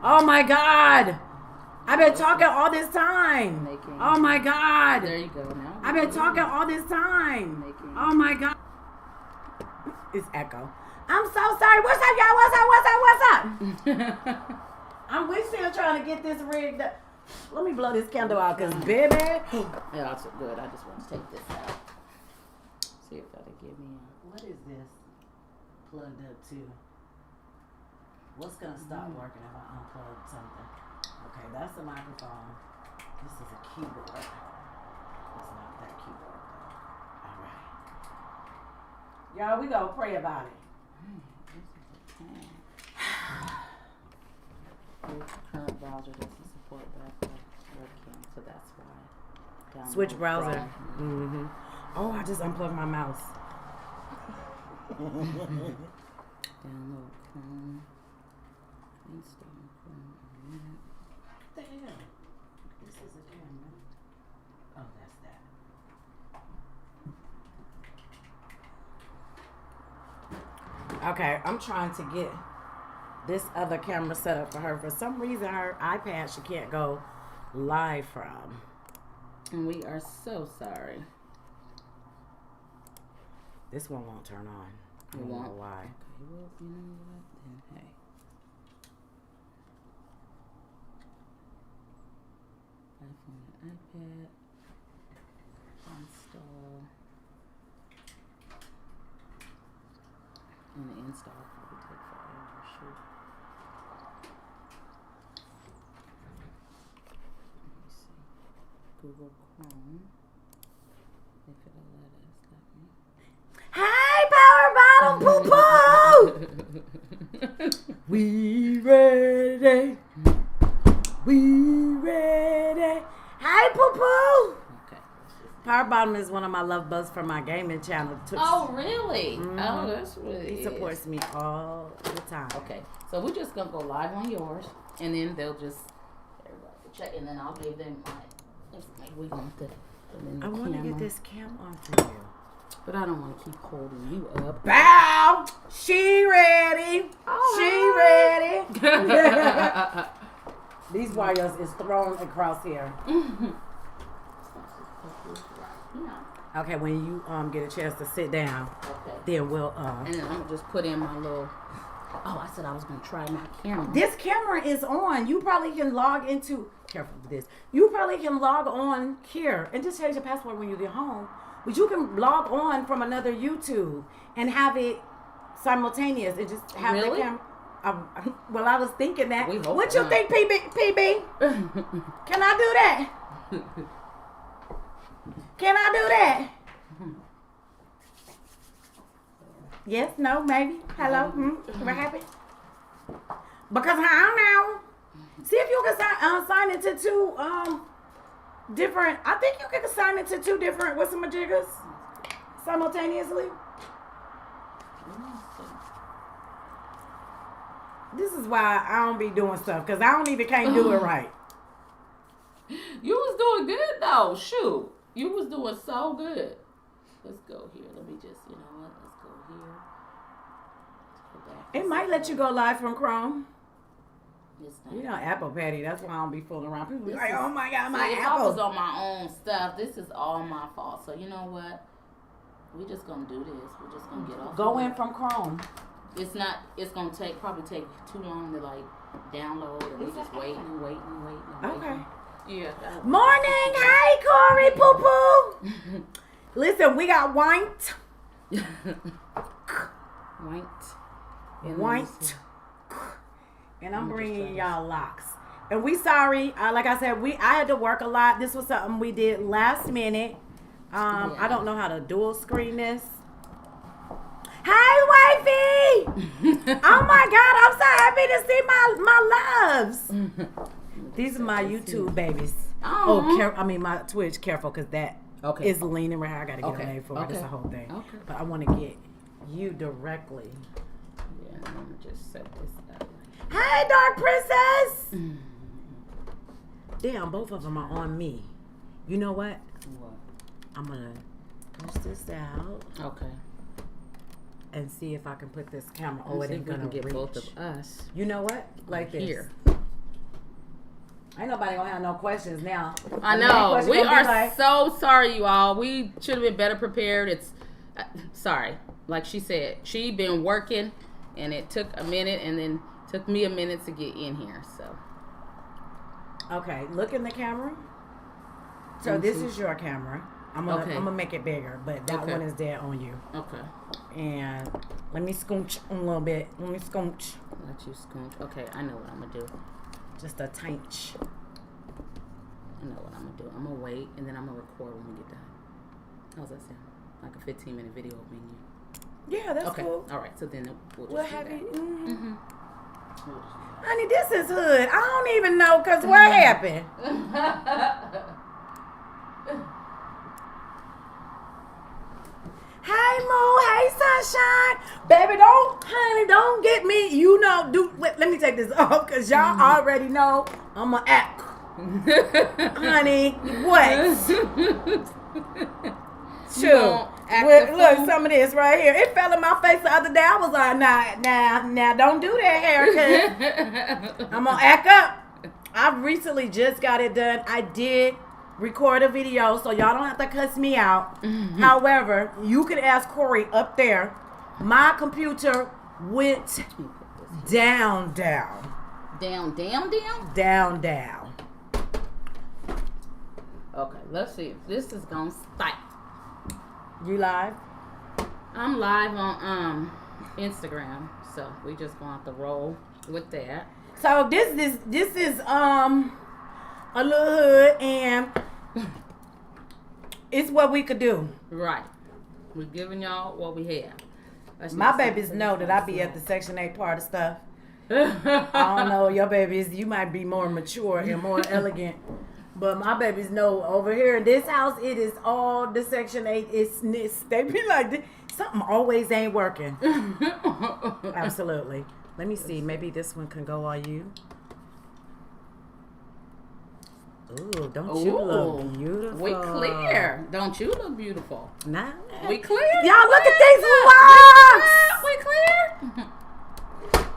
Oh my God. I've been talking all this time. Oh my God. There you go now. I've been talking all this time. Oh my God. It's echo. I'm so sorry. What's up, y'all? What's up? I'm still trying to get this rigged up. Let me blow this candle out, because baby. Yeah, that's good. I just want to take this out. See if that'll give me a... What is this plugged up to? What's going to stop working if I unplug something? Okay, that's the microphone. This is a keyboard. It's not that keyboard though. All right. Y'all, we gonna pray about it. Current browser doesn't support webcam, so that's why. Download Switch browser. Chrome. Mm-hmm. Oh, I just unplugged my mouse. Download Chrome. Install Chrome. What the hell? This is a camera. Oh, that's that. Okay, I'm trying to get this other camera set up for her. For some reason, her iPad she can't go live from. And we are so sorry. This one won't turn on. I don't know why. Okay, well, you know what? Then, hey. iPhone and iPad. Install. And the install probably take forever. Shoot. Let me see. Google Chrome. If it'll let us, let me. Hey, Power Bottom Poo Poo! We ready. We ready. Hey, Poo Poo! Okay. Power Bottom is one of my love bugs for my gaming channel. Oh, really? Mm-hmm. Oh, that's really. He supports me all the time. Okay, so we're just gonna go live on yours, and then they'll just everybody check, and then I'll give them my. We want the. I want to get this cam on for you, but I don't want to keep holding you up. Bow. She ready. Oh. She ready. These wires is thrown across here. Okay, when you get a chance to sit down, then we'll and then I'm gonna just put in my little. Oh, I said I was gonna try my camera. This camera is on. You probably can log into. Careful with this. You probably can log on here and just change your password when you get home. But you can log on from another YouTube and have it simultaneous and just have the camera. Well, I was thinking that. What you think, PB? Can I do that? Can I do that? Yes, no, maybe. Hello? What happened? Because I don't know. See if you can sign into two different. I think you can sign into two different what's-a-majiggers simultaneously. This is why I don't be doing stuff, because I don't even can't do it right. You was doing good though. Shoot. You was doing so good. Let's go here. Let me just, you know what? Let's go here. Let's go back. It might let you go live from Chrome. It's not. You know, Apple Patty. That's why I don't be fooling around. People be like, oh my God, my if Apple. I was on my own stuff, this is all my fault. So you know what? We're just gonna do this. We're just gonna get off. Go in from Chrome. It's not. It's gonna probably take too long to like download, and we just waiting. Okay. Yeah. Morning, hey Corey, Poo Poo. Listen, we got white. White. And I'm bringing y'all locks. And we sorry. Like I said, I had to work a lot. This was something we did last minute. I don't know how to dual screen this. Hey, wifey! Oh my God, I'm so happy to see my loves. These are my YouTube babies. My Twitch. Careful, because that is leaning right here. I got to get a name for it. It's the whole thing. Okay. But I want to get you directly. Yeah, I'm going to just set this up. Hey, Dark Princess! Damn, both of them are on me. You know what? What? I'm going to push this out. Okay. And see if I can put this camera. Oh, it ain't going to get reach. both of us. You know what? Like this. Here. Ain't nobody gonna have no questions now. I The main know. question We gonna be are like, so sorry, you all. We should have been better prepared. It's sorry. Like she said, she been working, and it took a minute, and then took me a minute to get in here. So okay, look in the camera. So this is your camera. I'm gonna make it bigger, but that one is dead on you. Okay. And let me scooch a little bit. Let me scooch. Let you scooch. Okay, I know what I'm gonna do. Just a tinch. I know what I'm gonna do. I'm gonna wait, and then I'm gonna record when we get done. How's that sound? Like a 15-minute video of me and you. Yeah, that's cool. All right. So then we'll We'll just have do it. that. Mm-hmm. Honey, this is hood. I don't even know because what happened? Hey, Moo. Hey, Sunshine. Baby, don't get me. You know, wait, let me take this off because y'all already know I'm going to act. Honey, what? Shoot. Look, some of this right here. It fell in my face the other day. I was like, nah, don't do that, haircut. I'm going to act up. I recently just got it done. I did record a video, so y'all don't have to cuss me out. Mm-hmm. However, you can ask Corey up there. My computer went down. Okay, let's see if this is gonna start. You live? I'm live on Instagram, so we just gonna have to roll with that. So this is a little hood, and it's what we could do. Right. We're giving y'all what we have. My babies know that I be at the Section 8 part of stuff. I don't know, your babies, you might be more mature and more elegant. But my babies know over here in this house, it is all the Section 8. They be like, something always ain't working. Absolutely. Let me see. Maybe this one can go on you. Ooh, don't you look beautiful? We clear. Don't you look beautiful? Nah. We clear. Y'all look at these locks. We clear.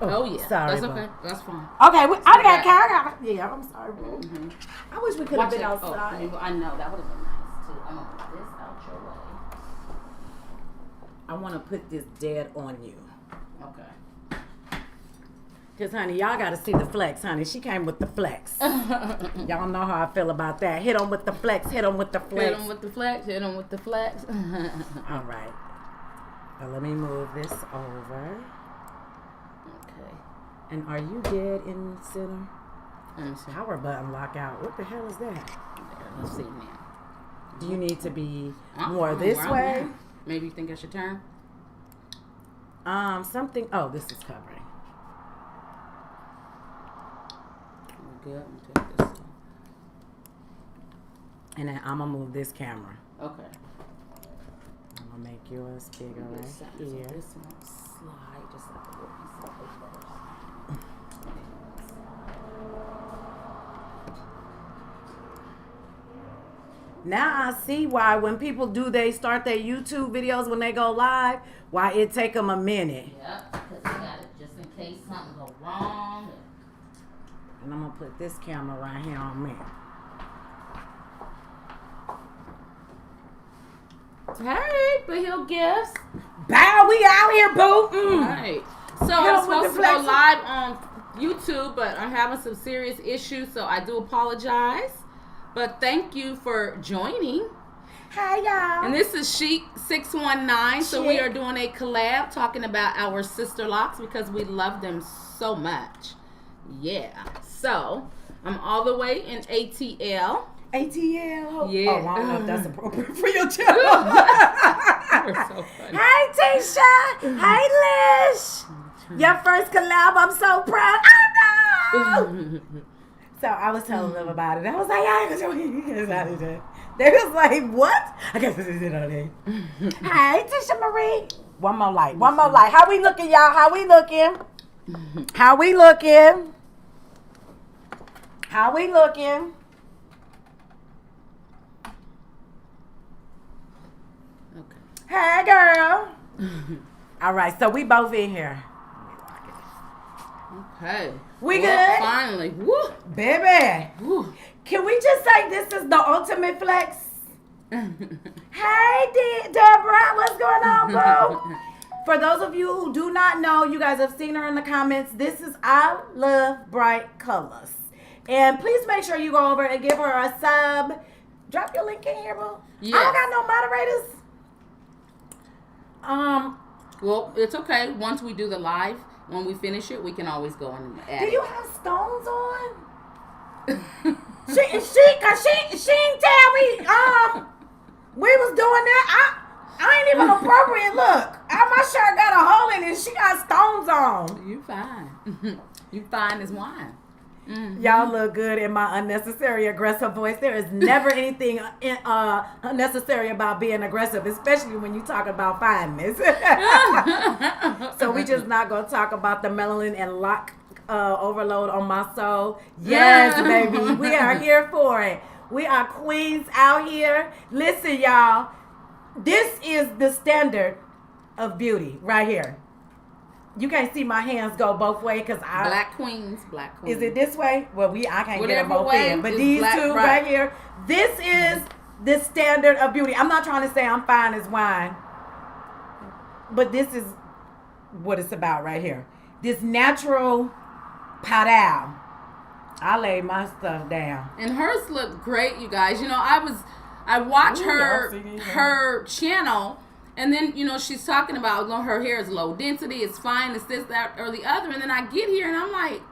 Oh yeah. Sorry. That's okay. That's fine. Okay, I got car. Yeah, I'm sorry, bro. Mm-hmm. I wish we could have been outside. Oh, I know. That would have been nice too. I'm going to put this out your way. I want to put this dead on you. Okay. Because, honey, y'all got to see the flex, honey. She came with the flex. Y'all know how I feel about that. Hit 'em with the flex. Hit 'em with the flex. Hit 'em with the flex. Hit 'em with the flex. All right. Now, let me move this over. Okay. And are you dead in the center? Let me see. Power button lockout. What the hell is that? There, let's see now. Do you need to be more this way? Maybe you think I should turn? Something. Oh, this is covering. We're good. I'm gonna take this off. And then I'm gonna move this camera. Okay. I'm gonna make yours bigger right here. So this one slide just like a little piece of paper. Now I see why when people they start their YouTube videos when they go live, why it take them a minute. Yep, because you got it just in case something go wrong. And I'm gonna put this camera right here on me. Hey, but he'll guess. Bow, we out here, boo. All right. So I'm supposed to go live on YouTube, but I'm having some serious issues, so I do apologize. But thank you for joining. Hi, y'all. And this is Chic 619. So we are doing a collab talking about our sister locks because we love them so much. Yeah. So I'm all the way in ATL. ATL? Yeah. Oh, I don't know if that's appropriate for your channel. You're so funny. Hey, Tisha. Hey, Lish. Your first collab. I'm so proud. I know. So I was telling them about it. I was like, yeah, they was like, what? I guess this is it on there. Hey, Tisha Marie. One more light. How we looking, y'all? How we looking? Okay. Hey, girl. All right, so we both in here. Okay. Okay. We good? Finally. Woo. Baby. Woo. Can we just say this is the ultimate flex? Hey, Deborah. What's going on, boo? For those of you who do not know, you guys have seen her in the comments. This is I Love Bright Colors. And please make sure you go over and give her a sub. Drop your link in here, boo. Yes. I don't got no moderators. Well, it's okay. Once we do the live, when we finish it, we can always go and add. Do it. you have stones on? she ain't tell me we was doing that. I ain't even appropriate. Look, my shirt got a hole in it. She got stones on. You fine. You fine as wine. Mm-hmm. Y'all look good in my unnecessary aggressive voice. There is never anything unnecessary about being aggressive, especially when you talk about fineness. So we just not gonna talk about the melanin and lock overload on my soul. Yes, baby, we are here for it. We are queens out here. Listen, y'all, this is the standard of beauty right here. You can't see my hands go both ways because Black queens. Is it this way? Well, I can't get them both way in. But is these black, two right here, this is the standard of beauty. I'm not trying to say I'm fine as wine, but this is what it's about right here. This natural pow. I laid my stuff down. And hers look great, you guys. You know, I watch her channel. And then, you know, she's talking about her hair is low density, it's fine, it's this, that, or the other. And then I get here and I'm like,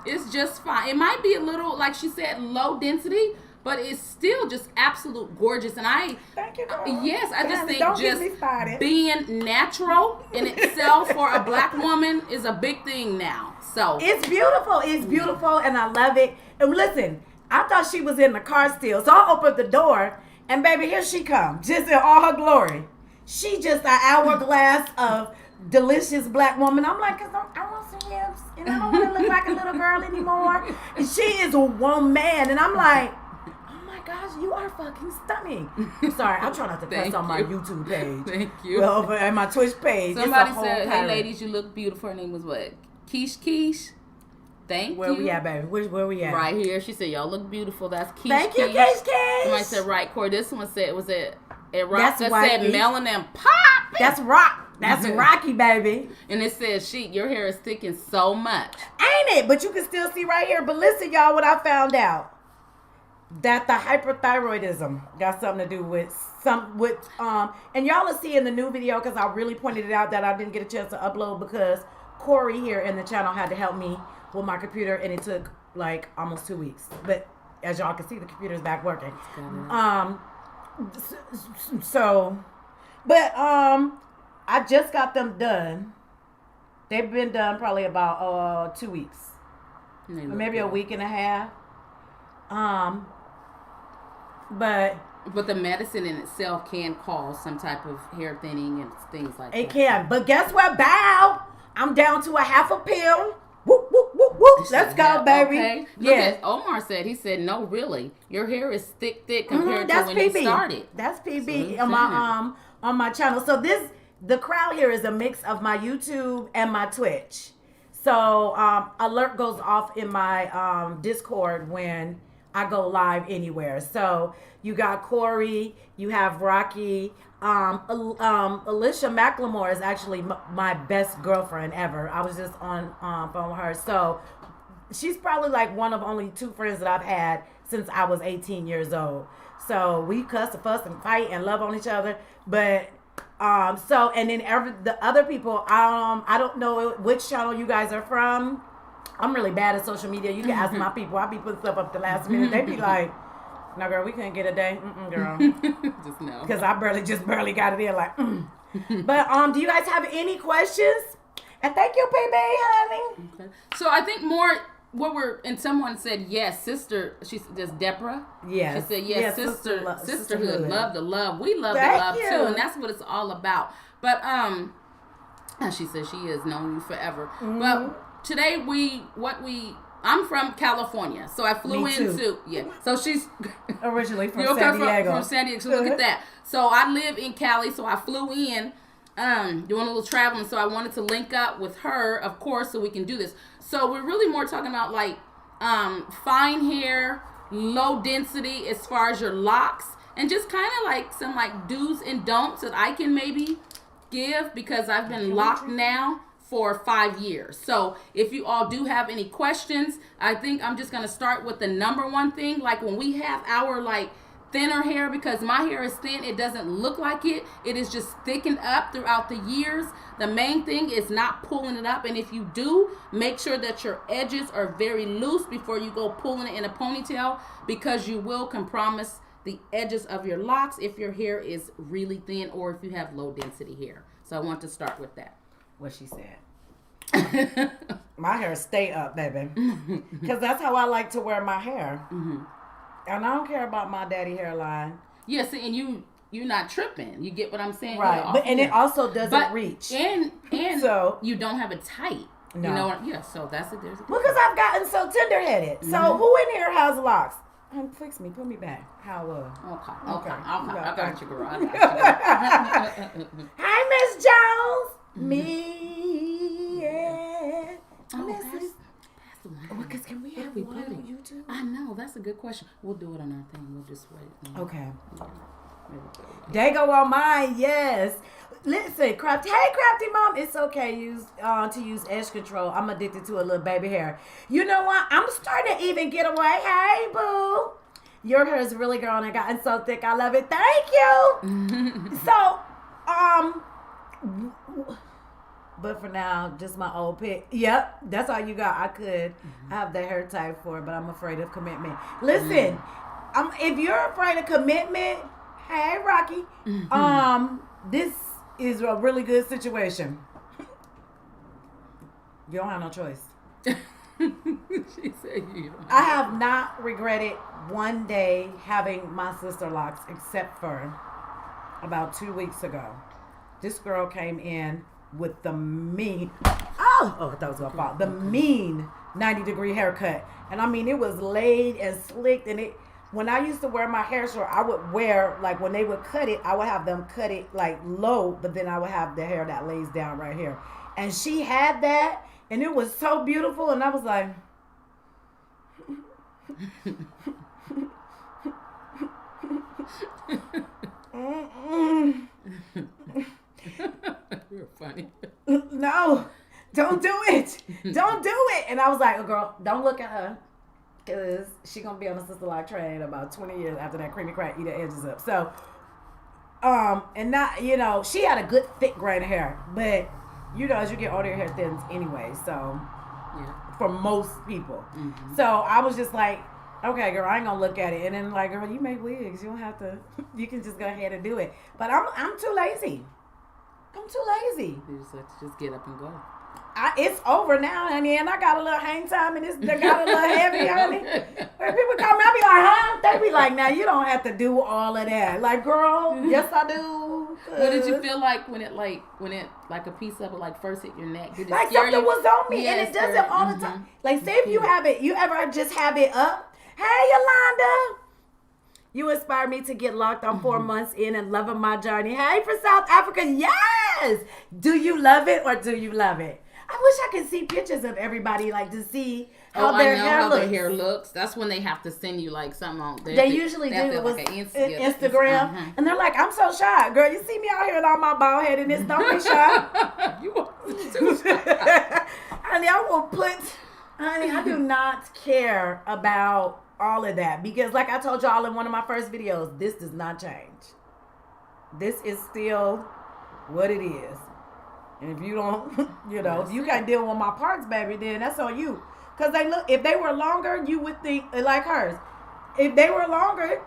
it's just fine. It might be a little, like she said, low density, but it's still just absolute gorgeous. And Thank you, girl. Yes, I just think don't just being natural in itself for a black woman is a big thing now. So it's beautiful. It's beautiful, and I love it. And listen, I thought she was in the car still, so I opened the door, and baby, here she comes, just in all her glory. She just an hourglass of delicious black woman. I'm like, cause I want some hips, and I don't want to look like a little girl anymore. And she is a woman, and I'm like, oh my gosh, you are fucking stunning. Sorry, I'm trying not to cuss on my YouTube page. Thank you. Well, over at my Twitch page. Somebody said, "Hey, ladies, you look beautiful." Her name was what? Keish. Thank you. Where we at, baby? Where we at? Right here. She said, "Y'all look beautiful." That's Keish. Thank you, Keish. Somebody said, "Right, Corey." This one said, "Was it?" That's that Rocky. said melanin pop. That's That's Rocky, baby. And it says, your hair is sticking so much. Ain't it? But you can still see right here. But listen, y'all, what I found out. That the hyperthyroidism got something to do with and y'all will see in the new video, because I really pointed it out that I didn't get a chance to upload because Corey here in the channel had to help me with my computer, and it took like almost 2 weeks. But as y'all can see, the computer's back working. I just got them done. They've been done probably about 2 weeks, or maybe a week and a half. But the medicine in itself can cause some type of hair thinning and things like that. It can, but guess what? Bow, I'm down to a half a pill. Whoop, whoop, whoop, whoop. Let's go, baby. Okay. Yes. Omar said, he said, no, really, your hair is thick compared to when you started. That's PB on my channel. So the crowd here is a mix of my YouTube and my Twitch. So alert goes off in my Discord when I go live anywhere. So you got Corey, you have Rocky. Alicia McLemore is actually my best girlfriend ever. I was just on phone with her. So she's probably like one of only 2 friends that I've had since I was 18 years old. So we cuss and fuss and fight and love on each other. But and then the other people, I don't know which channel you guys are from. I'm really bad at social media. You can ask my people. I be putting stuff up the last minute. They be like, no, girl, we couldn't get a day. Girl. Just no. Because I barely got it in. Like, But do you guys have any questions? And thank you, PB, honey. Okay. So I think and someone said, yes, sister, she said, just Deborah? Yes. She said, yes, sisterhood, love the love. We love thank the love, you. too, and that's what it's all about. But, and she said she has known you forever. Mm-hmm. But today I'm from California, so I flew into, so she's originally from San Diego. From San Diego, so look at that. So I live in Cali, so I flew in doing a little traveling, so I wanted to link up with her, of course, so we can do this. So we're really more talking about like fine hair, low density as far as your locks, and just kind of like some like do's and don'ts that I can maybe give, because I've been locked now for 5 years. So if you all do have any questions, I think I'm just gonna start with the number one thing. Like when we have our like thinner hair, because my hair is thin, it doesn't look like it is just thickened up throughout the years. The main thing is not pulling it up, and if you do, make sure that your edges are very loose before you go pulling it in a ponytail, because you will compromise the edges of your locks if your hair is really thin or if you have low density hair. So I want to start with that. What she said. My hair stay up, baby, because that's how I like to wear my hair. Mm-hmm. And I don't care about my daddy hairline. Yeah, see, and you're not tripping. You get what I'm saying? Right. But and it also doesn't reach. And so you don't have it tight. No. You know what? Yeah, so there's a because I've gotten so tender-headed. Mm-hmm. So who in here has locks? Fix me. Put me back. How Okay. I got you, girl. Hi, Miss Jones. Mm-hmm. Me. Yeah. Because can we have one on YouTube? I know, that's a good question. We'll do it on our thing. We'll just wait. Okay. Yeah. They go on mine, yes. Listen, Crafty. Hey, Crafty Mom. It's okay to use edge control. I'm addicted to a little baby hair. You know what? I'm starting to even get away. Hey, boo. Your hair is really growing and gotten so thick. I love it. Thank you. So, but for now, just my old pick. Yep, that's all you got. I could have the hair type for it, but I'm afraid of commitment. Listen, if you're afraid of commitment, hey, Rocky, this is a really good situation. You don't have no choice. She said you don't. I have not regretted one day having my sister locks, except for about 2 weeks ago. This girl came in with the mean, I thought it was my fault. The mean 90-degree haircut. And I mean, it was laid and slicked. And when I used to wear my hair short, I would wear, like when they would cut it, I would have them cut it like low, but then I would have the hair that lays down right here. And she had that, and it was so beautiful. And I was like, You're funny. No, don't do it. Don't do it. And I was like, oh, girl, don't look at her, because she's going to be on the sister lock train about 20 years after that creamy crack eat her edges up. So, and not, she had a good thick grain of hair, but, as you get older, your hair thins anyway. So, yeah, for most people. Mm-hmm. So I was just like, okay, girl, I ain't gonna look at it. And then like, girl, you make wigs. You don't have to, you can just go ahead and do it. But I'm too lazy. I'm too lazy. You just get up and go. It's over now, honey, and I got a little hang time, and they got a little heavy, honey. When people call me, I be like, huh? They be like, now you don't have to do all of that. Like, girl, yes I do. What did you feel like when it like a piece of it like first hit your neck? Did it like scare something you? was on me, Yes, and it does it all the time. Like, say if you ever just have it up. Hey, Yolanda. You inspired me to get locked on 4 months in and loving my journey. Hey, from South Africa. Yes. Do you love it or do you love it? I wish I could see pictures of everybody, like, to see how their hair looks. That's when they have to send you, like, something on there. They usually do it with Instagram. And they're like, I'm so shy. Girl, you see me out here with all my bald head and this, don't be shy. You are too shy. Honey, I do not care about all of that. Because, like I told y'all in one of my first videos, this does not change. This is still what it is. And if you don't, if you can't deal with my parts, baby, then that's on you. Because if they were longer, you would think, like hers. If they were longer,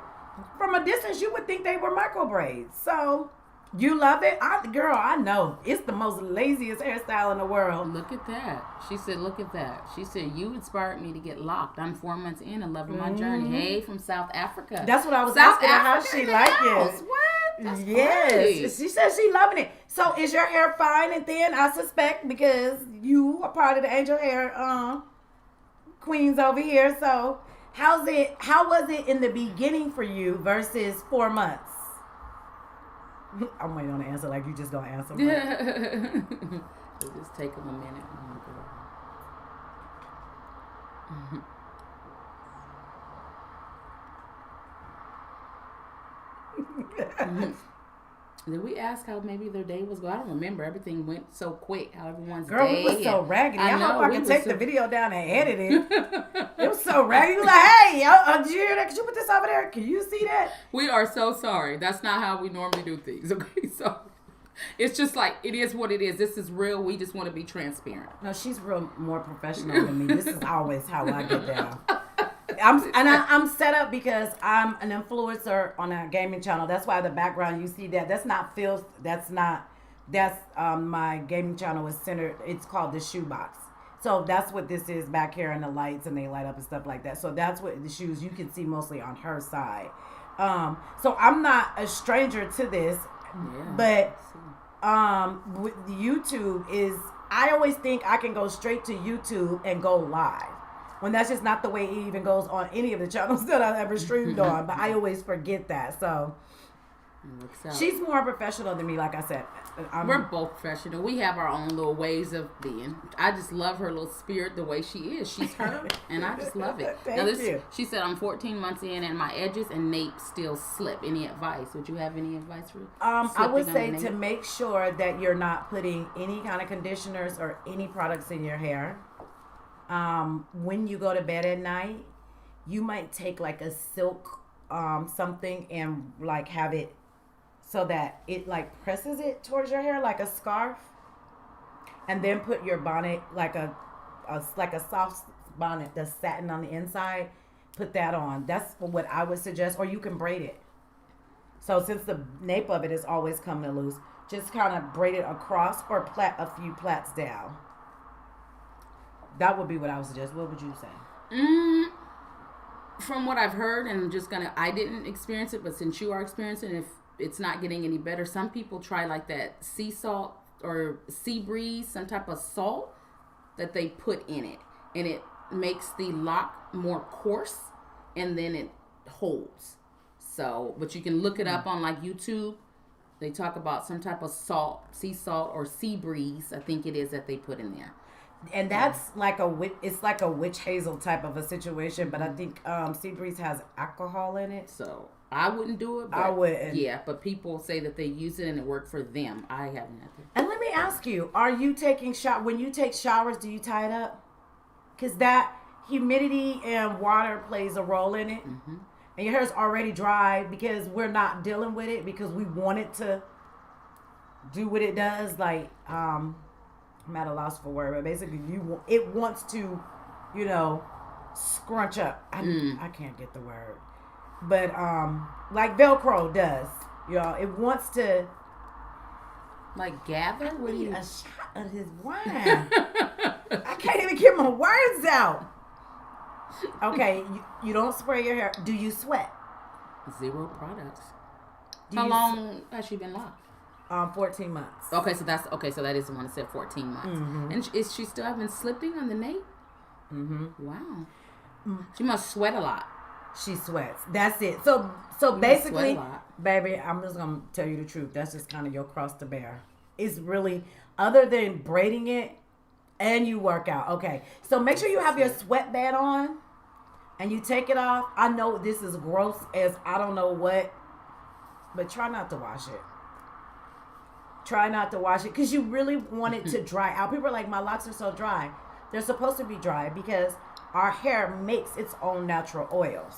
from a distance, you would think they were micro braids. So, you love it? Girl, I know. It's the most laziest hairstyle in the world. Look at that. She said, look at that. She said, you inspired me to get locked. I'm 4 months in and loving my journey. Hey, from South Africa. That's what I was asking her, how she like it. What? That's yes. Great. She said she loving it. So is your hair fine and thin? I suspect, because you are part of the angel hair queens over here. So how was it in the beginning for you versus 4 months? I'm waiting on the answer like you just don't answer. It'll just take them a minute. Did we ask how maybe their day was going? I don't remember. Everything went so quick. How everyone's Girl, day. we was so raggedy. I hope I can take the video down and edit it. It was so raggedy. You was like, hey, did you hear that? Could you put this over there? Can you see that? We are so sorry. That's not how we normally do things. Okay, so it's just like it is what it is. This is real. We just want to be transparent. No, she's real more professional than me. This is always how I get down. I'm set up because I'm an influencer on a gaming channel. That's why the background you see that's not filth. That's my gaming channel is centered. It's called the Shoebox. So that's what this is back here, and the lights and they light up and stuff like that. So that's what the shoes you can see mostly on her side. So I'm not a stranger to this, but with YouTube I always think I can go straight to YouTube and go live. When that's just not the way it even goes on any of the channels that I've ever streamed on. But I always forget that. So she's more professional than me, like I said. We're both professional. We have our own little ways of being. I just love her little spirit the way she is. She's her, and I just love it. Thank you. She said, I'm 14 months in, and my edges and nape still slip. Any advice? Would you have any advice for I would say to make sure that you're not putting any kind of conditioners or any products in your hair. When you go to bed at night, you might take like a silk something and like have it so that it like presses it towards your hair like a scarf, and then put your bonnet like a soft bonnet that's satin on the inside. Put that on. That's what I would suggest. Or you can braid it. So since the nape of it is always coming loose, just kind of braid it across or plait a few plaits down. That would be what I would suggest. What would you say? From what I've heard, and I didn't experience it, but since you are experiencing it, if it's not getting any better, some people try like that sea salt or sea breeze, some type of salt that they put in it, and it makes the lock more coarse, and then it holds. So, but you can look it up on like YouTube. They talk about some type of salt, sea salt or sea breeze, I think it is, that they put in there. And that's like it's like a witch hazel type of a situation, but I think sea breeze has alcohol in it. So I wouldn't do it. But I wouldn't. Yeah, but people say that they use it and it worked for them. I haven't had to. And let me ask you: are you taking when you take showers? Do you tie it up? Because that humidity and water plays a role in it, and your hair's already dry because we're not dealing with it because we want it to do what it does. Like I'm at a loss for word, but basically it wants to, scrunch up. I can't get the word, but like Velcro does, it wants to like gather. What need a shot of his wine. I can't even get my words out. Okay, you don't spray your hair. Do you sweat? 0 products. How long has she been locked? 14 months. Okay, so that is the one that said 14 months. And is she still having slipping on the nape? Wow. She must sweat a lot. She sweats. That's it. So basically, baby, I'm just gonna tell you the truth. That's just kind of your cross to bear. It's really, other than braiding it, and you work out. Okay, so make sure you have your sweatband on, and you take it off. I know this is gross as I don't know what, but try not to wash it. Try not to wash it because you really want it to dry out. People are like, my locks are so dry. They're supposed to be dry because our hair makes its own natural oils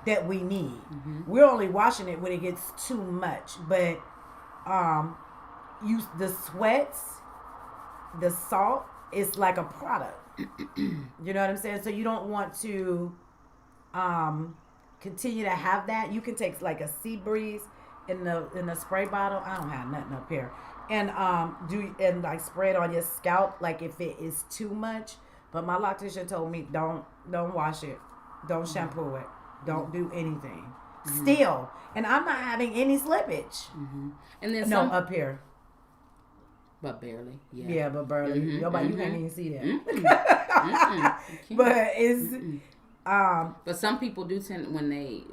that we need. We're only washing it when it gets too much. But the sweats, the salt is like a product. You know what I'm saying? So you don't want to continue to have that. You can take like a sea breeze in the spray bottle. I don't have nothing up here. And like spray it on your scalp like if it is too much. But my loctician told me don't wash it. Don't shampoo it. Don't do anything. Still. And I'm not having any slippage. And then up here. But barely. Yeah. Yeah, but barely. Nobody you can't even see that. But it's but some people do tend when they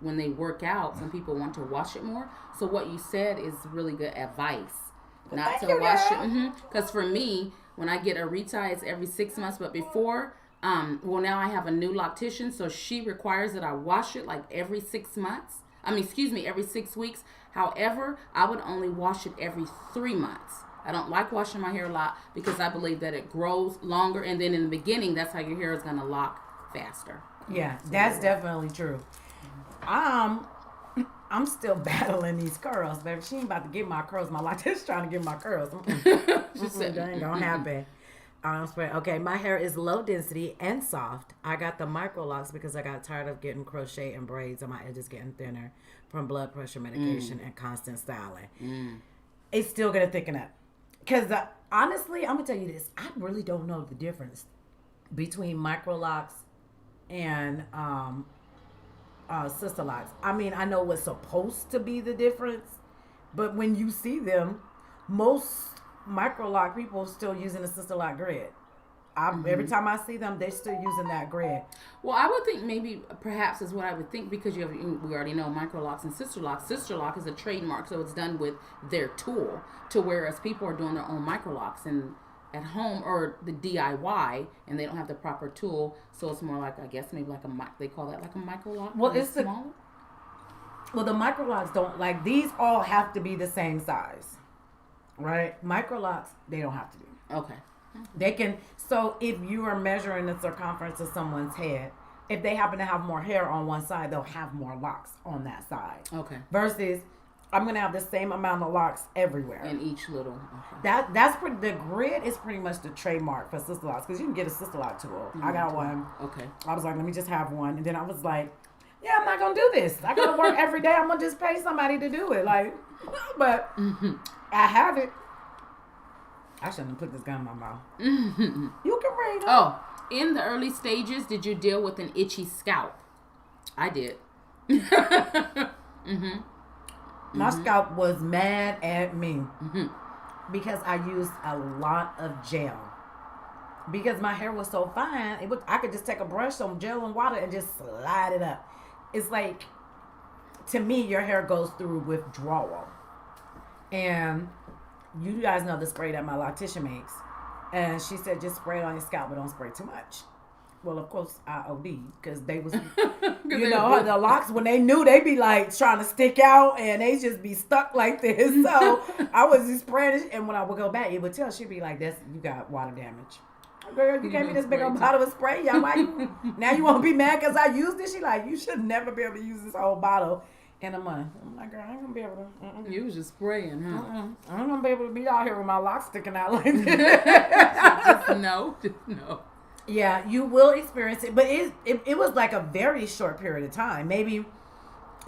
when they work out, some people want to wash it more. So what you said is really good advice. Not to wash it. Because for me, when I get a retie, it's every 6 months. But before, well, now I have a new loctician, so she requires that I wash it like every 6 months. Every 6 weeks. However, I would only wash it every 3 months. I don't like washing my hair a lot because I believe that it grows longer. And then in the beginning, that's how your hair is going to lock faster. Yeah, that's definitely true. I'm still battling these curls, baby. She ain't about to get my curls. My loctician's trying to get my curls. She said that ain't gonna happen. Okay, my hair is low density and soft. I got the micro locks because I got tired of getting crochet and braids and my edges getting thinner from blood pressure medication and constant styling. It's still gonna thicken up. Because honestly, I'm gonna tell you this. I really don't know the difference between micro locks and sister locks. I mean, I know what's supposed to be the difference, but when you see them, most micro lock people still using the sister lock grid. Every time I see them, they're still using that grid. Well, I would think maybe perhaps is what I would think because we already know micro locks and sister lock. Sister lock is a trademark, so it's done with their tool. To whereas people are doing their own micro locks and at home or the DIY, and they don't have the proper tool, so it's more like, I guess maybe like they call that like a micro lock. Well, it's smaller. Well, the micro locks don't like these. All have to be the same size, right? Micro locks, they don't have to be. Okay. They can. So if you are measuring the circumference of someone's head, if they happen to have more hair on one side, they'll have more locks on that side. Okay. Versus, I'm gonna have the same amount of locks everywhere. In each little. Okay. That's pretty. The grid is pretty much the trademark for sister locks because you can get a sister lock tool. I got one. Okay. I was like, let me just have one, and then I was like, yeah, I'm not gonna do this. I gotta work every day. I'm gonna just pay somebody to do it. Like, but I have it. I shouldn't have put this gun in my mouth. You can read it. Oh, in the early stages, did you deal with an itchy scalp? I did. My scalp was mad at me because I used a lot of gel. Because my hair was so fine, I could just take a brush, some gel and water, and just slide it up. It's like, to me, your hair goes through withdrawal. And you guys know the spray that my loctician makes. And she said, just spray it on your scalp, but don't spray too much. Well, of course, I OD'd because they was, the locks, when they knew, they be like trying to stick out and they just be stuck like this. So I was just spraying it. And when I would go back, it would tell, she'd be like, you got water damage. Girl, you gave me this big old bottle of spray. Yeah, now you won't be mad because I used it? She like, you should never be able to use this whole bottle in a month. I'm like, girl, I ain't gonna be able to. You was just spraying, huh? I ain't gonna be able to be out here with my locks sticking out like this. Just no. Yeah, you will experience it, but it was like a very short period of time. Maybe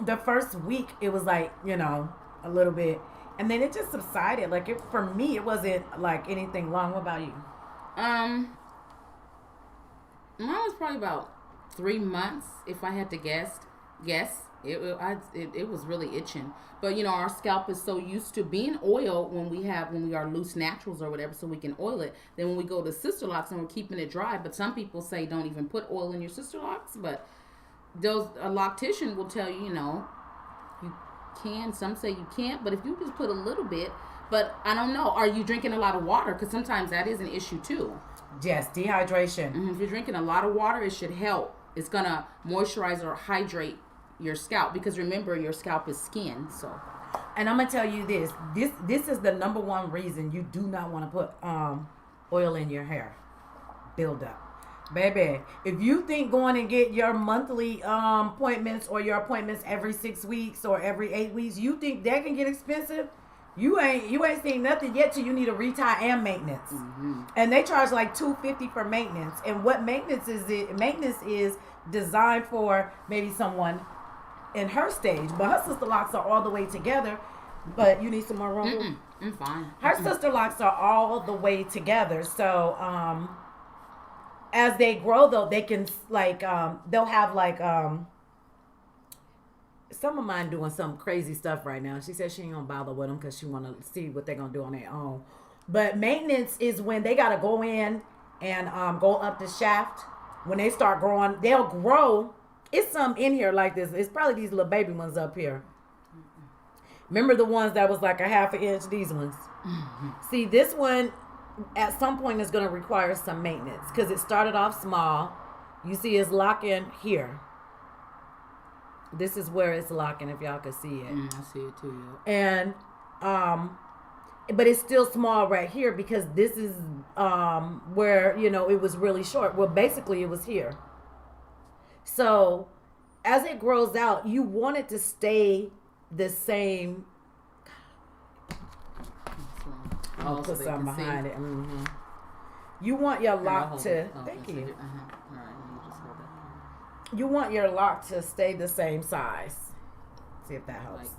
the first week it was like, a little bit, and then it just subsided. Like for me, it wasn't like anything long. What about you? Mine was probably about 3 months, if I had to guess. It was really itching, but our scalp is so used to being oiled when we are loose naturals or whatever, so we can oil it. Then when we go to sister locks and we're keeping it dry, but some people say don't even put oil in your sister locks. But a loctician will tell you, you can. Some say you can't, but if you just put a little bit. But I don't know. Are you drinking a lot of water? Because sometimes that is an issue too. Yes, dehydration. If you're drinking a lot of water, it should help. It's gonna moisturize or hydrate your scalp, because remember, your scalp is skin. So, and I'm gonna tell you this is the number one reason you do not want to put oil in your hair. Build up, baby. If you think going and get your monthly appointments or your appointments every 6 weeks or every 8 weeks, you think that can get expensive, you ain't seen nothing yet till you need a retie and maintenance. And they charge like $250 for maintenance. And what maintenance is? Maintenance is designed for maybe someone in her stage, but her sister locks are all the way together. But you need some more room. I'm fine. Her sister locks are all the way together. So as they grow, though, they can they'll have some of mine doing some crazy stuff right now. She said she ain't gonna bother with them because she want to see what they're gonna do on their own. But maintenance is when they gotta go in and go up the shaft. When they start growing, they'll grow It's some in here like this. It's probably these little baby ones up here. Remember the ones that was like a half an inch? These ones. See, this one at some point is going to require some maintenance because it started off small. You see it's locking here. This is where it's locking, if y'all can see it. I see it too, yeah. And but it's still small right here because this is where, you know, it was really short. Well, basically it was here. So as it grows out, you want it to stay the same. I'll put something behind it. Mm-hmm. You want your lock to. Thank you. All right, let me just hold that. You want your lock to stay the same size. See if that helps.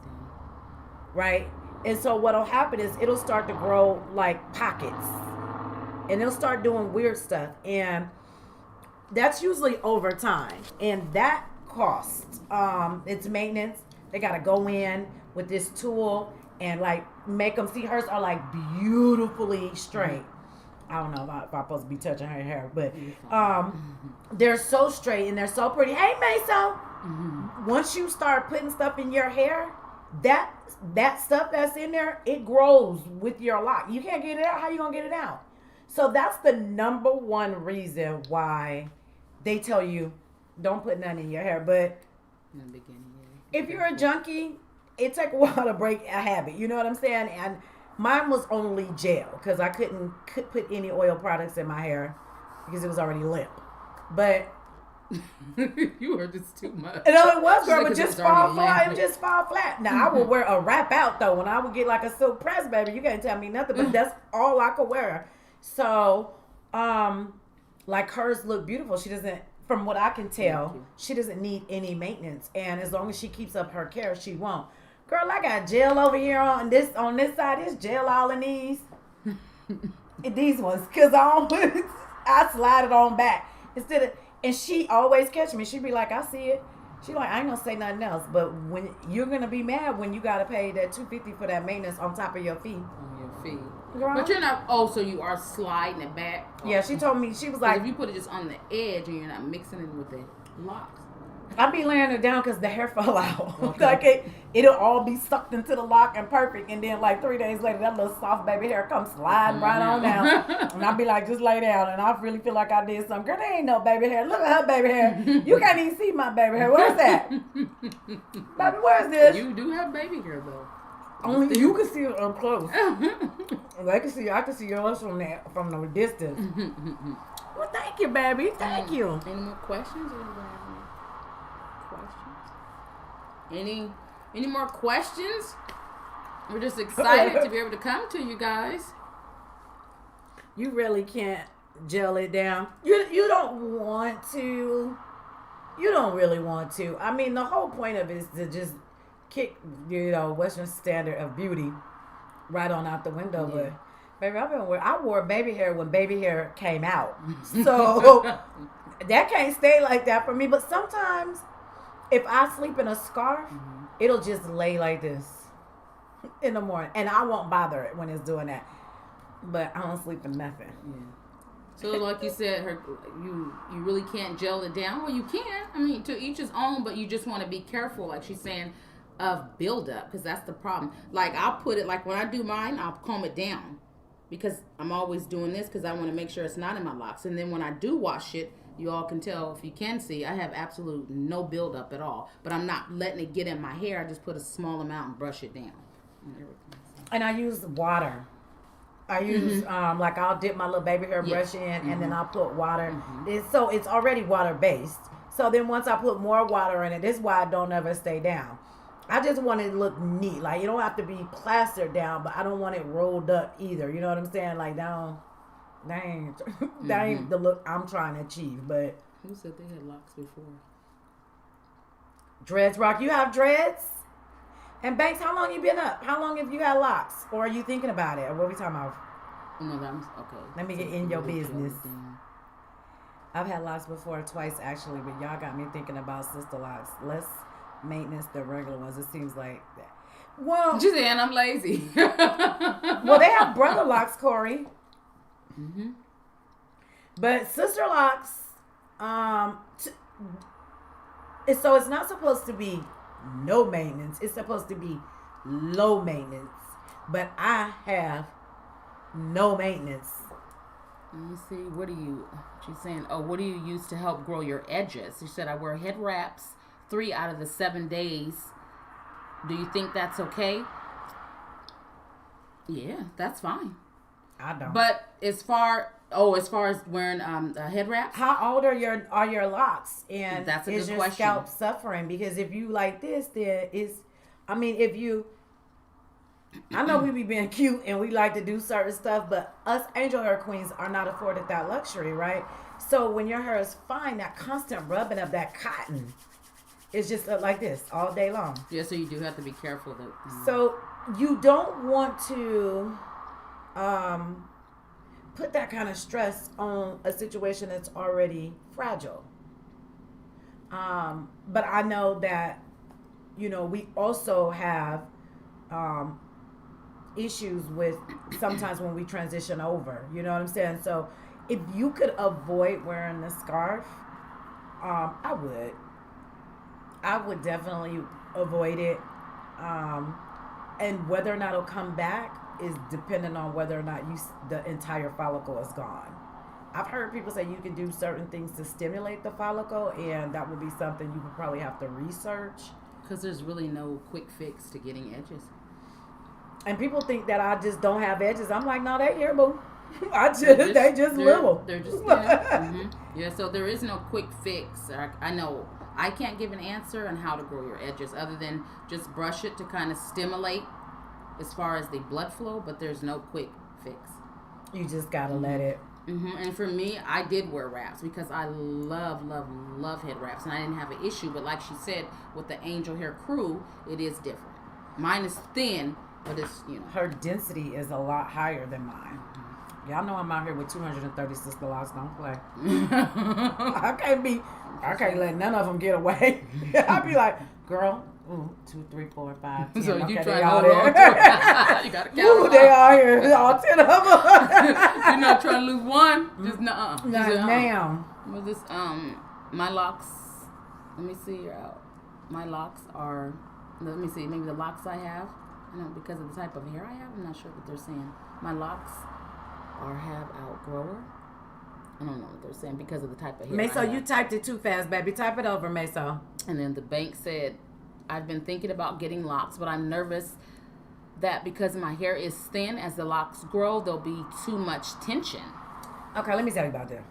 Right? And so what'll happen is it'll start to grow like pockets. And it'll start doing weird stuff. And that's usually over time. And that costs. It's maintenance. They gotta go in with this tool and like make them see. Hers are like beautifully straight. I don't know if I'm supposed to be touching her hair, but they're so straight and they're so pretty. Hey, Meso. Once you start putting stuff in your hair, that stuff that's in there, it grows with your lock. You can't get it out. How you gonna get it out? So that's the number one reason why they tell you don't put nothing in your hair. But in the beginning, if you're a junkie, it takes a while to break a habit. You know what I'm saying? And mine was only gel because I couldn't put any oil products in my hair because it was already limp. But you were just too much. No, it was, girl, but just fall flat. It would just fall flat. Now, I would wear a wrap out, though. When I would get like a silk press, baby, you can't tell me nothing, but that's all I could wear. So, like hers look beautiful. She doesn't, from what I can tell, she doesn't need any maintenance. And as long as she keeps up her care, she won't. Girl, I got gel over here on this side. There's gel all in these. These ones. Because I slide it on back. Instead of, and she always catch me. She be like, I see it. She like, I ain't gonna say nothing else. But when you're gonna be mad when you gotta pay that $250 for that maintenance on top of your fee. On your fee. Girl. But you're not. Oh, so you are sliding it back. Yeah, she told me, she was like, if you put it just on the edge and you're not mixing it with the locks. I be laying it down because the hair fell out. Okay. Like it'll all be sucked into the lock and perfect. And then like 3 days later, that little soft baby hair comes sliding right on down. And I be like, just lay down. And I really feel like I did something. Girl, there ain't no baby hair. Look at her baby hair. You can't even see my baby hair. Where's that? Baby, where's this? You do have baby hair though. Only you can see it up close. I can see yours from the distance. Well, thank you, baby. Thank you. Any more questions? Any more questions? We're just excited to be able to come to you guys. You really can't gel it down. You don't want to. You don't really want to. I mean, the whole point of it is to just kick, Western standard of beauty right on out the window. Yeah. But baby, I wore baby hair when baby hair came out. So that can't stay like that for me. But sometimes if I sleep in a scarf, it'll just lay like this in the morning. And I won't bother it when it's doing that. But I don't sleep in nothing. Yeah. So like you said, you really can't gel it down. Well, you can. I mean, to each his own, but you just want to be careful, like she's saying, of buildup, because that's the problem. Like I'll put it, like when I do mine, I'll comb it down because I'm always doing this because I want to make sure it's not in my locks. And then when I do wash it, you all can tell, if you can see, I have absolute no buildup at all. But I'm not letting it get in my hair. I just put a small amount and brush it down. And I use water. I use, like I'll dip my little baby hair brush in and then I'll put water. So it's already water based. So then once I put more water in it, this is why I don't ever stay down. I just want it to look neat. Like you don't have to be plastered down, but I don't want it rolled up either. You know what I'm saying? Like that ain't the look I'm trying to achieve. But who said they had locks before? Dreads Rock, you have dreads? And Banks, how long you been up? How long have you had locks? Or are you thinking about it? Or what are we talking about? No, that's okay. Let me get in your business. I've had locks before, twice actually, but y'all got me thinking about sister locks. Less maintenance than regular ones. It seems like that. Well, just saying I'm lazy. Well, they have brother locks, Corey. But sister locks, So it's not supposed to be no maintenance. It's supposed to be low maintenance. But I have no maintenance. Let me see. She's saying, oh, what do you use to help grow your edges? She said, I wear head wraps 3 out of the 7 days. Do you think that's okay? Yeah, that's fine. I don't. But as far as wearing head wraps, how old are your locks? And that's a good is your question. scalp suffering? Because if you like this, then if you, I know we be being cute and we like to do certain stuff, but us angel hair queens are not afforded that luxury, right? So when your hair is fine, that constant rubbing of that cotton is just like this all day long. Yeah, so you do have to be careful. So you don't want to put that kind of stress on a situation that's already fragile. But I know that, we also have issues with sometimes when we transition over. You know what I'm saying? So if you could avoid wearing the scarf, I would definitely avoid it. And whether or not it'll come back is dependent on whether or not the entire follicle is gone. I've heard people say you can do certain things to stimulate the follicle, and that would be something you would probably have to research. Because there's really no quick fix to getting edges. And people think that I just don't have edges. I'm like, no, they here, boo. They just little. They're just Yeah, so there is no quick fix. I know I can't give an answer on how to grow your edges other than just brush it to kind of stimulate as far as the blood flow, but there's no quick fix. You just gotta let it. And for me, I did wear wraps because I love head wraps, and I didn't have an issue. But like she said, with the angel hair crew, it is different. Mine is thin, but it's her density is a lot higher than mine. Y'all know I'm out here with 230 sister locks. Don't play. I can't let none of them get away. I'll be like, girl, 2, 3, 4, 5, 10. So you okay, try to hold on. You gotta count. Ooh, they are here. All 10 of them. You're not trying to lose one. Just Not now. Well, this my locks. Let me see. My locks are. Let me see. Maybe the locks I have. I know because of the type of hair I have. I'm not sure what they're saying. My locks have outgrower. I don't know what they're saying because of the type of hair. Meso, you typed it too fast, baby. Type it over, Meso. And then the bank said, I've been thinking about getting locks, but I'm nervous that because my hair is thin, as the locks grow, there'll be too much tension. Okay, let me tell you about that.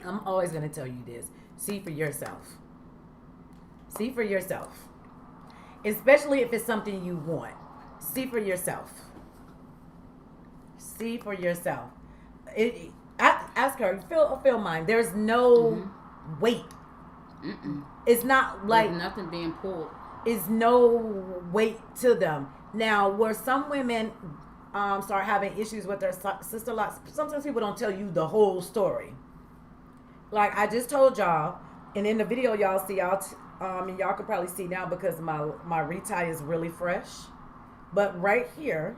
I'm always going to tell you this. See for yourself. See for yourself. Especially if it's something you want. See for yourself. See for yourself. Ask her. Feel mine. There's no weight. It's not like there's nothing being pulled. It's no weight to them. Now, where some women start having issues with their sister locks, sometimes people don't tell you the whole story. Like I just told y'all, and in the video y'all see, and y'all can probably see now because my retie is really fresh. But right here,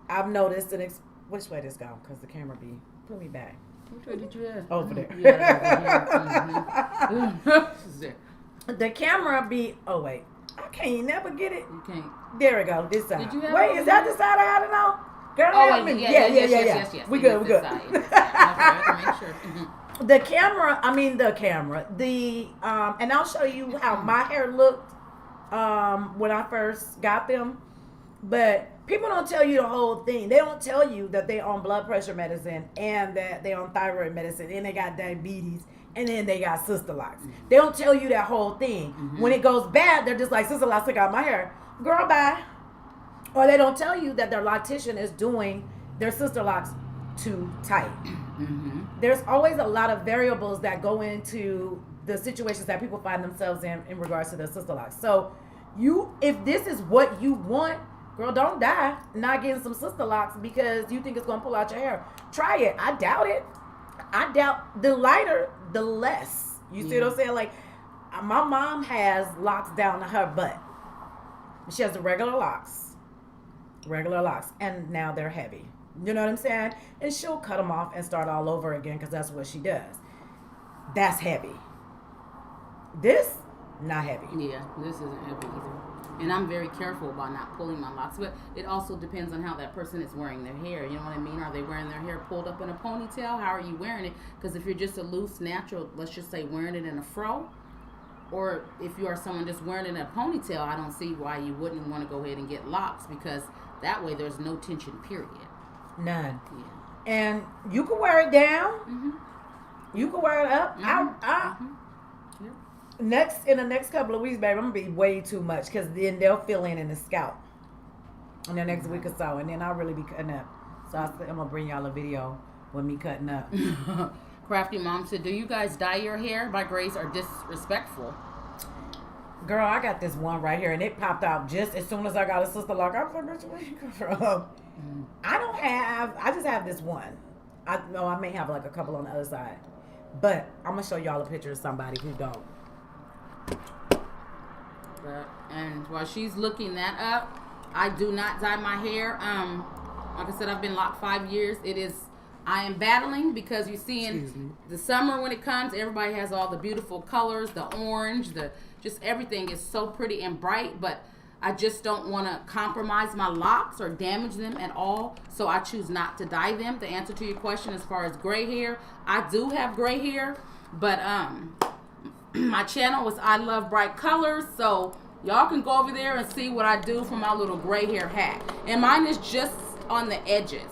I've noticed which way this go? Because the camera put me back. Which way did you ask? Over there. The camera oh wait, I can't never get it. You can't. There we go. This side. Did you have wait, is that the side I had it on? Girl, oh wait, yes. We good. Okay, make sure. The camera, and I'll show you how my hair looked when I first got them. But people don't tell you the whole thing. They don't tell you that they on blood pressure medicine and that they on thyroid medicine and they got diabetes and then they got sister locks. They don't tell you that whole thing. When it goes bad, they're just like, sister locks took out my hair. Girl, bye. Or they don't tell you that their loctician is doing their sister locks too tight. There's always a lot of variables that go into the situations that people find themselves in regards to their sister locks. So if this is what you want, girl, don't die not getting some sister locks because you think it's going to pull out your hair. Try it. I doubt it. I doubt the lighter, the less. You see what I'm saying? Like, my mom has locks down to her butt. She has the regular locks. And now they're heavy. You know what I'm saying? And she'll cut them off and start all over again because that's what she does. That's heavy. This, not heavy. Yeah, this isn't heavy either. And I'm very careful about not pulling my locks. But it also depends on how that person is wearing their hair. You know what I mean? Are they wearing their hair pulled up in a ponytail? How are you wearing it? Because if you're just a loose, natural, let's just say wearing it in a fro, or if you are someone just wearing it in a ponytail, I don't see why you wouldn't want to go ahead and get locks, because that way there's no tension, period. None. Yeah. And you can wear it down. Mm-hmm. You can wear it up. In the next couple of weeks, baby, I'm gonna be way too much, because then they'll fill in the scalp in the next week or so, and then I'll really be cutting up. So I'm gonna bring y'all a video with me cutting up. Crafty Mom said, "Do you guys dye your hair? My grays are disrespectful." Girl, I got this one right here, and it popped out just as soon as I got a sister lock. I was like, "Where you come from?" I just have this one. I may have like a couple on the other side, but I'm gonna show y'all a picture of somebody who don't. And while she's looking that up, I do not dye my hair. Like I said, I've been locked 5 years. I am battling, because you see in the summer when it comes, everybody has all the beautiful colors, the orange, just everything is so pretty and bright, but I just don't want to compromise my locks or damage them at all, so I choose not to dye them. The answer to your question as far as gray hair, I do have gray hair, but my channel is I Love Bright Colors, so y'all can go over there and see what I do for my little gray hair hat. And mine is just on the edges.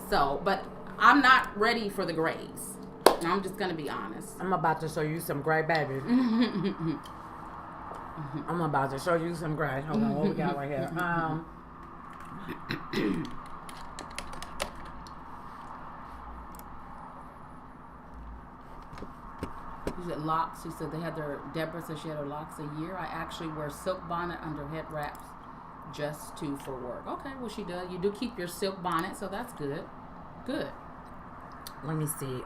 So, but I'm not ready for the grays. I'm just going to be honest. I'm about to show you some gray, baby. I'm about to show you some gray. Hold on, what we got right here? She said locks. She said Deborah said she had her locks a year. I actually wear silk bonnet under head wraps just for work. Okay, well she does. You do keep your silk bonnet, so that's good. Good. Let me see.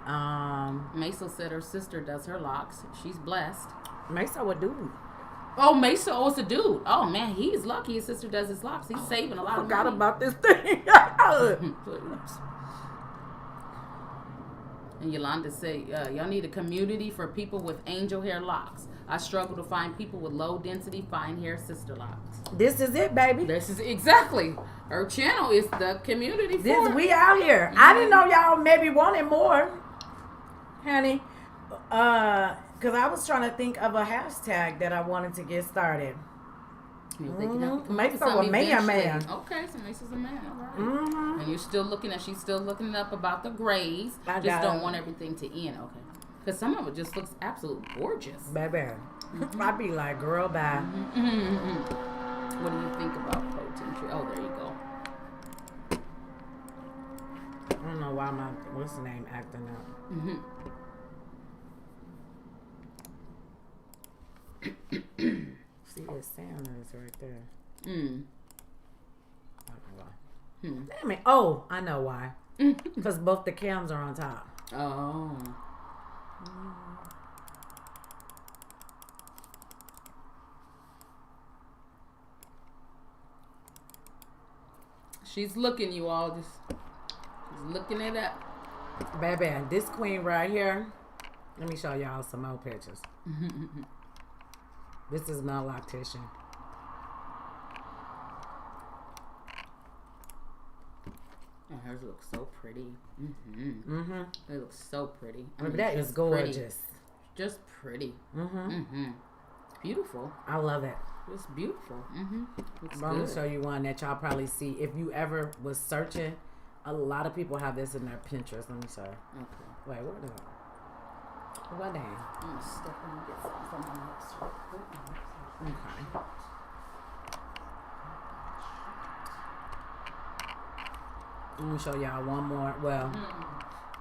Mesa said her sister does her locks. She's blessed. Mesa, what dude? Oh, Mesa, it's a dude. Oh man, he's lucky his sister does his locks. He's saving a lot of money. Forgot about this thing. And Yolanda said, y'all need a community for people with angel hair locks. I struggle to find people with low density, fine hair sister locks. This is it, baby. This is exactly. Her channel is the community for we out here. I didn't know y'all maybe wanted more, honey. Because I was trying to think of a hashtag that I wanted to get started. Mesa a man. Okay, so Mesa's a man. All right. And she's still looking up about the grays. Just don't want everything to end. Okay. Because some of it just looks absolutely gorgeous. Baby. I'd be like, girl, bye. What do you think about protein tree? Oh, there you go. I don't know why what's the name acting up. See, the sound is right there. I don't know why. Damn it. Oh, I know why. Because both the cams are on top. Oh. She's looking, you all. She's looking it up. Baby, this queen right here. Let me show y'all some more pictures. This is my loctician. And hers looks so pretty. It looks so pretty. That is gorgeous. Pretty. Just pretty. It's beautiful. I love it. It's beautiful. I'm going to show you one that y'all probably see. If you ever was searching, a lot of people have this in their Pinterest. Let me show you. Okay. Wait, what the? What name? I'm going to step in and get something from my next one. Okay. I'm going to show y'all one more. Well,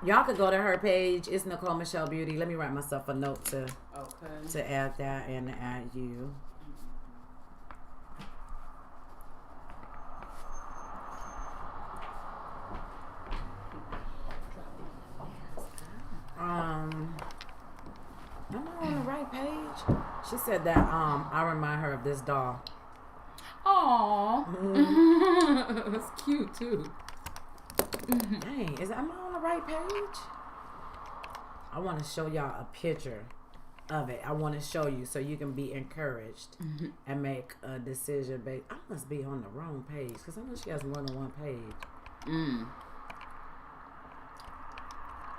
y'all could go to her page. It's Nicole Michelle Beauty. Let me write myself a note to add that and add you. Am I on the right page? She said that I remind her of this doll. Aww. That's cute too. Dang, am I on the right page? I want to show y'all a picture of it. I want to show you so you can be encouraged and make a decision. I must be on the wrong page because I know she has more than one page.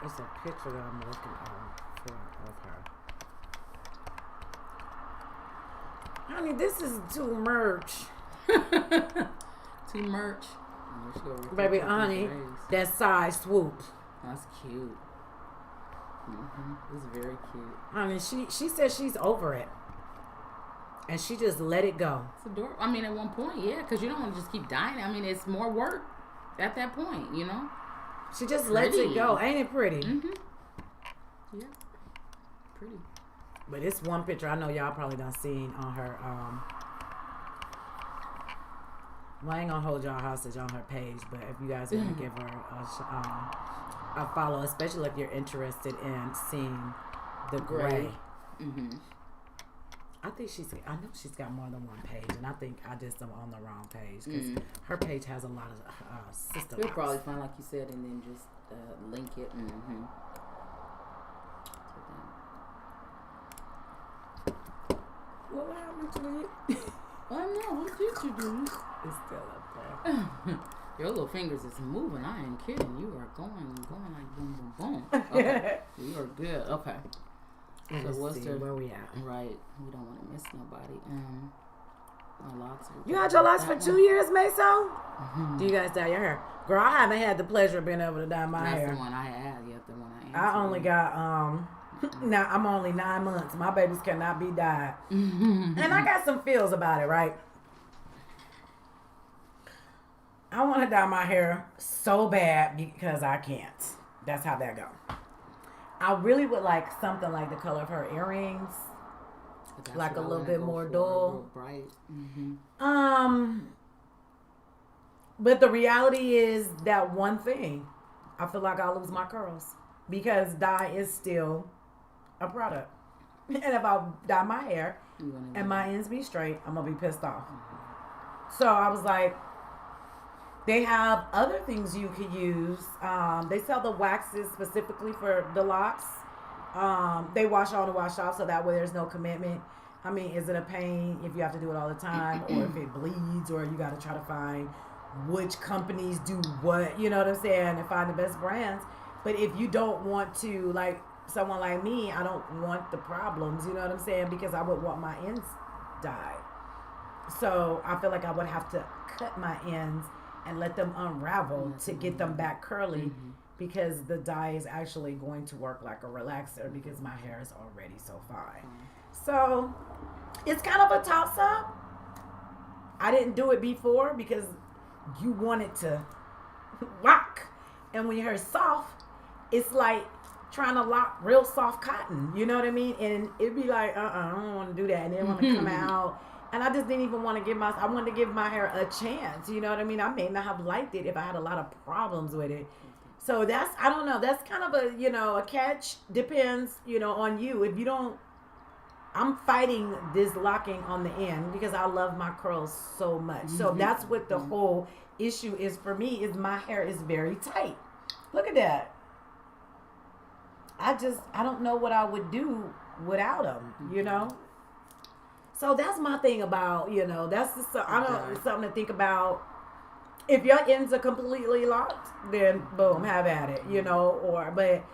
It's a picture that I'm looking for of her. Honey, this is too much. Too much. Baby, honey, that side swoop. That's cute. It's very cute. Honey, she said she's over it. And she just let it go. It's adorable. I mean, at one point, yeah, because you don't want to just keep dying. I mean, it's more work at that point, you know? She just lets it go. Ain't it pretty? Yeah. Pretty. But it's one picture I know y'all probably done seen on her. Well, I ain't gonna hold y'all hostage on her page, but if you guys want to give her a follow, especially if you're interested in seeing the gray. I know she's got more than one page, and I think I just am on the wrong page because her page has a lot of sister. You'll probably find, like you said, and then just link it. What happened to it? I don't know. What did you do? It's still up there. Your little fingers is moving. I ain't kidding. You are going like boom, boom, boom. Okay. You are good. Okay. So what's where we at? Right. We don't want to miss nobody. My locks. You had your locks for 2 years, Meso? Do you guys dye your hair? Girl, I haven't had the pleasure of being able to dye my hair. That's the one I had. Yeah, the one I I only got now I'm only 9 months. My babies cannot be dyed. And I got some feels about it, right? I want to dye my hair so bad because I can't. That's how that go. I really would like something like the color of her earrings. Like a little bit more dull. Bright. But the reality is that one thing. I feel like I'll lose my curls. Because dye is still a product. And if I dye my hair and my ends be straight, I'm going to be pissed off. So I was like, they have other things you could use. They sell the waxes specifically for the locks. They wash on and wash off, so that way there's no commitment. I mean, is it a pain if you have to do it all the time, or if it bleeds, or you got to try to find which companies do what, you know what I'm saying, and find the best brands. But if you don't want to, like someone like me, I don't want the problems, you know what I'm saying, because I would want my ends dyed. So I feel like I would have to cut my ends and let them unravel to get them back curly, because the dye is actually going to work like a relaxer because my hair is already so fine. So it's kind of a toss-up. I didn't do it before because you want it to lock. And when your hair is soft, it's like trying to lock real soft cotton. You know what I mean? And it'd be like, I don't want to do that. And then want to come out. And I just didn't even want to I wanted to give my hair a chance. You know what I mean? I may not have liked it if I had a lot of problems with it. So I don't know. That's kind of a catch. Depends, on you. If you don't, I'm fighting this locking on the end because I love my curls so much. So that's what the whole issue is for me, is my hair is very tight. Look at that. I don't know what I would do without them, So that's my thing about, that's just, something to think about. If your ends are completely locked, then boom, have at it, but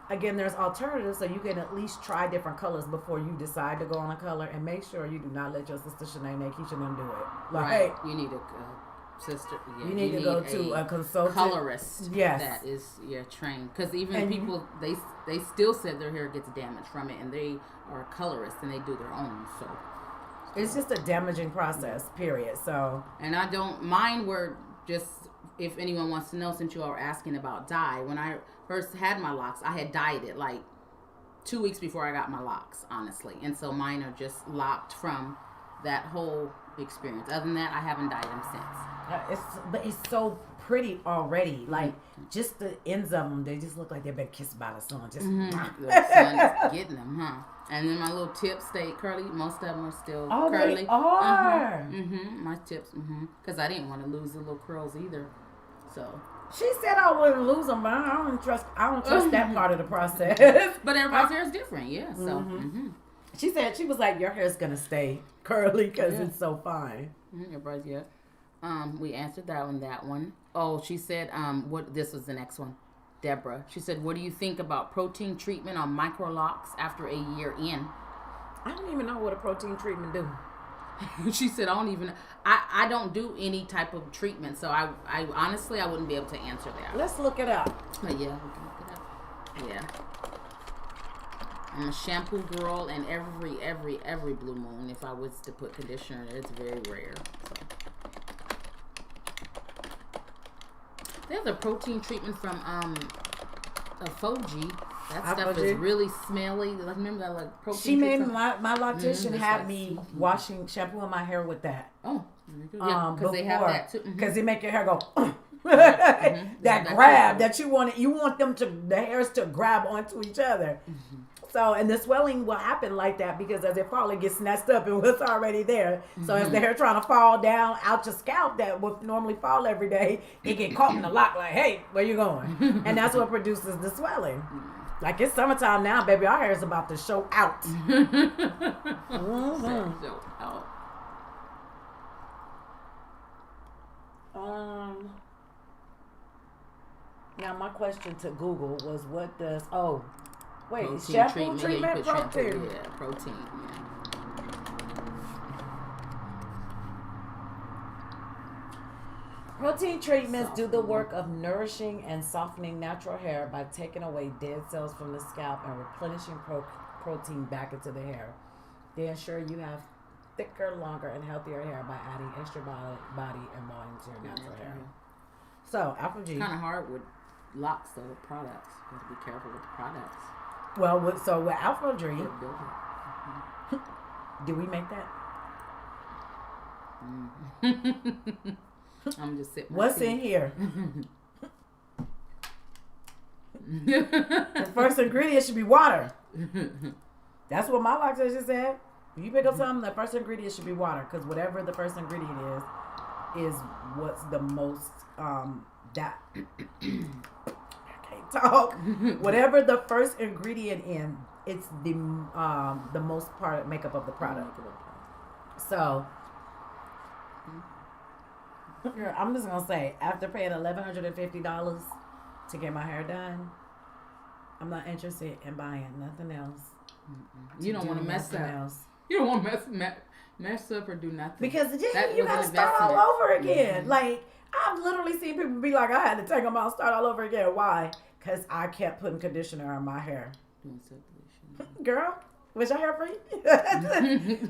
again, there's alternatives, so you can at least try different colors before you decide to go on a color, and make sure you do not let your sister Shanae Keisha them do it. Right. You need a sister. Yeah, you need to go to a consultant. Colorist. Yes. That is trained. Because even people, they still said their hair gets damaged from it, and they are colorists, and they do their own, so. It's just a damaging process, period. So. And mine were just, if anyone wants to know, since you are asking about dye, when I first had my locks, I had dyed it like 2 weeks before I got my locks, honestly. And so mine are just locked from that whole experience. Other than that, I haven't dyed them since. But it's so pretty already. Like, just the ends of them, they just look like they've been kissed by the sun. Just the sun is getting them, huh? And then my little tips stayed curly. Most of them are still curly. They are. My tips. Because I didn't want to lose the little curls either. So She said I wouldn't lose them, but I don't trust that part of the process. But everybody's hair is different, yeah. So She said, she was like, your hair's gonna stay curly because it's so fine. everybody's, yeah. We answered that one. Oh, she said, this was the next one. Deborah. She said, what do you think about protein treatment on micro locks after a year in? I don't even know what a protein treatment do. She said, I don't do any type of treatment, so I honestly, I wouldn't be able to answer that. Let's look it up. But yeah, we can look it up. Yeah. I'm a shampoo girl, and every blue moon, if I was to put conditioner, it's very rare. So. There's a protein treatment from a Foji. That stuff is really smelly. Like, remember that like protein? She made my loctician had me shampooing my hair with that. Oh, yeah, because they have that too. Because they make your hair go. that grab that you want the hairs to grab onto each other. So, and the swelling will happen like that because as it falls, it gets snatched up and what's already there. So as the hair trying to fall down out your scalp that would normally fall every day, it get caught in the lock like, hey, where you going? And that's what produces the swelling. Like, it's summertime now, baby. Our hair is about to show out. Show out. Now, my question to Google was, what does... Oh, wait, Protein shampoo treatment? Yeah, Protein. Yeah, protein. Yeah. Protein treatments do the work of nourishing and softening natural hair by taking away dead cells from the scalp and replenishing protein back into the hair. They ensure you have thicker, longer, and healthier hair by adding extra body and volume to your natural hair. So, Alpha G. It's kind of hard with locks, though, with products. You have to be careful with the products. Well, with Alpha G, did we make that? I'm just sitting. What's in here? The first ingredient should be water. That's what my lactation said. If you pick up something, the first ingredient should be water, because whatever the first ingredient is what's the most that I can't talk. Whatever the first ingredient in, it's the most part makeup of the product. So. I'm just gonna say, after paying $1,150 to get my hair done, I'm not interested in buying nothing else. You don't want to mess up. You don't want to mess up or do nothing. Because you gotta start all over again. Like, I've literally seen people be like, I had to take them out, start all over again. Why? Because I kept putting conditioner on my hair. Doing separation. Girl, was your hair free?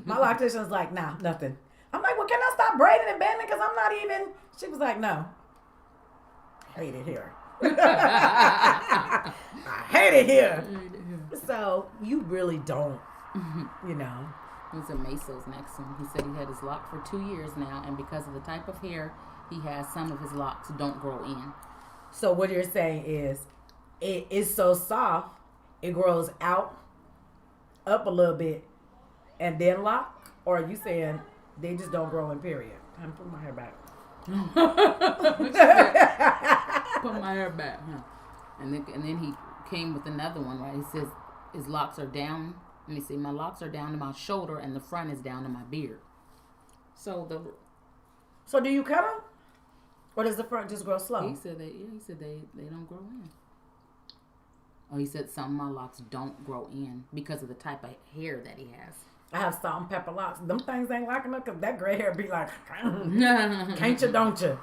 My loctician's like, nah, nothing. I'm like, well, can I stop braiding and bending? Because I'm not even. She was like, no. I hate it here. I hate it here. So you really don't, you know. He's a Meso's next one. He said he had his lock for 2 years now, and because of the type of hair he has, some of his locks don't grow in. So what you're saying is, it is so soft, it grows out, up a little bit, and then lock? Or are you saying they just don't grow in, period? I'm putting my hair back. Put my hair back. Huh? And then he came with another one, right? He says his locks are down. Let me see. My locks are down to my shoulder, and the front is down to my beard. So do you cut them, or does the front just grow slow? He said they don't grow in. Oh, he said some of my locks don't grow in because of the type of hair that he has. I have salt and pepper locks. Them things ain't locking up because that gray hair be like, can't you, don't you?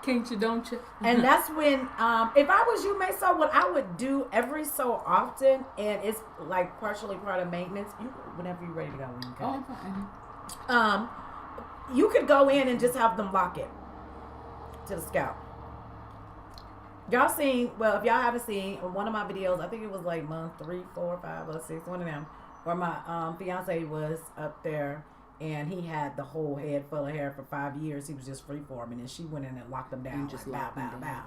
Can't you, don't you? And that's when, if I was you, Meso, what I would do every so often, and it's like partially part of maintenance, whenever you're ready to go, when you cut it. You could go in and just have them lock it to the scalp. Y'all seen, well, if y'all haven't seen one of my videos, I think it was like month 3, 4, 5, or 6, one of them, where my fiance was up there and he had the whole head full of hair for 5 years. He was just freeforming, and she went in and locked him down. Just like, locked him down.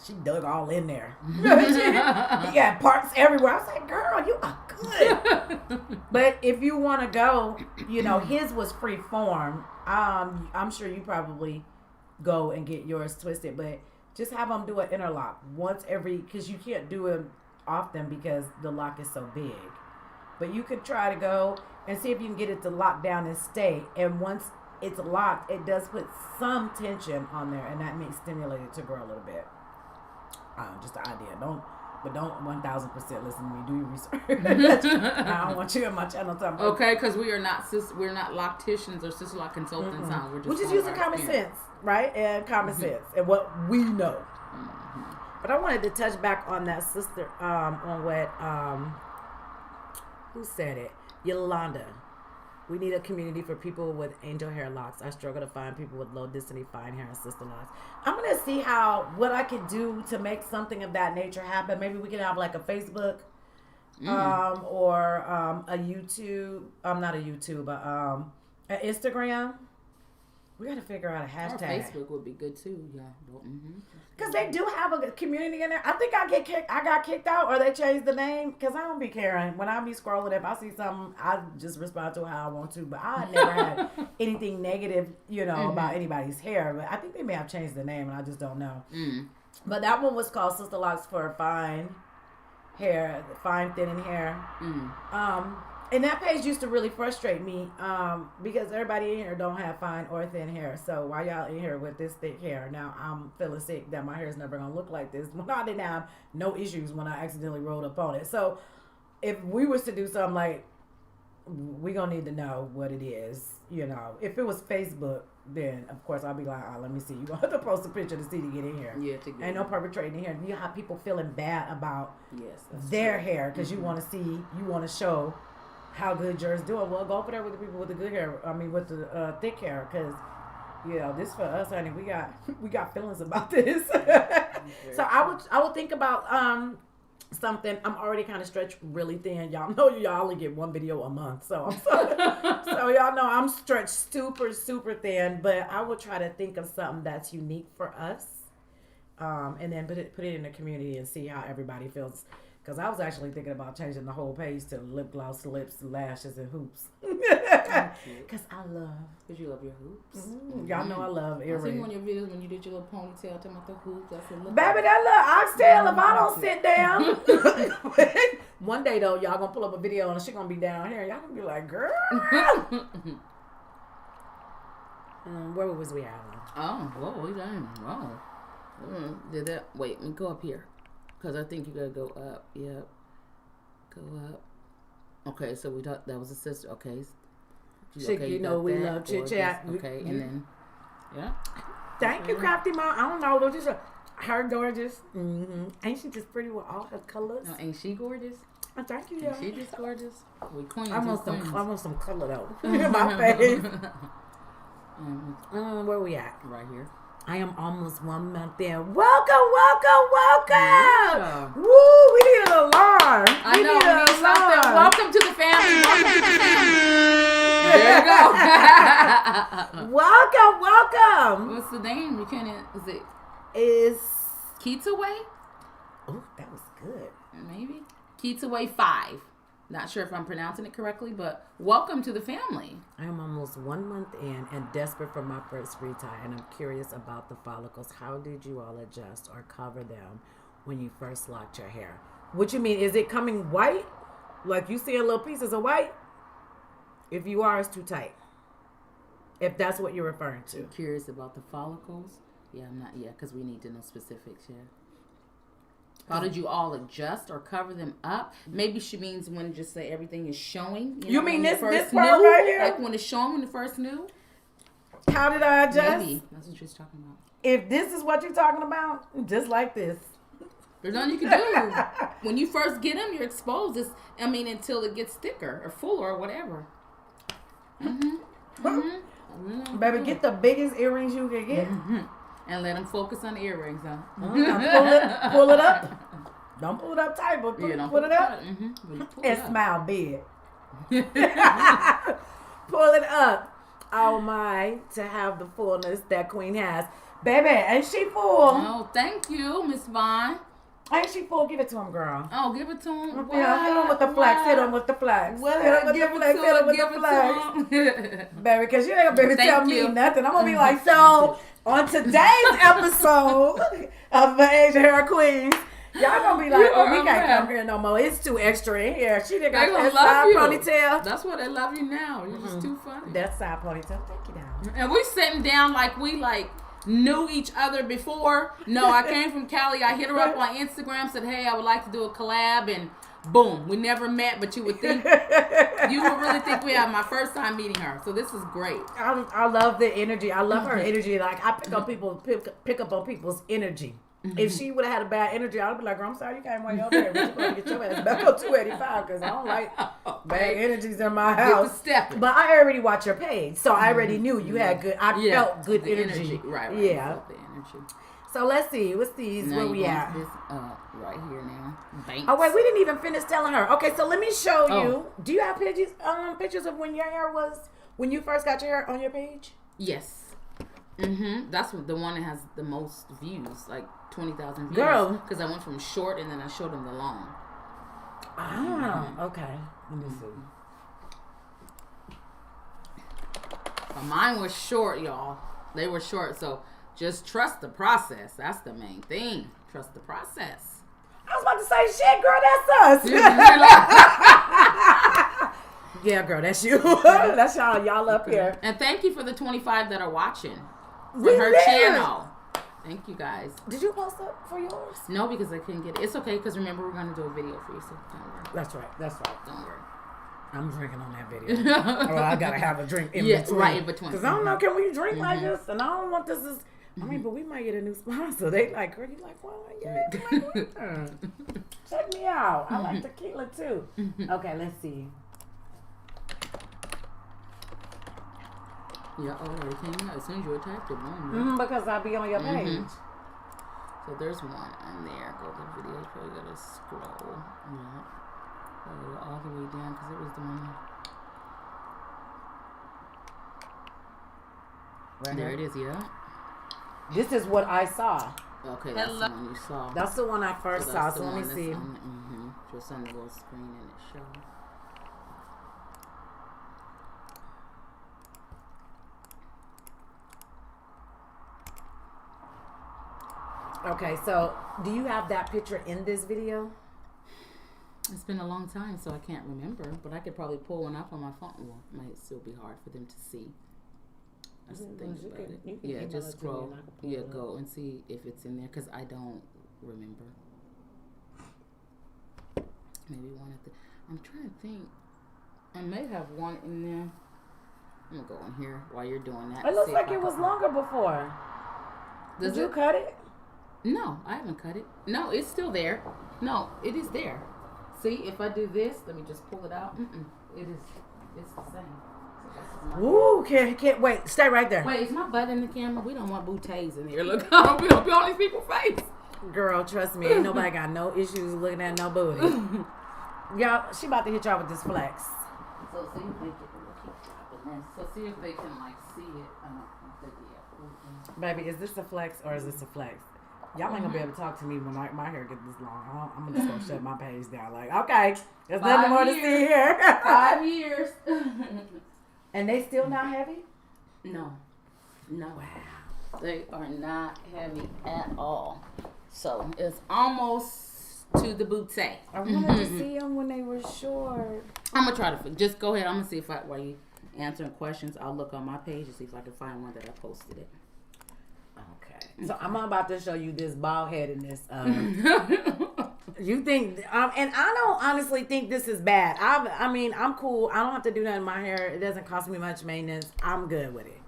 She dug all in there. He had parts everywhere. I was like, girl, you are good. But if you want to go, his was free form. I'm sure you probably go and get yours twisted. But just have them do an interlock once every, because you can't do it often because the lock is so big. But you could try to go and see if you can get it to lock down and stay. And once it's locked, it does put some tension on there, and that may stimulate it to grow a little bit. Just an idea. Don't 1000% listen to me. Do your research. I don't want you in my channel talking about. Okay, because we're not locticians or sister lock consultants. We're just using common sense, right? And common sense and what we know. But I wanted to touch back on that sister, on what who said it? Yolanda. We need a community for people with angel hair locks. I struggle to find people with low density fine hair and sister locks. I'm gonna see what I can do to make something of that nature happen. Maybe we can have like a Facebook, or a YouTube. Not a YouTube, but an Instagram. We gotta figure out a hashtag. Or Facebook would be good too. Yeah. Because they do have a community in there. I think I got kicked out, or they changed the name. Because I don't be caring. When I be scrolling, if I see something, I just respond to how I want to. But I never had anything negative, about anybody's hair. But I think they may have changed the name, and I just don't know. But that one was called Sister Locks for fine hair, fine thinning hair. And that page used to really frustrate me because everybody in here don't have fine or thin hair. So why y'all in here with this thick hair? Now I'm feeling sick that my hair is never going to look like this. When I didn't have no issues when I accidentally rolled up on it. So if we was to do something like, we going to need to know what it is. If it was Facebook, then of course I'll be like, let me see. You going to have to post a picture to see to get in here. Yeah, to get Ain't no perpetrating in here. You have people feeling bad about that's their true. hair because you want to see, you want to show how good yours doing. Well, go over there with the people with the good hair. With the thick hair, because this for us, honey. We got feelings about this. So I would think about something. I'm already kind of stretched really thin. Y'all know y'all only get one video a month, so so y'all know I'm stretched super super thin. But I would try to think of something that's unique for us, and then put it in the community and see how everybody feels. Because I was actually thinking about changing the whole page to lip gloss, lips, lashes, and hoops. Because I love. Because you love your hoops. Y'all know I love earrings. I seen one of your videos when you did your little ponytail, talking about the hoops. I said, look. Baby, that little oxtail, if I don't sit down. One day, though, y'all going to pull up a video and she going to be down here. Y'all going to be like, girl. Where was we at? Oh, whoa, we done. Wow. Did that. Wait, let me go up here. Because I think you gotta go up. Yep. Go up. Okay, so we thought that was a sister. Okay. We love chit chat. Okay, and then, yeah. Thank you, Crafty Mom. I don't know. Just her gorgeous. Ain't she just pretty with all her colors? No, ain't she gorgeous? Thank you, yeah. Ain't she just gorgeous? We queens. I want some color though in my face. Where we at? Right here. I am almost 1 month in. Welcome. Yeah. Woo, we need an alarm. I know, we need something. Welcome to the family. There you go. Welcome. What's the name? You can't, Is Kitaway? Oh, that was good. Maybe. Kitaway 5. Not sure if I'm pronouncing it correctly, but welcome to the family. I am almost 1 month in and desperate for my first free tie, and I'm curious about the follicles. How did you all adjust or cover them when you first locked your hair? What you mean? Is it coming white? Like you see little pieces of white? If you are, it's too tight. If that's what you're referring to. You're curious about the follicles? Yeah, I'm not. Yeah, because we need to know specifics. Yeah. How did you all adjust or cover them up? Maybe she means when just say everything is showing. You mean this part new, right here? Like when it's showing when you first knew? How did I adjust? Maybe. That's what she's talking about. If this is what you're talking about, just like this. There's nothing you can do. When you first get them, you're exposed. Until it gets thicker or fuller or whatever. Baby, get the biggest earrings you can get. And let them focus on the earrings, huh? Pull it up. Don't pull it up tight, but pull it up. And smile big. Pull it up. Oh my, to have the fullness that Queen has. Baby, ain't she full? Oh, thank you, Miss Vaughn. Ain't she full? Give it to him, girl. Oh, give it to him. Yeah, hit him with the flax. Hit him with the flax. Hit him with the flax. Hit him with the flax. Baby, because you ain't gonna be able to tell me nothing. I'm gonna be like, so On today's episode of the Asian Hair Queens, y'all gonna be like, oh, we can't come here no more. It's too extra in here. She done got that side ponytail. That's why they love you now. You're just too funny. That side ponytail. Take you down. And we sitting down like we knew each other before. No, I came from Cali. I hit her up on Instagram, said, hey, I would like to do a collab, and boom, we never met, but you would really think we had my first time meeting her. So this is great. I love the energy. I love her energy. Like I pick up on people's energy. If she would have had a bad energy, I'd be like, girl, I'm sorry you came way over here. But you better get your ass back up 285 because I don't like bad energies in my house. But I already watched your page, so I already knew you had good. I felt good energy. Right. Yeah. The energy. So let's see. What's these? Now Where we at? This right here now. Banks. Oh wait, we didn't even finish telling her. Okay, so let me show you. Do you have pictures of when your hair was when you first got your hair on your page? Yes. That's the one that has the most views, like 20,000 views. Girl, because I went from short and then I showed them the long. Okay. Let me see. But mine was short, y'all. They were short, so just trust the process. That's the main thing. Trust the process. I was about to say, shit, girl, that's us. Yeah, girl, that's you. That's y'all up here. And thank you for the 25 that are watching for her channel. Thank you guys. Did you post up for yours? No, because I couldn't get it. It's okay, because remember, we're going to do a video for you, so don't worry. That's right. Don't worry. I'm drinking on that video. Or I got to have a drink in between. Right in between. Because I don't know, can we drink like this? And I don't want this as... I mean, but we might get a new sponsor. They like, girl, you like, well, yeah. Check me out. I like tequila, too. Okay, let's see. Yeah, already came out as soon as you attacked it. Because I'll be on your page. So there's one on there. Go to the video. Probably gotta scroll. Yeah. Go all the way down because it was the one. Right there it is. Yeah. This is what I saw. Okay, that's the one you saw. That's the one I first saw. So let me see. Just on the little screen and it showed. Okay, so do you have that picture in this video? It's been a long time, so I can't remember. But I could probably pull one up on my phone. Well, it might still be hard for them to see. That's the thing about it. Yeah, just scroll. Yeah, go and see if it's in there because I don't remember. Maybe one at the. I'm trying to think. I may have one in there. I'm gonna go in here while you're doing that. It looks like it was longer before. Did you cut it? No, I haven't cut it. No, it's still there. No, it is there. See, if I do this, let me just pull it out. It is. It's the same. Ooh, can't wait. Stay right there. Wait, is my butt in the camera? We don't want bouteilles in here. Look, we don't be on these people's face. Girl, trust me, ain't nobody got no issues looking at no booty. Y'all, she about to hit y'all with this flex. So see if they can keep dropping this. So see if they can see it. Baby, is this a flex or is this a flex? Y'all ain't gonna be able to talk to me when my hair gets this long. I'm just gonna shut my page down. Like, okay, there's nothing more to see here. 5 years. And they still not heavy? No. Wow. They are not heavy at all. So it's almost to the boutte. I wanted to see them when they were short. I'm gonna try to just go ahead. I'm gonna see if while you answering questions, I'll look on my page and see if I can find one that I posted it. Okay. So I'm about to show you this bald headedness. You think, and I don't honestly think this is bad. I mean, I'm cool. I don't have to do that in my hair. It doesn't cost me much maintenance. I'm good with it.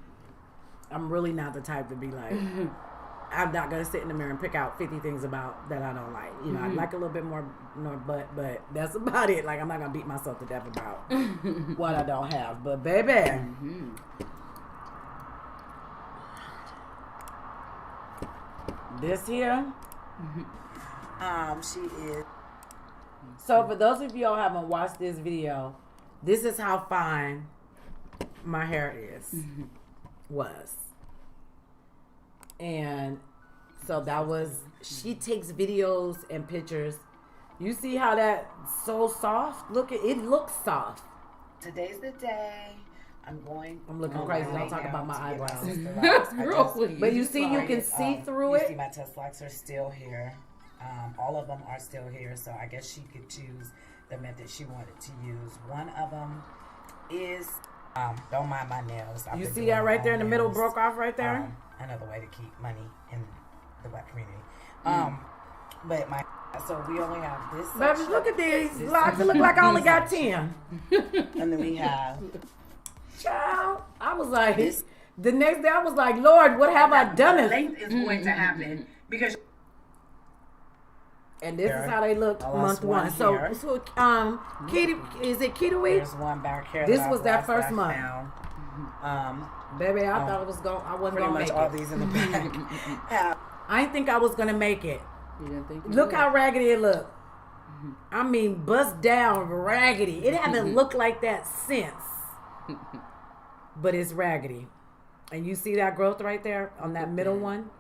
I'm really not the type to be like, I'm not going to sit in the mirror and pick out 50 things about that I don't like. You know, I like a little bit more butt, but that's about it. Like, I'm not going to beat myself to death about what I don't have. But, baby. This here. She is. So for those of y'all who haven't watched this video, this is how fine my hair was. And so that was, she takes videos and pictures. You see how that's so soft? Look, it looks soft. Today's the day. I'm looking crazy. Don't talk about my eyebrows. But you see, you can see through you it. See, my test locks are still here. All of them are still here, so I guess she could choose the method she wanted to use. One of them is don't mind my nails. You see that right there in the middle broke off right there? Another way to keep money in the black community. But so we only have this section. Baby, look at these locks. It look like I only got 10. And then we have Child, I was like, the next day I was like, Lord, what have I done? Length is going to happen because. And this is how they looked month one. So, Kitty, is it Kitty Week? There's one back here. This was that first month. Baby, I thought it was I wasn't gonna make it. All these in the back. I didn't think I was gonna make it. You didn't think Look how raggedy it looked. I mean, bust down raggedy. It haven't looked like that since. But it's raggedy. And you see that growth right there on that middle one?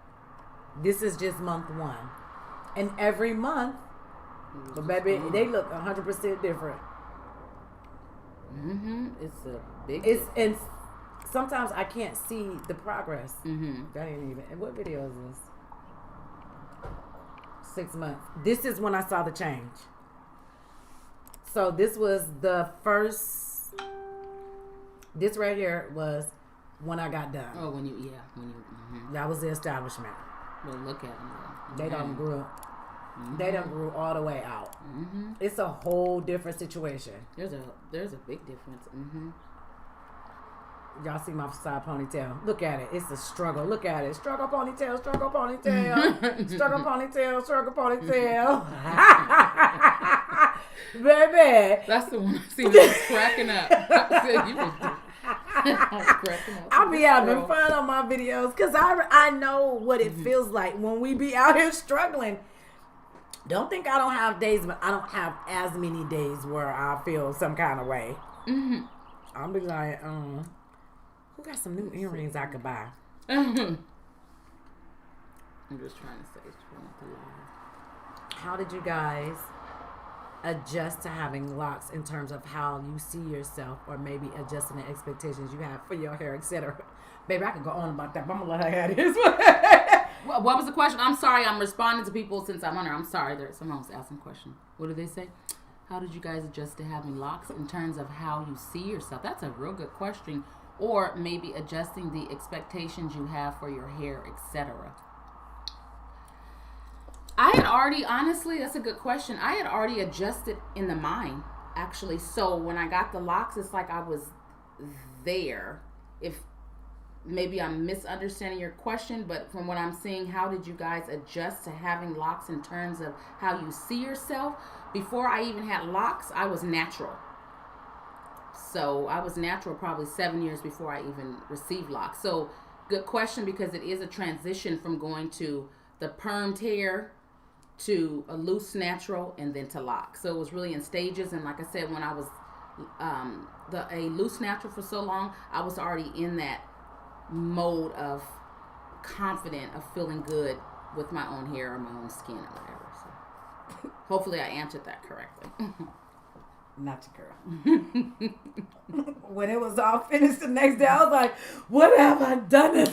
This is just month one. And every month, but baby, they look 100% different. It's a big. And sometimes I can't see the progress. That ain't even. And what video is this? 6 months. This is when I saw the change. So this was the first. This right here was when I got done. Oh, when you. That was the establishment. Well, look at them. They done grew. They done grew all the way out. It's a whole different situation. There's a big difference. Y'all see my side ponytail? Look at it. It's a struggle. Look at it. Struggle ponytail. Struggle ponytail. Struggle ponytail. Struggle ponytail. Baby. That's the one I see that was cracking up. I said, you was cracking up. I be having fun on my videos because I know what it feels like when we be out here struggling. Don't think I don't have days, but I don't have as many days where I feel some kind of way. I'll be like, who got some new earrings I could buy? I'm just trying to say. How did you guys adjust to having locks in terms of how you see yourself, or maybe adjusting the expectations you have for your hair, etc.? Baby, I could go on about that, but I'm gonna let her have this. What was the question? I'm sorry, I'm responding to people since I'm on her. I'm sorry, someone was asking a question. What did they say? How did you guys adjust to having locks in terms of how you see yourself? That's a real good question. Or maybe adjusting the expectations you have for your hair, etc. I had already, honestly, that's a good question. I had already adjusted in the mind, actually. So when I got the locks, it's like I was there. If maybe I'm misunderstanding your question, but from what I'm seeing, how did you guys adjust to having locks in terms of how you see yourself? Before I even had locks, I was natural. So I was natural probably 7 years before I even received locks. So good question, because it is a transition from going to the permed hair to a loose natural and then to locks. So it was really in stages. And like I said, when I was a loose natural for so long, I was already in that mode of confident, of feeling good with my own hair or my own skin or whatever. So hopefully I answered that correctly. Not your girl. When it was all finished the next day, I was like, what have I done?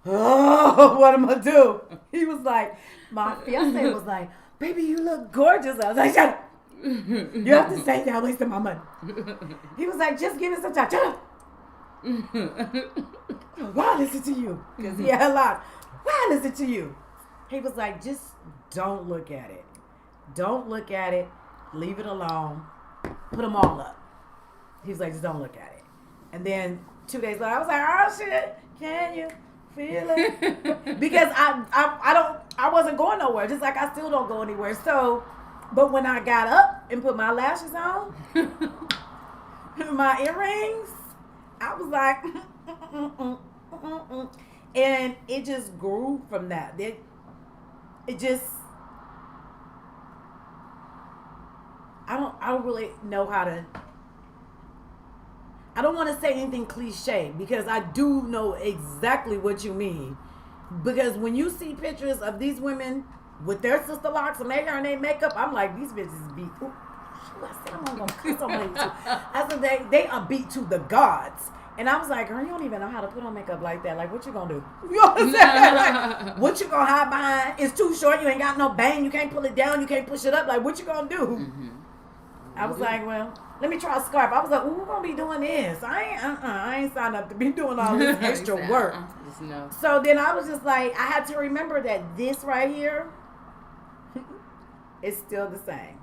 Oh, what am I do? He was like, my fiance was like, baby, you look gorgeous. I was like, shut up. You have to say that, wasting my money. He was like, just give me some time. Shut up. Why listen to you? Because he had a lot. Why listen to you? He was like, just don't look at it. Don't look at it. Leave it alone. Put them all up. He was like, just don't look at it. And then 2 days later, I was like, oh shit, can you feel it? Because I wasn't going nowhere. Just like I still don't go anywhere. So, but when I got up and put my lashes on, my earrings, I was like, and it just grew from that. It just, I don't really know how to, I don't want to say anything cliche because I do know exactly what you mean. Because when you see pictures of these women with their sister locks and their hair and their makeup, I'm like, these bitches be, ooh, I said, I'm gonna cuss on my YouTube. I said, they are beat to the gods. And I was like, girl, you don't even know how to put on makeup like that. Like, what you gonna do? You know what I'm saying? Like, what you gonna hide behind? It's too short. You ain't got no bang. You can't pull it down. You can't push it up. Like, what you gonna do? Mm-hmm. I was like, well, let me try a scarf. I was like, ooh, we're gonna be doing this. I ain't signed up to be doing all this extra work. No. So then I was just like, I had to remember that this right here is still the same.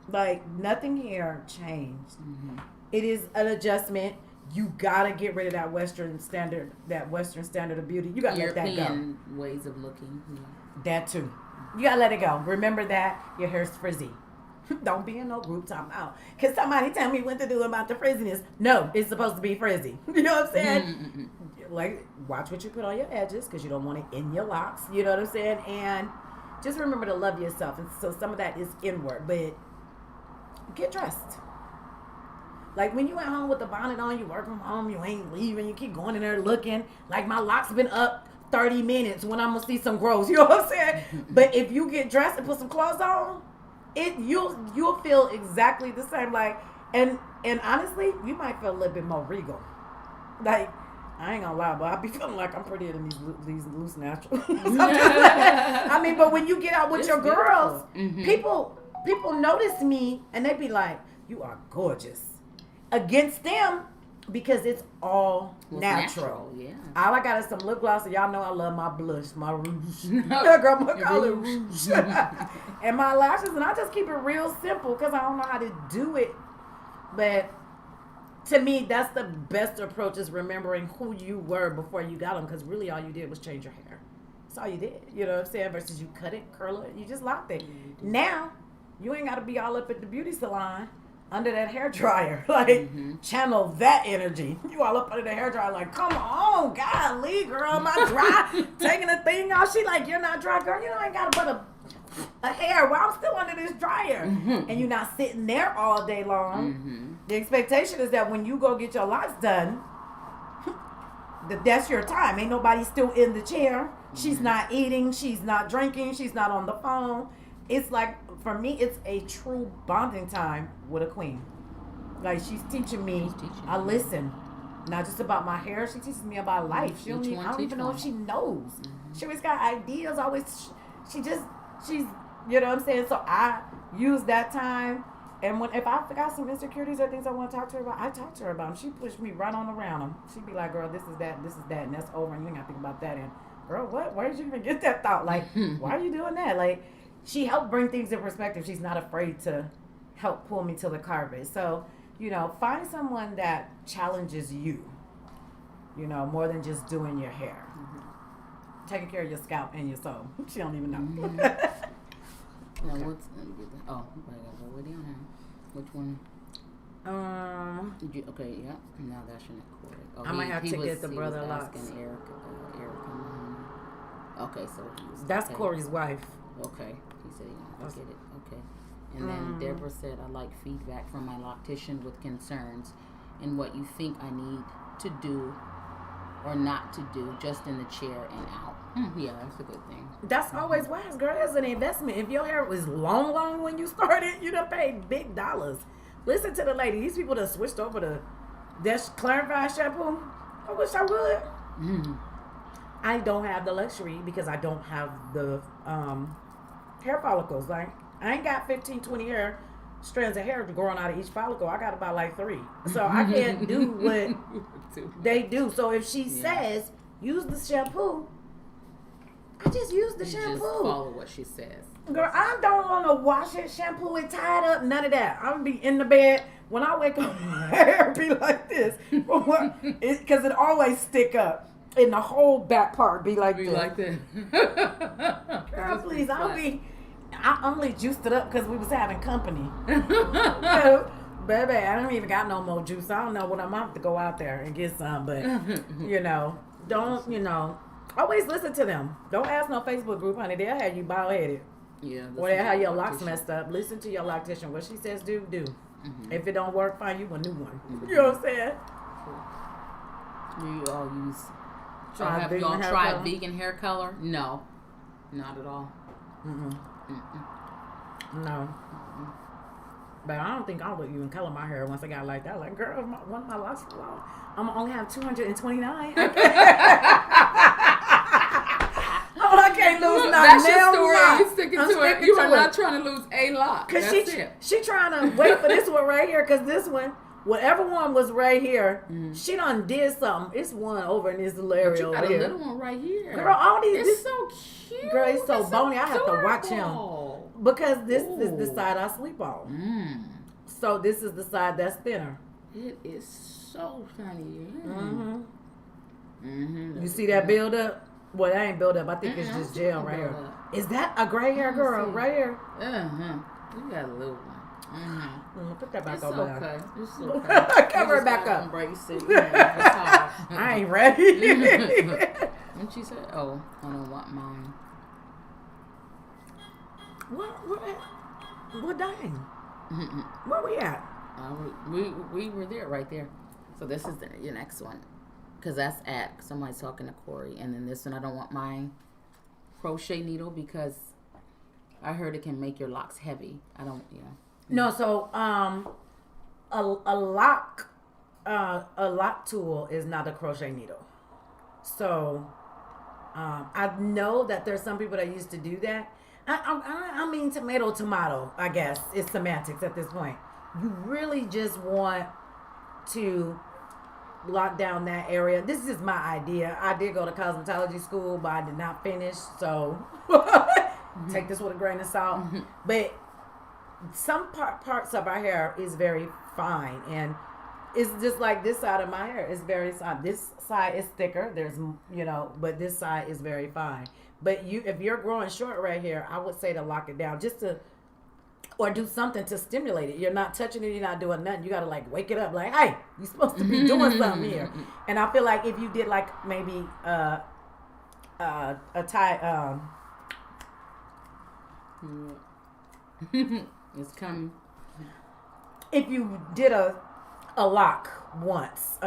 Like, nothing here changed. Mm-hmm. It is an adjustment. You gotta get rid of that Western standard of beauty. You gotta let that go. European ways of looking. Yeah. That too. You gotta let it go. Remember that your hair's frizzy. Don't be in no group talking about. Cause somebody tell me what to do about the frizziness. No, it's supposed to be frizzy. You know what I'm saying? Mm-hmm. Like, watch what you put on your edges, because you don't want it in your locks. You know what I'm saying? And just remember to love yourself. And so some of that is inward, but get dressed. Like, when you at home with the bonnet on, you work from home, you ain't leaving, you keep going in there looking. Like, my locks been up 30 minutes when I'm gonna see some growth. You know what I'm saying? But if you get dressed and put some clothes on, you'll feel exactly the same. Like, and honestly, you might feel a little bit more regal. Like, I ain't gonna lie, but I be feeling like I'm prettier than these loose naturals. I mean, but when you get out with your girls, mm-hmm. people notice me and they be like, "You are gorgeous." Against them, because it's all natural. Yeah. All I got is some lip gloss, and y'all know I love my blush, my rouge. Girl, my color rouge. And my lashes, and I just keep it real simple because I don't know how to do it. But to me, that's the best approach, is remembering who you were before you got them, because really all you did was change your hair. That's all you did. You know what I'm saying? Versus you cut it, curl it, you just locked it. Mm-hmm. Now, you ain't got to be all up at the beauty salon under that hair dryer. Like, channel that energy. You all up under the hair dryer like, come on, golly, girl, am I dry? Taking a thing off. She like, you're not dry, girl. You know, I ain't got to put a hair. Well, I'm still under this dryer. And you're not sitting there all day long. The expectation is that when you go get your locks done, that's your time. Ain't nobody still in the chair. She's not eating. She's not drinking. She's not on the phone. It's like, for me, it's a true bonding time with a queen. Like, she's teaching me. I listen. Not just about my hair. She teaches me about life. I don't even know if she knows. She always got ideas. She's, you know what I'm saying? So I use that time. And if I got some insecurities or things I want to talk to her about, I talk to her about them. She pushed me right on around them. She'd be like, girl, this is that, and that's over, and you ain't got to think about that. And, girl, what? Where did you even get that thought? Like, why are you doing that? Like, she helped bring things in perspective. She's not afraid to help pull me to the carpet. So, you know, find someone that challenges you, you know, more than just doing your hair. Taking care of your scalp and your soul. She don't even know. Now, let me get that. Oh, I gotta go way down here. Which one? Did you? Okay, yeah. Now that's your neck cord. Oh, I might have to get the brother was locks. asking Erica. Okay, so he was. That's okay. Corey's wife. Okay, he said he wanted to get it. Okay, and then Deborah said, "I like feedback from my loctician with concerns in what you think I need to do or not to do, just in the chair and out." Yeah, that's a good thing. That's always wise, girl. That's an investment. If your hair was long when you started, you done paid big dollars. Listen to the lady. These people that switched over to this clarified shampoo. I wish I would. I don't have the luxury because I don't have the hair follicles. Like, I ain't got 15, 20 strands of hair growing out of each follicle. I got about like 3. So I can't do what they do. So if she says, use the shampoo, I just use the shampoo. Just follow what she says. Girl, I don't want to wash it, shampoo it, tie it up, none of that. I'm going to be in the bed. When I wake up, my hair be like this. Because it always stick up. And the whole back part be like this. Like that. Girl, please, I only juiced it up because we was having company. Baby, I don't even got no more juice. I don't know what I'm going to have to go out there and get some. But, always listen to them. Don't ask no Facebook group, honey. They'll have you bald-headed. Yeah. Or they'll have your locks messed up. Listen to your loctician. What she says do. If it don't work, find you a new one. You know what I'm saying? Do you all use... Have you all vegan hair tried color? vegan hair color? No. Not at all. No. But I don't think I would even color my hair once I got like that. Like, girl, one of my locks is long. I'm gonna only have 229. I can't lose not That's your nail story. lock. You sticking I'm to it. sticking You to are it. not trying to lose a lock. Cause That's it. she trying to wait for this one right here. Cause this one, whatever one was right here, she done did something. It's one over in this little area You got over a here. little one right here. Girl, all these. It's so cute. Girl, he's so It's bony. I have to watch adorable. him because this is the Ooh. side I sleep on. Mm. So this is the side that's thinner. It is so funny. Mm-hmm. Mm-hmm. You see that build up? Well, that ain't build up. I think it's just gel right here. Is that a gray hair girl see. right here? Uh-huh. You got a little one. Mm-hmm. Put that back It's over okay. there. It's okay. Cover You it back just gotta up. Embrace it. Yeah, it's hard. I ain't ready. When she said, "Oh, I don't want mine." What dang? Where we at? We were there right there. So this is your next one, because that's at somebody's talking to Corey, and then this one I don't want my crochet needle because I heard it can make your locks heavy. I don't, No, so a lock tool is not a crochet needle. So I know that there's some people that used to do that. I mean tomato. I guess it's semantics at this point. You really just want to lock down that area. This is my idea. I did go to cosmetology school, but I did not finish. So take this with a grain of salt. But some parts of our hair is very fine, and it's just like this side of my hair is very fine. This side is thicker. There's, but this side is very fine. But if you're growing short right here, I would say to lock it down or do something to stimulate it. You're not touching it. You're not doing nothing. You got to like wake it up. Like, hey, you're supposed to be doing something here. And I feel like if you did like maybe a tie, it's coming. if you did a lock once,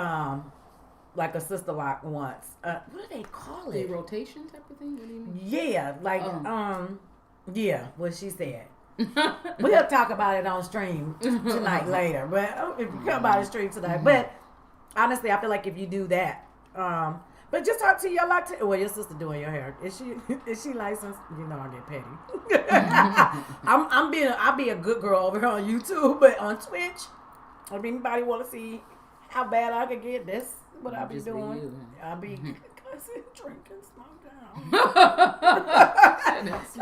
like a sister lock once, what do they call The it? rotation type of thing. What do you mean? Yeah, like yeah, what she said. We'll talk about it on stream tonight later. But if you come by the stream tonight, but honestly, I feel like if you do that, but just talk to your your sister doing your hair. Is she licensed? I get petty. I'll be a good girl over here on YouTube, but on Twitch, if anybody want to see how bad I can get, that's what I'll be Just be doing. you. I'll be cussing, drinking, smoking.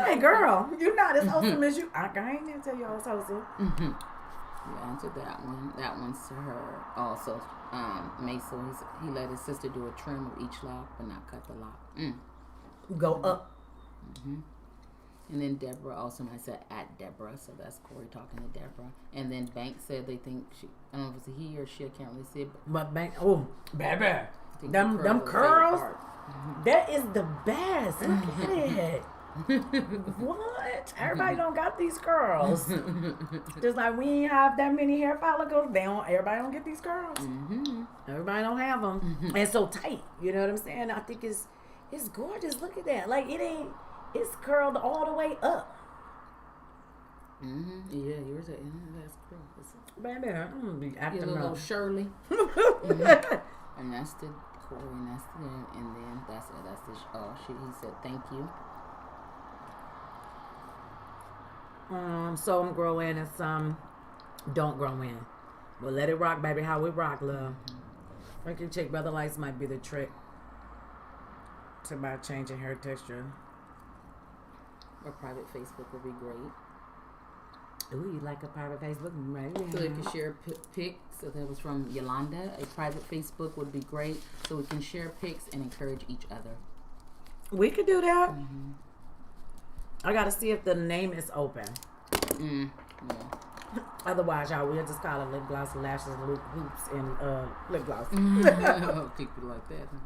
Hey girl, you're not as wholesome as you. I ain't gonna tell you I was wholesome. Yeah, answered that one. That one's to her. Also, Mason, he let his sister do a trim of each lock, but not cut the lock. Go up. And then Deborah also, I said at Deborah, so that's Corey talking to Deborah. And then Bank said they think I don't know if it's a he or she, I can't really see it. But baby, I think them the curls curls, are that is the best. Look at it. What? Everybody don't got these curls. Just like we ain't have that many hair follicles, everybody don't get these curls. Everybody don't have them. And so tight. You know what I'm saying? I think it's gorgeous. Look at that. Like it's curled all the way up. Yeah, yours are that's cool. Baby, I'm gonna be acting Your little up. Shirley. And that's the Corey, and that's the and then that's it. That's the he said thank you. Some grow in and some don't grow in. But let it rock, baby. How we rock, love. Frankie Chick Brother Lights might be the trick to my changing hair texture. Or private Facebook would be great. Ooh, you like a private Facebook? Right. So they can share pics. So that was from Yolanda. A private Facebook would be great, so we can share pics and encourage each other. We could do that. I gotta see if the name is open. Yeah. Otherwise, y'all, we'll just call it lip gloss, lashes, hoops, and lip gloss. People like that. Huh?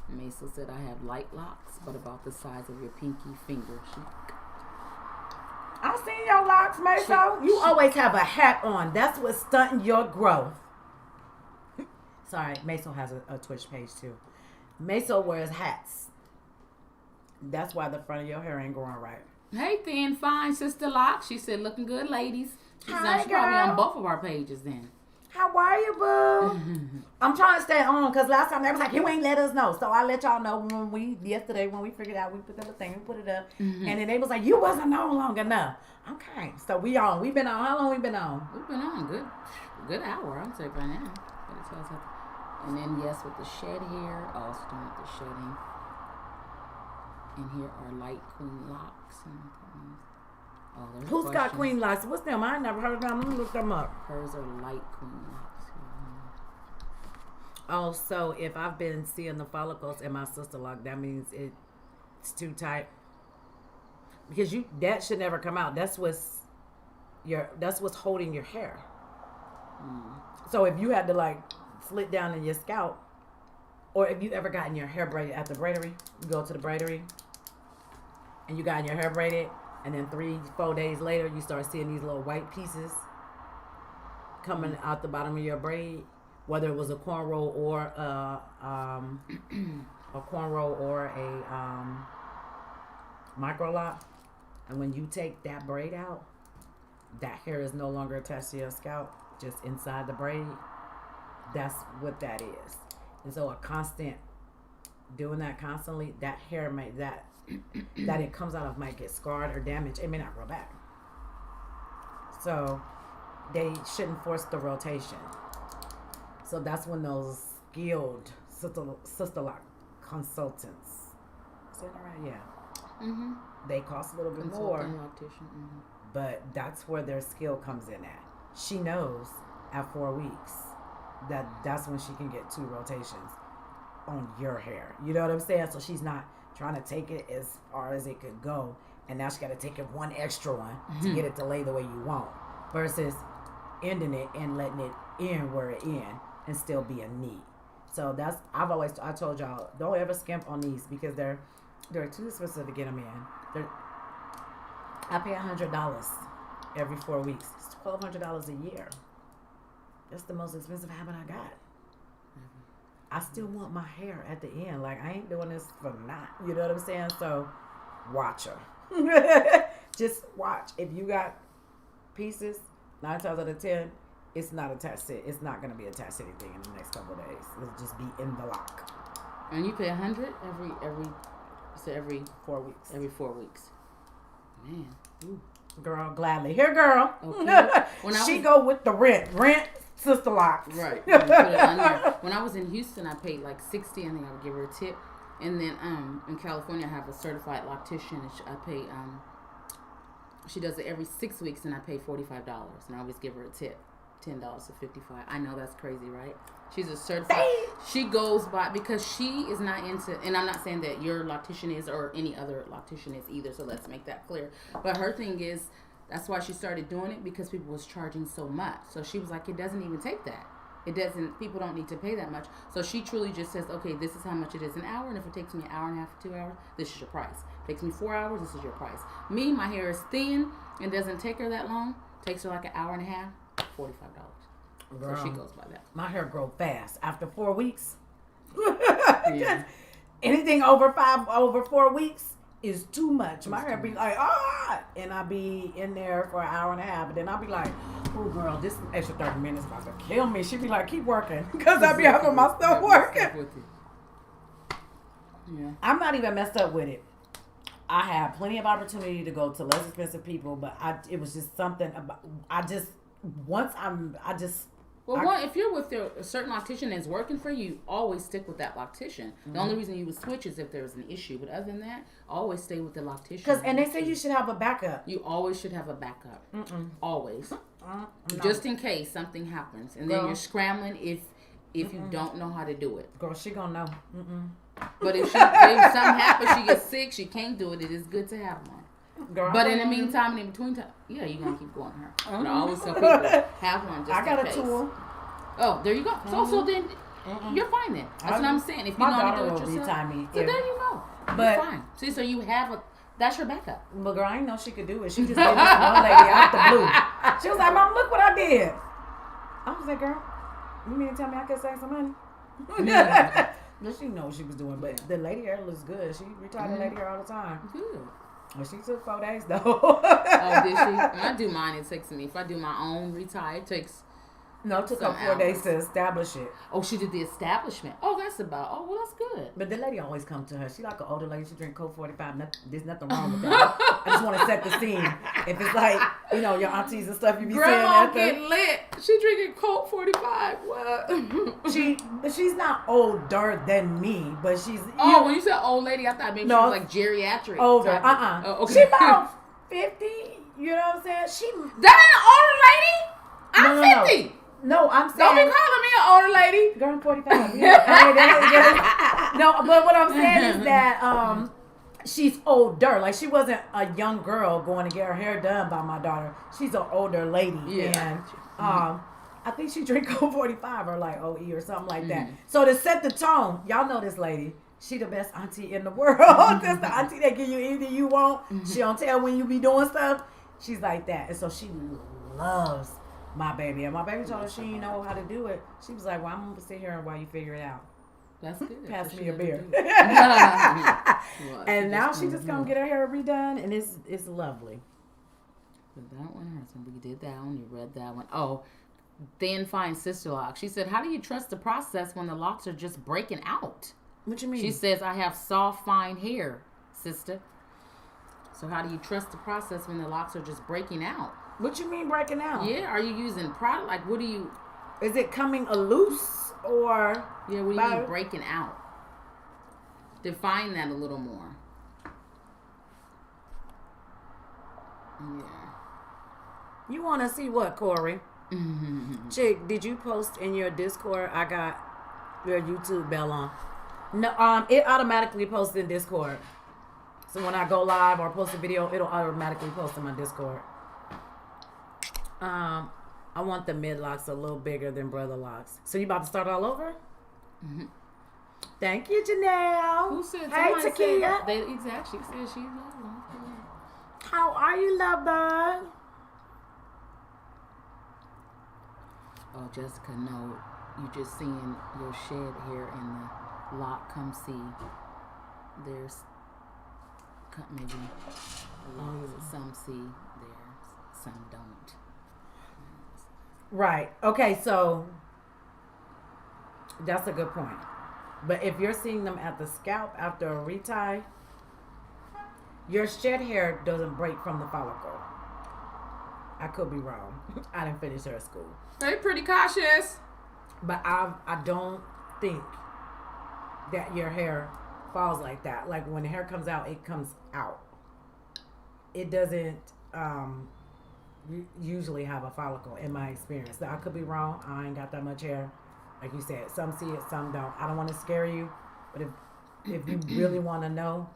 Mesa said, I have light locks, but about the size of your pinky finger. I seen your locks, Meso. You always have a hat on. That's what's stunting your growth. Sorry, Meso has a Twitch page too. Meso wears hats. That's why the front of your hair ain't growing right. Hey, thin, fine sister Lock. She said, looking good, ladies. She's Hi, probably girl. on both of our pages then. How are you, boo? I'm trying to stay on because last time they was like, you ain't let us know. So I let y'all know yesterday when we figured out, we put up a thing, we put it up. And then they was like, you wasn't on long enough. Okay. So we on. We've been on. How long we been on? We've been on good hour, I'd say by now. And then yes, with the shed hair, also done with the shedding. And here are light queen locks. Oh, there's Who's a got question. queen locks? What's them? I ain't never heard of them. Let me look them up. Hers are light queen locks. Oh, so if I've been seeing the follicles in my sister lock, that means it's too tight. Because that should never come out. That's what's holding your hair. So if you had to like slit down in your scalp, or if you ever gotten your hair braided at the braidery, you go to the braidery and you got your hair braided, and then 3-4 days later you start seeing these little white pieces coming out the bottom of your braid, whether it was a cornrow or a micro lock. And when you take that braid out, that hair is no longer attached to your scalp, just inside the braid. That's what that is. And so a constant doing that constantly, that hair that it comes out of might get scarred or damaged. It may not grow back. So they shouldn't force the rotation. So that's when those skilled sister lock consultants, is that right? Yeah. Mm-hmm. They cost a little bit more, but that's where their skill comes in at. She knows at 4 weeks that's when she can get 2 rotations on your hair. You know what I'm saying? So she's not trying to take it as far as it could go, and now she got to take it one extra one to get it to lay the way you want, versus ending it and letting it in where it in and still be a knee. So I told y'all, don't ever skimp on these because they're too expensive to get them in. I pay $100 every 4 weeks. It's $1,200 a year. That's the most expensive habit I got. I still want my hair at the end. Like, I ain't doing this for not. You know what I'm saying? So, watch her. Just watch. If you got pieces, 9 times out of 10, it's not attached to it. It's not going to be attached to anything in the next couple of days. It'll just be in the lock. And you pay $100 every 4 weeks. Every 4 weeks. Man. Ooh. Girl, gladly. Here, girl. Okay. She go with the rent. Rent, sister lock. Right. Put it on there. When I was in Houston, I paid like $60. I think I would give her a tip. And then in California, I have a certified loctician. And I pay. She does it every 6 weeks, and I pay $45. And I always give her a tip, $10 to $55. I know that's crazy, right? She's a certified. She goes by because she is not into, and I'm not saying that your loctician is or any other loctician is either. So let's make that clear. But her thing is, that's why she started doing it, because people was charging so much. So she was like, it doesn't even take that. It doesn't. People don't need to pay that much. So she truly just says, okay, this is how much it is an hour, and if it takes me an hour and a half, 2 hours, this is your price. It takes me 4 hours, this is your price. Me, my hair is thin and doesn't take her that long. Takes her like an hour and a half, $45. Girl, so she goes by that. My hair grow fast after 4 weeks. Yeah. Anything over 4 weeks is too much. My hair be like, and I be in there for an hour and a half, and then I'll be like, oh girl, this extra 30 minutes about to kill me. She be like, keep working, because I be having my stuff working. Yeah. I'm not even messed up with it. I had plenty of opportunity to go to less expensive people, but it was just something about, if you're with a certain loctician that's working for you, always stick with that loctician. The only reason you would switch is if there's an issue. But other than that, always stay with the loctician. And they say you should have a backup. You always should have a backup. Always. No. Just in case something happens. And then you're scrambling if you don't know how to do it. Girl, she gonna know. But if something happens, she gets sick, she can't do it, it is good to have one. Girl, but in the meantime, in between time, you're gonna keep going her. But I always tell people, have one just I got in a case. tool. Oh, there you go. So then you're fine then. That's what I'm saying. If you know how to do it yourself, so there you go. But you're fine. See, so you have that's your backup. But girl, I didn't know she could do it. She just gave this one lady out the blue. She was like, Mom, look what I did. I was like, girl, you mean to tell me I could save some money? But she knows what she was doing. But the lady hair looks good. She retired the lady hair all the time. Good. Well, she took 4 days though. Oh, did she? When I do mine, it takes me. If I do my own retire, it takes. No, it took her Some 4 days hours. to establish it. Oh, she did the establishment. Oh, that's about. Oh, well, that's good. But the lady always come to her. She like an older lady. She drink Coke 45. There's nothing wrong with that. I just want to set the scene. If it's like, you know, your aunties and stuff, you be Grandma saying getting lit. She drinking Coke 45. What? she's not older than me, but she's Oh, when you said old lady, I thought maybe No. she was like geriatric. older. Oh, okay. She about 50. You know what I'm saying? She That ain't an older lady. I'm No. 50. No, I'm saying. Don't be calling me an older lady. Girl, I'm 45. Yeah. I mean, no, but what I'm saying is that she's older. Like, she wasn't a young girl going to get her hair done by my daughter. She's an older lady. Yeah. And I think she drink Coke 45 or like OE or something like that. So to set the tone, y'all know this lady. She the best auntie in the world. That's the auntie that give you anything you want. She don't tell when you be doing stuff. She's like that. And so she loves my baby. And my baby told her she didn't know how to do it. She was like, well, I'm going to sit here while you figure it out. That's good. Pass me a beer. Well, And now she just gonna get her hair redone, and it's lovely. But that one hurts. We did that one. You read that one. Oh, thin fine sister lock. She said, "How do you trust the process when the locks are just breaking out?" What you mean? She says, "I have soft, fine hair, sister." So how do you trust the process when the locks are just breaking out? What you mean breaking out? Yeah. Are you using product? Like, what do you? Is it coming loose or? Yeah. What do you mean breaking out? Define that a little more. Yeah. You want to see what, Corey? Chick, did you post in your Discord? I got your YouTube bell on. No, it automatically posts in Discord. So when I go live or post a video, it'll automatically post in my Discord. I want the mid locks a little bigger than brother locks. So you about to start all over? Mm-hmm. Thank you, Janelle. Who said? Hey, Somebody Takia. said they exactly said she loved them. How are you, lovebird? Oh, Jessica, no, you just seeing your shed here in the lock. Come see. There's maybe some see there, some don't. Right. Okay, so that's a good point. But if you're seeing them at the scalp after a retie, your shed hair doesn't break from the follicle. I could be wrong. I didn't finish her school. They pretty cautious. But I don't think that your hair falls like that. Like when the hair comes out, it comes out. It doesn't usually have a follicle in my experience. So I could be wrong. I ain't got that much hair. Like you said, some see it, some don't. I don't want to scare you, but if you really want to know,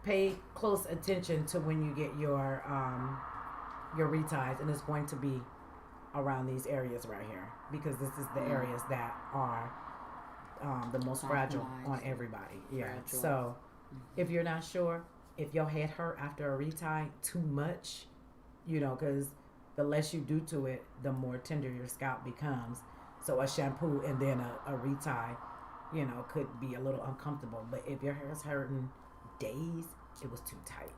pay close attention to when you get your reties, and it's going to be around these areas right here, because this is the areas that are the most fragile on everybody. Yeah. Fragile. So if you're not sure, if your head hurt after a retie too much, you know, because the less you do to it, the more tender your scalp becomes. So a shampoo and then a retie, you know, could be a little uncomfortable. But if your hair is hurting days, it was too tight.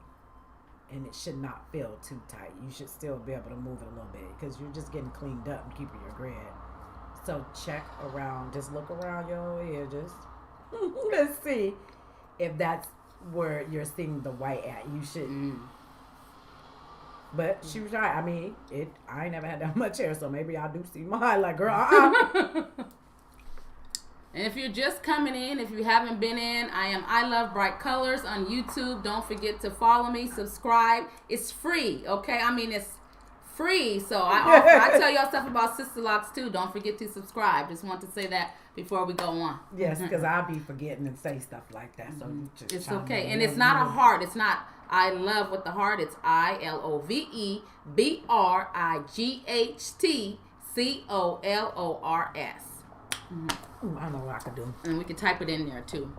And it should not feel too tight. You should still be able to move it a little bit, because you're just getting cleaned up and keeping your grid. So check around. Just look around your ear. Just let's see if that's where you're seeing the white at. You should. But she was right. I mean, I ain't never had that much hair, so maybe I do see mine. Like, girl, And if you're just coming in, if you haven't been in, I Love Bright Colors on YouTube. Don't forget to follow me, subscribe. It's free, okay? I mean, it's free. So I tell y'all stuff about Sister Locks too. Don't forget to subscribe. Just want to say that before we go on. Yes, because I'll be forgetting and say stuff like that. So you just It's chime okay. in. And it's not a heart. It's not I love with the heart. It's ILOVEBRIGHTCOLORS. Ooh, I know what I could do. And we can type it in there too.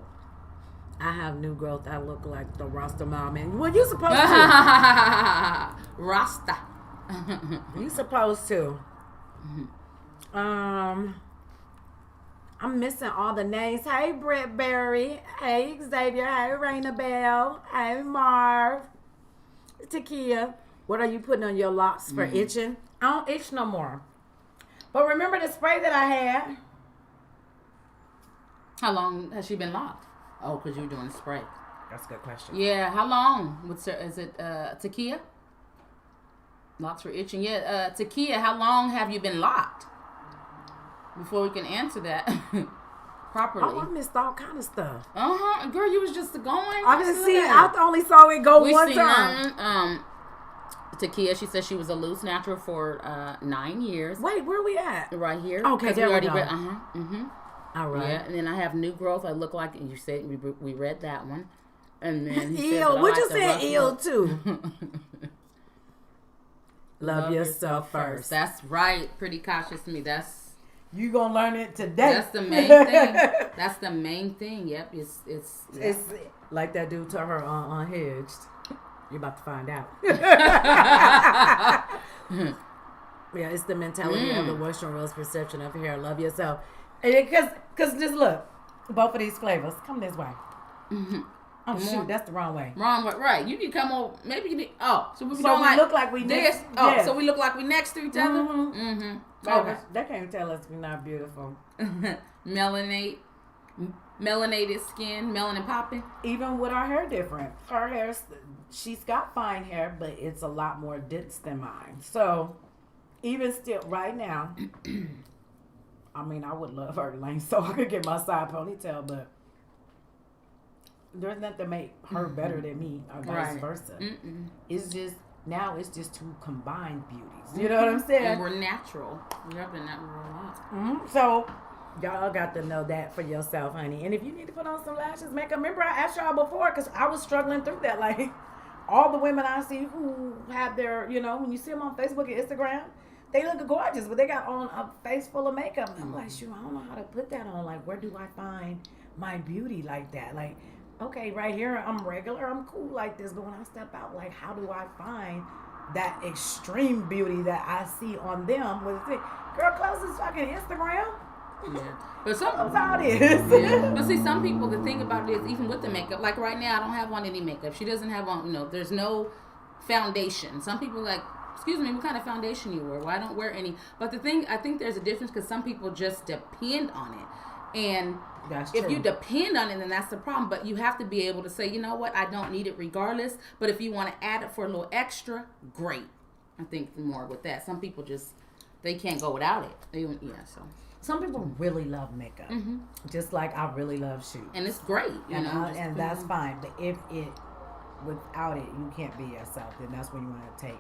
I have new growth. I look like the Rasta mom. And well, you supposed to. Rasta. You supposed to. I'm missing all the names. Hey, Brett Berry. Hey, Xavier. Hey, Raina Bell. Hey, Marv. Takia. What are you putting on your locks for itching? I don't itch no more. But remember the spray that I had? How long has she been locked? Oh, because you were doing the spray. That's a good question. Yeah, how long? Is it Takia? Locks for itching. Yeah, Takia, how long have you been locked? Before we can answer that properly. Oh, I missed all kind of stuff. Girl, you was just going. I didn't see it. I only saw it go one time. Takia, she said she was a loose natural for 9 years. Wait, where we at? Right here. Okay, there we go. All right. Yeah, and then I have new growth. I look like, and you said we read that one. And then he ew, said, what you saying ew too? Love yourself first. That's right. Pretty cautious to me. You gonna learn it today. That's the main thing. That's the main thing. Yep. It's like that dude told her unhinged. You're about to find out. Yeah, it's the mentality of the Western world's perception of hair. Love yourself. Because just look, both of these flavors. Come this way. Oh, shoot, that's the wrong way. Wrong way. Right. You need to come over. Maybe you need. Oh, so we look like we this. next. Oh, yes. so we look like we next to each other? Okay. That can't tell us we're not beautiful. Melanated skin, melanin popping. Even with our hair different. Her hair, she's got fine hair, but it's a lot more dense than mine. So, even still, right now, I mean, I would love her length so I could get my side ponytail, but there's nothing to make her better than me or vice versa. It's just, now it's just two combined beauties. You know what I'm saying? And we're natural. We have been natural a lot. So, y'all got to know that for yourself, honey. And if you need to put on some lashes, makeup. Remember, I asked y'all before because I was struggling through that. Like, all the women I see who have their, when you see them on Facebook and Instagram, they look gorgeous, but they got on a face full of makeup. And I'm like, shoot, I don't know how to put that on. Like, where do I find my beauty like that? Like, okay, right here, I'm regular, I'm cool like this. But when I step out, like, how do I find that extreme beauty that I see on them? Girl, close this fucking Instagram. Yeah, but that's how it is. Yeah. But see, some people, the thing about it is, even with the makeup, like right now, I don't have on any makeup. She doesn't have on, there's no foundation. Some people like, excuse me, what kind of foundation you wear? Well, I don't wear any. But the thing, I think there's a difference because some people just depend on it. And if you depend on it, then that's the problem. But you have to be able to say, you know what, I don't need it regardless. But if you want to add it for a little extra, great. I think more with that. Some people just, they can't go without it. So. Some people really love makeup, just like I really love shoes. And it's great, and that's fine. But if without it, you can't be yourself, then that's when you want to take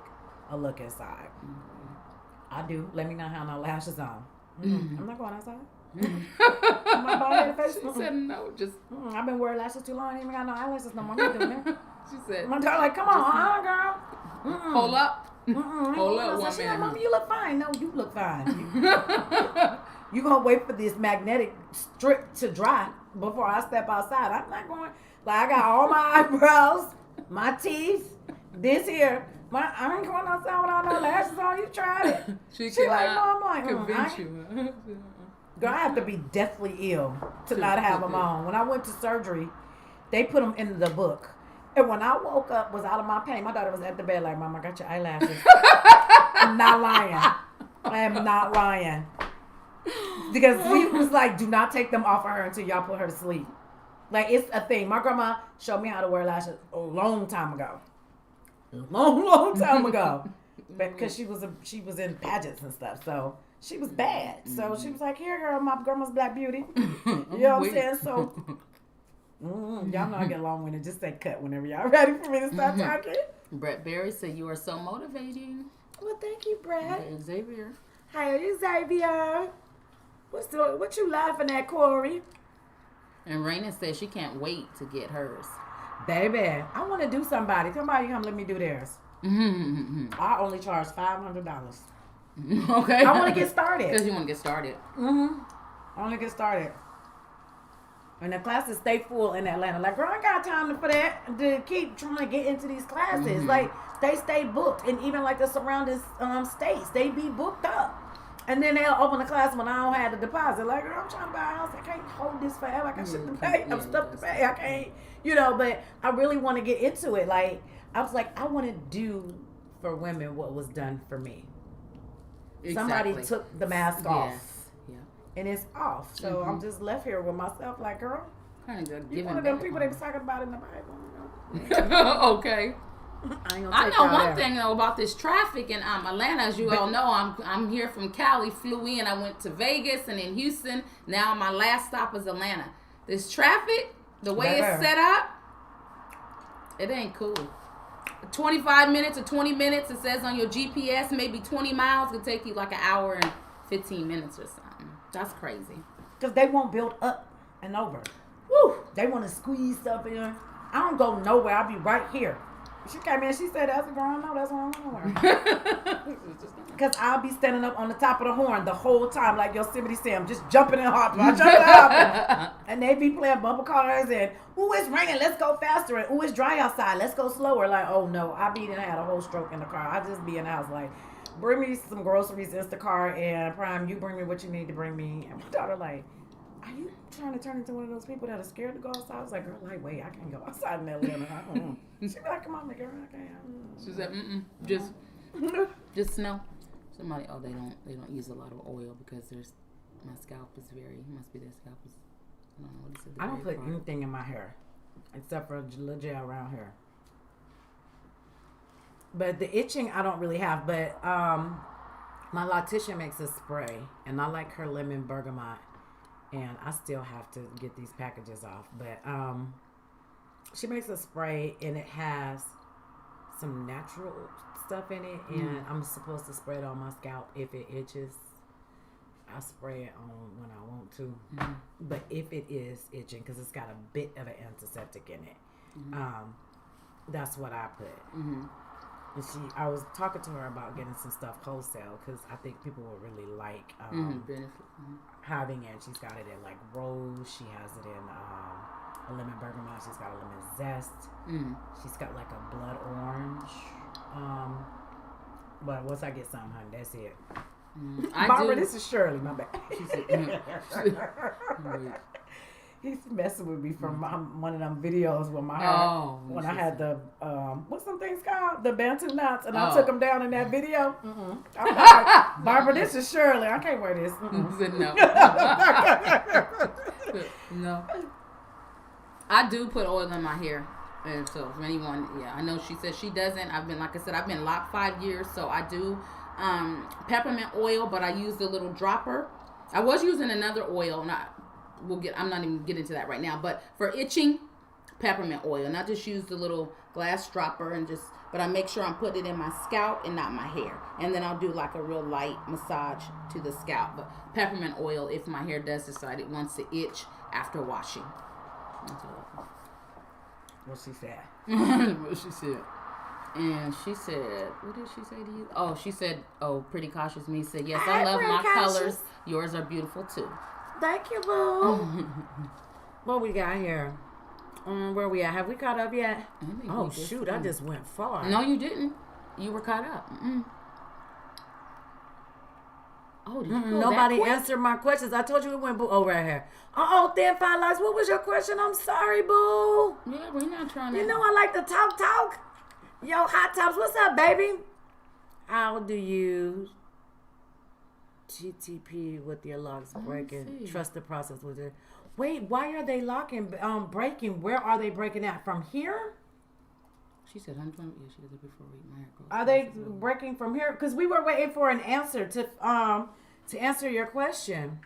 a look inside. I do. Let me know how my lashes on. I'm not going outside. I'm not bald face. She said no, just. I've been wearing lashes too long. I ain't even got no eyelashes no more. I'm doing that. She said. My daughter like, come on, girl. Hold up. Hold up, one minute. Mom, you look fine. No, you look fine. You gonna wait for this magnetic strip to dry before I step outside. I'm not going. Like, I got all my eyebrows, my teeth, this here. I ain't going outside without no lashes on. You tried it. She like, Mom, like, convince you. Girl, I have to be deathly ill to not have them on. When I went to surgery, they put them in the book. And when I woke up, was out of my pain, my daughter was at the bed like, Mom, I got your eyelashes. I'm not lying. I am not lying. Because he was like, do not take them off of her until y'all put her to sleep. Like, it's a thing. My grandma showed me how to wear lashes a long time ago. Long time ago. Because she was in pageants and stuff. So she was bad. So she was like, here, girl, my grandma's Black Beauty. You know what I'm saying? So y'all know I get along with it. Just say cut whenever y'all ready for me to start talking. Brett Berry said you are so motivating. Well, thank you, Brett. Hey, Xavier. Hey, Xavier. What you laughing at, Corey? And Raina said she can't wait to get hers. Baby, I want to do somebody. Somebody come let me do theirs. I only charge $500. Okay. I want to get started. Because you want to get started. I want to get started. And the classes stay full in Atlanta. Like, girl, I got time for that to keep trying to get into these classes. Like, they stay booked. And even like the surrounding states, they be booked up. And then they'll open the class when I don't have the deposit. Like, girl, I'm trying to buy a house. I can't hold this forever. I got shit to pay. I'm stuck to pay. I can't, but I really want to get into it. Like, I was like, I want to do for women what was done for me. Exactly. Somebody took the mask off. Yes. Yeah. And it's off. So I'm just left here with myself like, girl, Kind of you one of them people they was talking about in the Bible. Okay. I know one thing though about this traffic in Atlanta. As you all know, I'm here from Cali. Flew in. I went to Vegas and then Houston. Now my last stop is Atlanta. This traffic, the way it's set up, it ain't cool. 25 minutes or 20 minutes. It says on your GPS maybe 20 miles could take you like an hour and 15 minutes or something. That's crazy. Because they won't build up and over. Woo. They want to squeeze stuff in. I don't go nowhere. I'll be right here. She came in. She said, "That's a girl. I know. That's what I'm wearing." Because I'll be standing up on the top of the horn the whole time, like Yosemite Sam, just jumping and hopping. I jump and hopping, and they be playing bumper cars and ooh, it's raining. Let's go faster. And ooh, it's dry outside. Let's go slower. Like, oh no, I be and had a whole stroke in the car. I just be in the house like, bring me some groceries, Instacart, and Prime. You bring me what you need to bring me. And my daughter like, are you trying to turn into one of those people that are scared to go outside? I was like, girl, like, wait, I can't go outside in Atlanta. She be like, come on, girl, I can't. She said, just snow. Somebody, they don't use a lot of oil because my scalp is must be their scalp is, I don't know what it said. I don't put anything in my hair except for a little gel around here. But the itching, I don't really have. But my loctician makes a spray, and I like her lemon bergamot. And I still have to get these packages off. But she makes a spray, and it has some natural stuff in it. And I'm supposed to spray it on my scalp if it itches. I spray it on when I want to. But if it is itching, because it's got a bit of an antiseptic in it, that's what I put. And I was talking to her about getting some stuff wholesale because I think people will really like having it. She's got it in like rose. She has it in a lemon bergamot. She's got a lemon zest. She's got like a blood orange. But once I get some, honey, that's it. Barbara, this is Shirley, my bad. She said, He's messing with me from one of them videos with my hair. When I had the, what's some things called? The Bantu knots. And I took them down in that video. I'm like, Barbara, this is Shirley. I can't wear this. No. I do put oil in my hair. And so if anyone, I know she says she doesn't. I've been locked 5 years. So I do peppermint oil, but I use the little dropper. I was using another oil, I'm not even getting into that right now, but for itching, peppermint oil, and I just use the little glass dropper but I make sure I'm putting it in my scalp and not my hair, and then I'll do like a real light massage to the scalp. But peppermint oil if my hair does decide it wants to itch after washing. What she said? What she said. And she said, what did she say to you? Oh, she said, Pretty Cautious Me said, yes, I love my colors. Yours are beautiful too. Thank you, boo. What we got here? Where we at? Have we caught up yet? Oh, shoot. I just went far. No, you didn't. You were caught up. Oh, did you go Nobody answered my questions. I told you it went boo. Oh, right here. Thin Fine Lights. What was your question? I'm sorry, boo. Yeah, we're not trying to. You know I like to talk. Yo, Hot Tops. What's up, baby? How do you GTP with your locks breaking? Trust the process with it. Wait, why are they breaking? Where are they breaking at? From here? She said, she did it before my hair grows. Are they breaking from here? Because we were waiting for an answer to answer your question.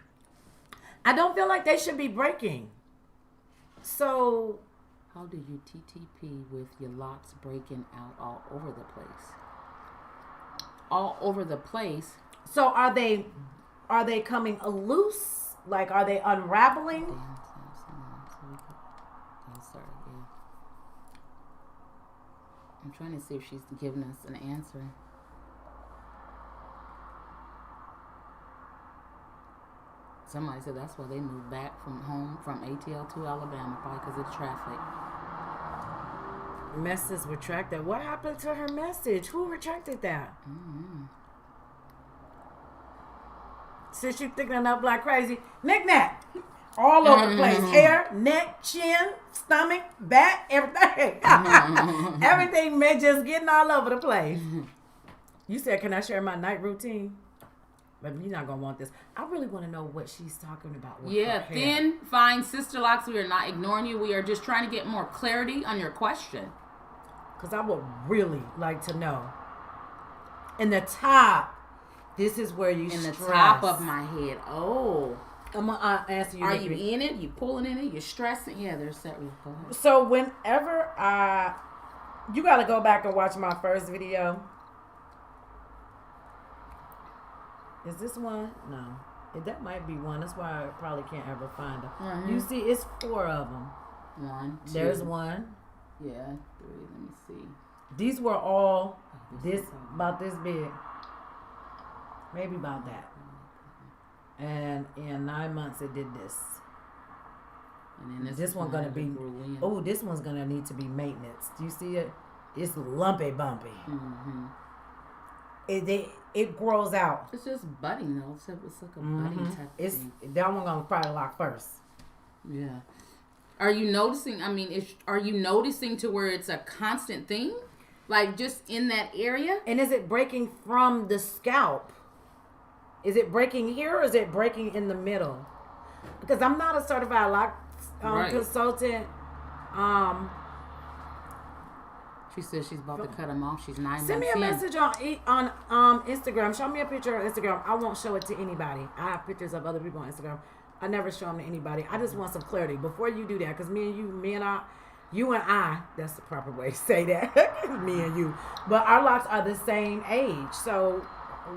I don't feel like they should be breaking. So, how do you TTP with your locks breaking out all over the place? All over the place. So are they coming loose? Like, are they unraveling? I'm trying to see if she's giving us an answer. Somebody said that's why they moved back from ATL to Alabama, probably because of the traffic. Message retracted. What happened to her message? Who retracted that? since you thickening up like crazy, knick-knack. All over the place. Hair, neck, chin, stomach, back, everything. Everything, man, just getting all over the place. You said, can I share my night routine? But you're not going to want this. I really want to know what she's talking about with her hair. Thin, fine sister locks. We are not ignoring you. We are just trying to get more clarity on your question. Because I would really like to know. In the top, this is where you stress. In the top of my head. Oh. I'm going to answer you. Are you in it? You pulling in it? You're stressing? Yeah, there's that. Go ahead. So whenever you got to go back and watch my first video. Is this one? No. That might be one. That's why I probably can't ever find them. Mm-hmm. You see, it's 4 of them. 1, 2. There's 1. Yeah, 3. Let me see. These were all about this big. Maybe about that. And in 9 months, it did this. And then this one's going to be... Oh, this one's going to need to be maintenance. Do you see it? It's lumpy bumpy. Mm-hmm. It grows out. It's just budding though. It's like a budding type of thing. That one gonna probably lock first. Yeah. Are you noticing? I mean, are you noticing to where it's a constant thing, like just in that area? And is it breaking from the scalp? Is it breaking here or is it breaking in the middle? Because I'm not a certified lock consultant. She says she's about to cut them off. She's 9 months in. Send me a message on Instagram. Show me a picture on Instagram. I won't show it to anybody. I have pictures of other people on Instagram. I never show them to anybody. I just want some clarity before you do that. Because you and I, that's the proper way to say that. Me and you. But our locks are the same age. So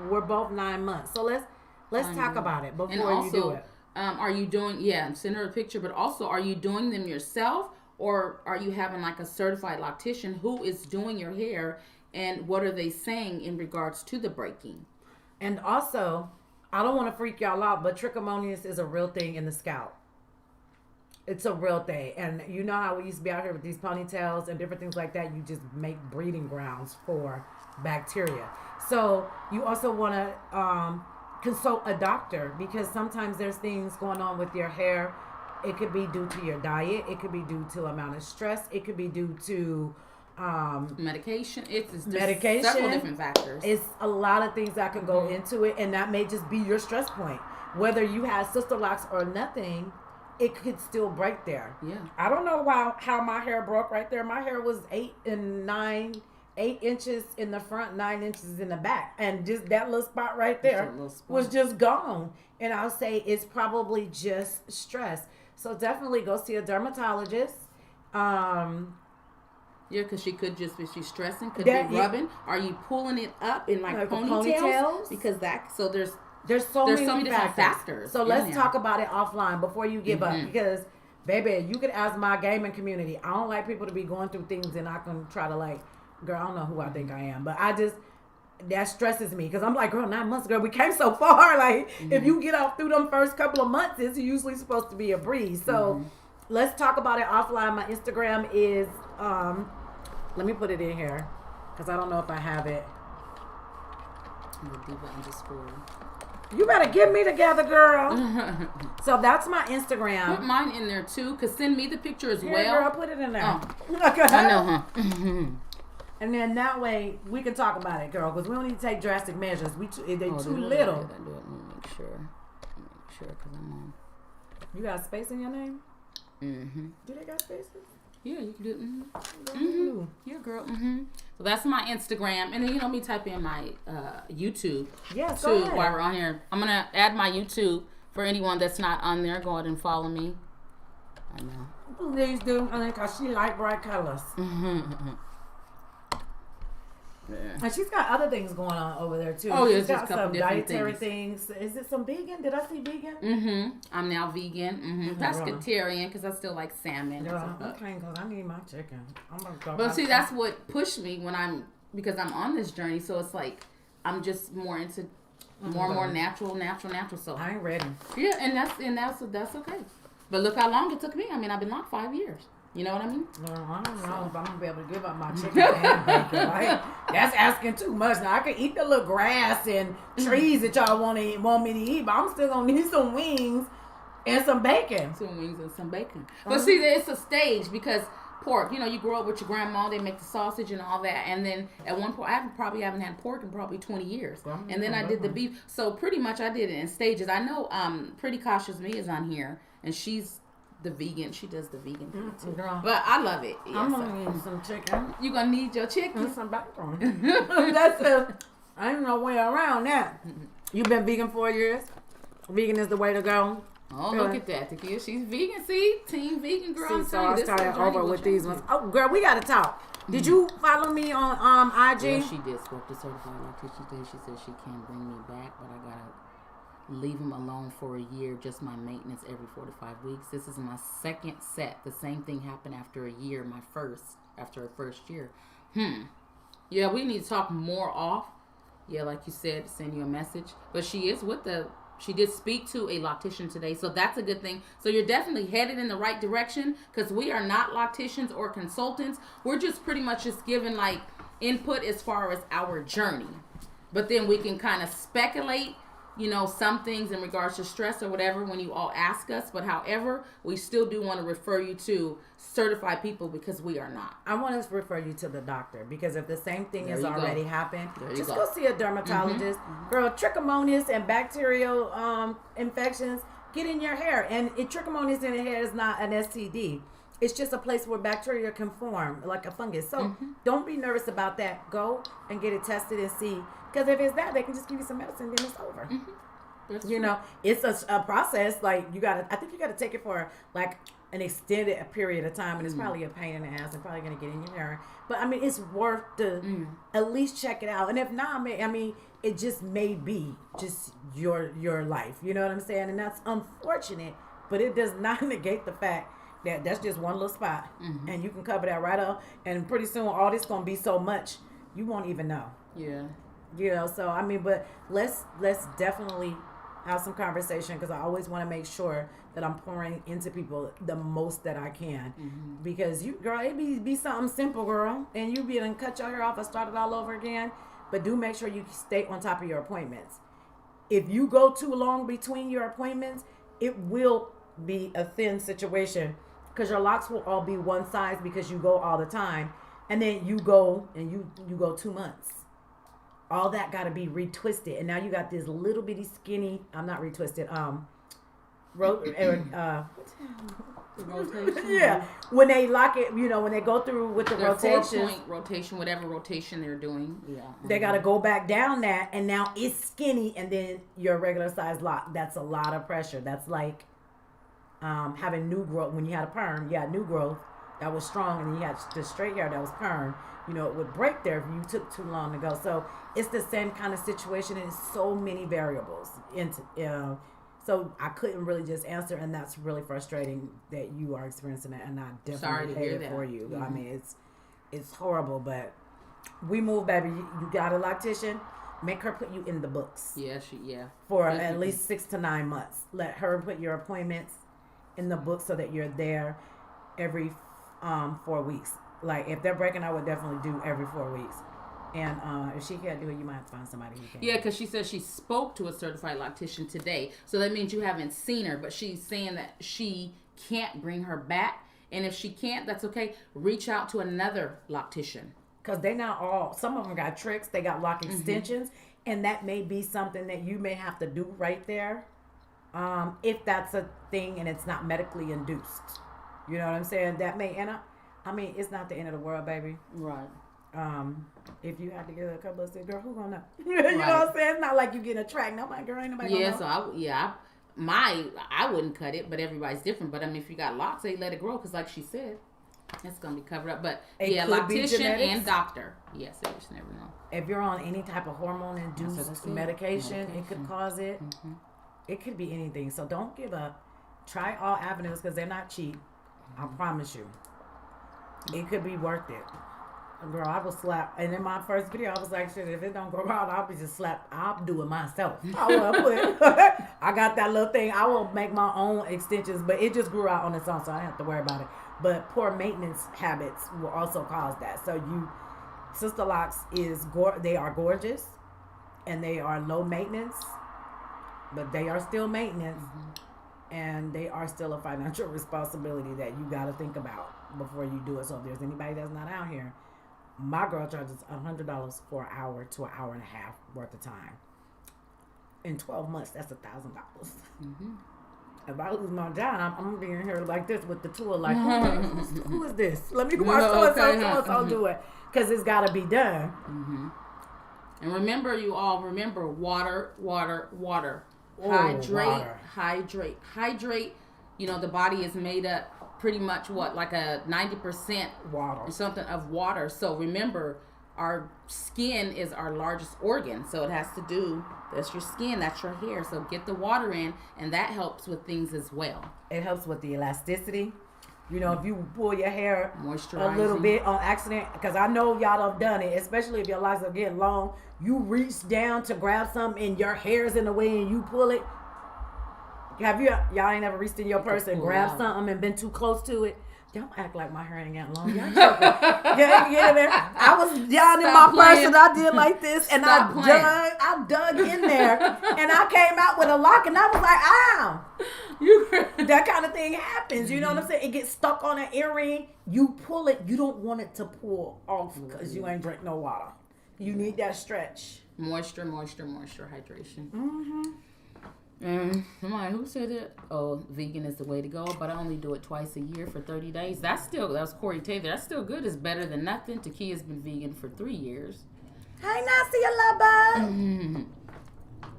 we're both 9 months. So let's talk about it before you do it. Are you doing, send her a picture. But also, are you doing them yourself? Or are you having like a certified loctician who is doing your hair, and what are they saying in regards to the breaking? And also, I don't want to freak y'all out, but trichomoniasis is a real thing in the scalp. It's a real thing. And you know how we used to be out here with these ponytails and different things like that? You just make breeding grounds for bacteria. So you also want to consult a doctor, because sometimes there's things going on with your hair. It could be due to your diet. It could be due to amount of stress. It could be due to medication. It's medication. Several different factors. It's a lot of things that can go into it, and that may just be your stress point. Whether you have sister locks or nothing, it could still break there. Yeah. I don't know how my hair broke right there. My hair was 8 inches in the front, 9 inches in the back, and just that little spot right there was just gone. And I'll say it's probably just stress. So definitely go see a dermatologist. Because she could just, if she's stressing, could be rubbing. Are you pulling it up in like ponytails? Because there's so many different factors. So let's talk about it offline before you give up. Because, baby, you could ask my gaming community. I don't like people to be going through things and I can try to girl, I don't know who I think I am. But that stresses me, because I'm like, girl, 9 months ago, we came so far. If you get off through them first couple of months, it's usually supposed to be a breeze. So let's talk about it offline. My Instagram is, let me put it in here, because I don't know if I have it. You better get me together, girl. So that's my Instagram. Put mine in there too, because send me the picture as well. Girl, put it in there. Oh. I know, huh? And then that way we can talk about it, girl, because we don't need to take drastic measures. They're too little. Let me make sure, because I'm on. You got space in your name? Mm-hmm. Do they got spaces? Yeah, you can do it. Mm-hmm. Yeah, girl. Mm-hmm. So that's my Instagram, and then me type in my YouTube. Yes, too. While we're on here, I'm gonna add my YouTube for anyone that's not on there. Go ahead and follow me. I know. Please do, because she like bright colors. Mm-hmm. Yeah. And she's got other things going on over there too. Oh yeah, she's got some dietary things. Is it some vegan? Did I see vegan? Mm-hmm. I'm now vegan. Mm-hmm. Pescatarian, because I still like salmon. Okay, because I need my chicken. I'm gonna go. But see, that's what pushed me because I'm on this journey. So it's like I'm just more into more and more natural. So I ain't ready. Yeah, and that's okay. But look how long it took me. I mean, I've been locked 5 years. You know what I mean? No, I don't know if I'm gonna be able to give up my chicken and bacon. Like, that's asking too much. Now I can eat the little grass and trees that y'all want me to eat, but I'm still gonna need some wings and some bacon. Some wings and some bacon. But see, it's a stage because pork, you know, you grow up with your grandma, they make the sausage and all that, and then at one point, probably haven't had pork in probably 20 years. And then I did the beef. So pretty much I did it in stages. I know Pretty Cautious Me is on here, and she's the vegan. She does the vegan thing too. Girl. But I love it. Yeah, I'm gonna need some chicken you gonna need your chicken. and some bacon. I ain't no way around that. You been vegan 4 years? Vegan is the way to go. Oh, look at that, Takia. She's vegan. See, team vegan girl. I'm So telling you, I this started whole journey over will with these change ones. Oh, girl, we gotta talk. Did you follow me on IG? Yeah, she did. Spoke to certified lactation today. She said she can't bring me back, but I gotta leave him alone for a year, just my maintenance every 4 to 5 weeks. This is my second set. The same thing happened after a year, after her first year. Yeah, we need to talk more off. Yeah, like you said, send you a message. But she did speak to a lactician today, so that's a good thing. So you're definitely headed in the right direction, because we are not lacticians or consultants. We're just pretty much just giving like input as far as our journey. But then we can kind of speculate, you know, some things in regards to stress or whatever when you all ask us. But however, we still do want to refer you to certified people, because we are not. I want to refer you to the doctor, because if the same thing There has you already go. happened, There you just go. go see a dermatologist. Girl, trichomonas and bacterial infections get in your hair, and trichomonas in the hair is not an STD. It's just a place where bacteria can form, like a fungus. So don't be nervous about that. Go and get it tested and see. Because if it's that, they can just give you some medicine, then it's over. You know, it's a process. Like, I think you gotta take it for like an extended period of time, and it's probably a pain in the ass and probably gonna get in your hair. But I mean, it's worth to at least check it out. And if not, I mean, it just may be just your life. You know what I'm saying? And that's unfortunate, but it does not negate the fact that that's just one little spot, and you can cover that right up. And pretty soon, all this gonna be so much you won't even know. Yeah. You know, so I mean, but let's definitely have some conversation, because I always want to make sure that I'm pouring into people the most that I can. Because you, girl, it be something simple, girl, and you be done cut your hair off and start it all over again. But do make sure you stay on top of your appointments. If you go too long between your appointments, it will be a thin situation, because your locks will all be one size because you go all the time, and then you go and you go 2 months. All that got to be retwisted, and now you got this little bitty skinny. I'm not retwisted. Rotation. Yeah, when they lock it, you know, when they go through with the Their rotations, 4-point rotation, whatever rotation they're doing. Yeah. they got to go back down that, and now it's skinny, and then your regular size lock. That's a lot of pressure. That's like having new growth. When you had a perm, you had new growth that was strong, and then you had the straight hair that was perm. You know, it would break there if you took too long to go. So it's the same kind of situation, and so many variables. So I couldn't really just answer, and that's really frustrating that you are experiencing that, and I definitely hate it for you. I mean, it's horrible, but we move, baby. You got a lactician. Make her put you in the books. Yeah, For at least 6 to 9 months. Let her put your appointments in the book so that you're there every 4 weeks. Like, if they're breaking, I would definitely do every 4 weeks. And if she can't do it, you might have to find somebody who can. Yeah, because she says she spoke to a certified lactician today. So that means you haven't seen her, but she's saying that she can't bring her back. And if she can't, that's okay. Reach out to another lactician. Because they not all, some of them got tricks. They got lock extensions. And that may be something that you may have to do right there. If that's a thing and it's not medically induced. You know what I'm saying? That may, and I mean, it's not the end of the world, baby. Right. If you had to get a couple of girl, who gonna know? You know what I'm saying? It's not like you getting a track. Nobody, girl, ain't nobody gonna know. I wouldn't cut it, but everybody's different. But I mean, if you got locks, they let it grow, because like she said, it's gonna be covered up. But lactician and doctor. Yes, you just never know. If you're on any type of hormone-induced medication, it could cause it. It could be anything. So don't give up. Try all avenues, because they're not cheap. I promise you. It could be worth it. Girl, I will slap. And in my first video, I was like, shit, if it don't grow out, I'll be just slapped. I'll do it myself. I got that little thing. I will make my own extensions, but it just grew out on its own, so I didn't have to worry about it. But poor maintenance habits will also cause that. So Sister Locks they are gorgeous, and they are low maintenance, but they are still maintenance, and they are still a financial responsibility that you got to think about before you do it. So if there's anybody that's not out here, my girl charges $100 for an hour to an hour and a half worth of time. In 12 months, that's $1,000. If I lose my job, I'm gonna be in here like this with the tool, like, who is this? Let me watch so do it, because it's got to be done. And remember, you all, water. Hydrate. You know, the body is made up pretty much like a 90% water, something of water. So remember, our skin is our largest organ, so it has to do. That's your skin, that's your hair. So get the water in, and that helps with things as well. It helps with the elasticity. You know, if you pull your hair moisturizing a little bit on accident, because I know y'all have done it, especially if your locks are getting long. You reach down to grab something, and your hair's in the way, and you pull it. Y'all ain't ever reached in your purse and grabbed something and been too close to it? Don't act like my hair ain't got long. Y'all joking. I was down in my purse and I did like this, and I dug in there, and I came out with a lock, and I was like, ow. That kind of thing happens. You know what I'm saying? It gets stuck on an earring. You pull it. You don't want it to pull off because you ain't drink no water. You need that stretch. Moisture, hydration. Somebody who said it? Oh, vegan is the way to go, but I only do it twice a year for 30 days. That was Corey Taylor. That's still good. It's better than nothing. Takia's been vegan for 3 years. Hey, Nancy, love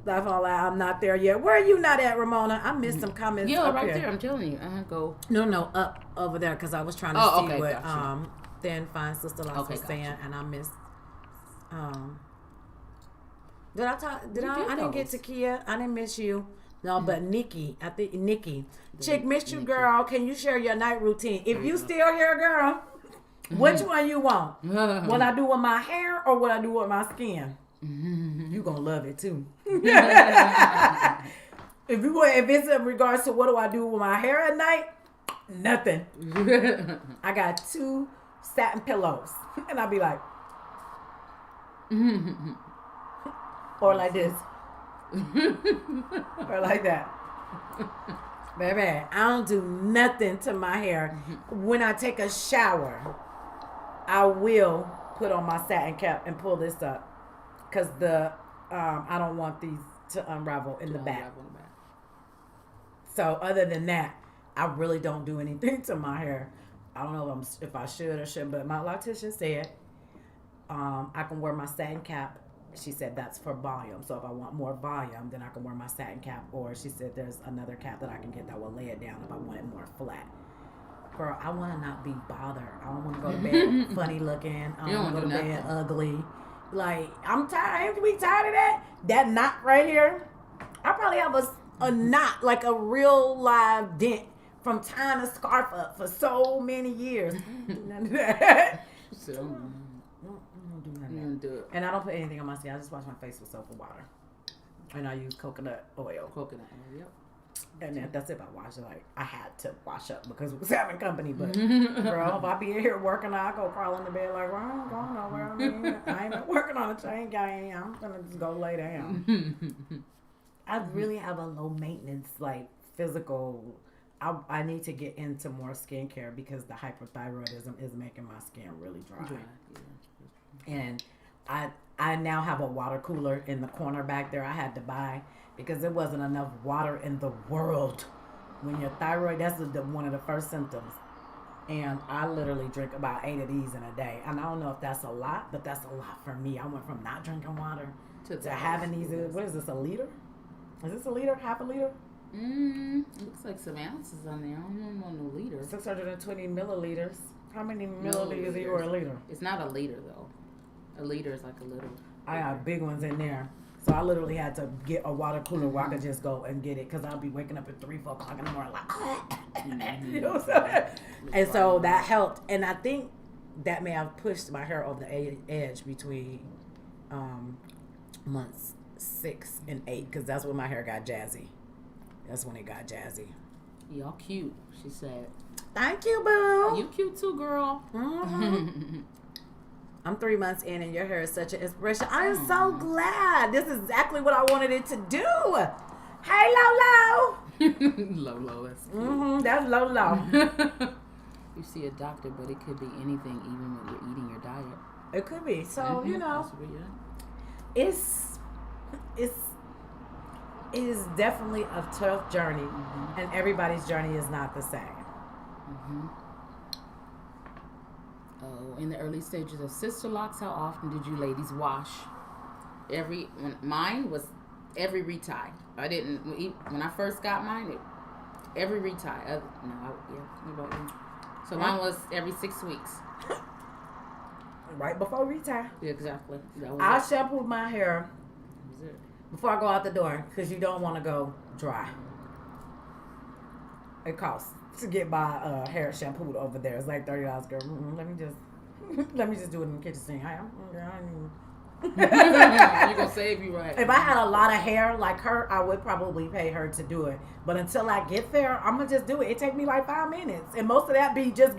That's all. I'm not there yet. Where are you not at, Ramona? I missed some comments. Yeah, right there. I'm telling you. Go. No, up over there, because I was trying to see what Thin Fine Sister Locks was saying, and I missed. Did I talk? I didn't get Takia. I didn't miss you. No, but Nikki. I think Nikki. Chick, missed you, girl. Can you share your night routine? If you still here, girl, which one you want? What I do with my hair or what I do with my skin? You gonna love it too. If it's in regards to what do I do with my hair at night, nothing. I got 2 satin pillows, and I'll be like. Or like this. Or like that. Baby, I don't do nothing to my hair. When I take a shower, I will put on my satin cap and pull this up. Because I don't want these to unravel in the back. So other than that, I really don't do anything to my hair. I don't know if I should or shouldn't, but my loctician said I can wear my satin cap. She said that's for volume. So if I want more volume, then I can wear my satin cap. Or she said there's another cap that I can get that will lay it down if I want it more flat. Girl, I want to not be bothered. I don't want to go to bed funny looking. I don't want to go to bed ugly. Like, I'm tired. I have to be tired of that. That knot right here. I probably have a knot, like a real live dent from tying a scarf up for so many years. None of that. Do it. And I don't put anything on my skin. I just wash my face with soap and water. And I use coconut oil. Yep. And that's it. I wash it. Like, I had to wash up because we was having company. But, girl, if I be in here working, I go crawl in the bed like, well, I ain't going nowhere. I ain't working on a chain gang. I'm going to just go lay down. I really have a low maintenance, like, physical. I need to get into more skincare because the hyperthyroidism is making my skin really dry. And I now have a water cooler in the corner back there I had to buy because there wasn't enough water in the world. When your thyroid, that's one of the first symptoms. And I literally drink about 8 of these in a day. And I don't know if that's a lot, but that's a lot for me. I went from not drinking water to having these. What is this, a liter? Is this a liter? Half a liter? Looks like some ounces on there. I don't know no liter. 620 milliliters. How many milliliters are you or a liter? It's not a liter though. A liter is like a little. I have big ones in there. So I literally had to get a water cooler where I could just go and get it because I'll be waking up at 3, 4 o'clock in the morning like, you know what I'm saying? And so that helped. And I think that may have pushed my hair over the edge between months 6 and 8, because that's when my hair got jazzy. That's when it got jazzy. Y'all cute, she said. Thank you, boo. You cute too, girl. Mm-hmm. I'm 3 months in, and your hair is such an inspiration. I am so glad. This is exactly what I wanted it to do. Hey, Lolo. Lolo, that's cute. That's Lolo. You see a doctor, but it could be anything, even when you're eating your diet. It could be. So, you know, That's weird. it is definitely a tough journey, and everybody's journey is not the same. Oh, in the early stages of sister locks, how often did you ladies wash? Mine was every retie. I didn't when I first got mine. Every retie. What about you? So mine was every 6 weeks. Right before retire. Yeah, exactly. I shampoo my hair That was it. before I go out the door, because you don't want to go dry. It costs to get my hair shampooed over there. It's like $30, girl. Let me just do it in the kitchen sink. You're gonna save you, right? If I had a lot of hair like her, I would probably pay her to do it. But until I get there, I'm gonna just do it. It take me like 5 minutes, and most of that be just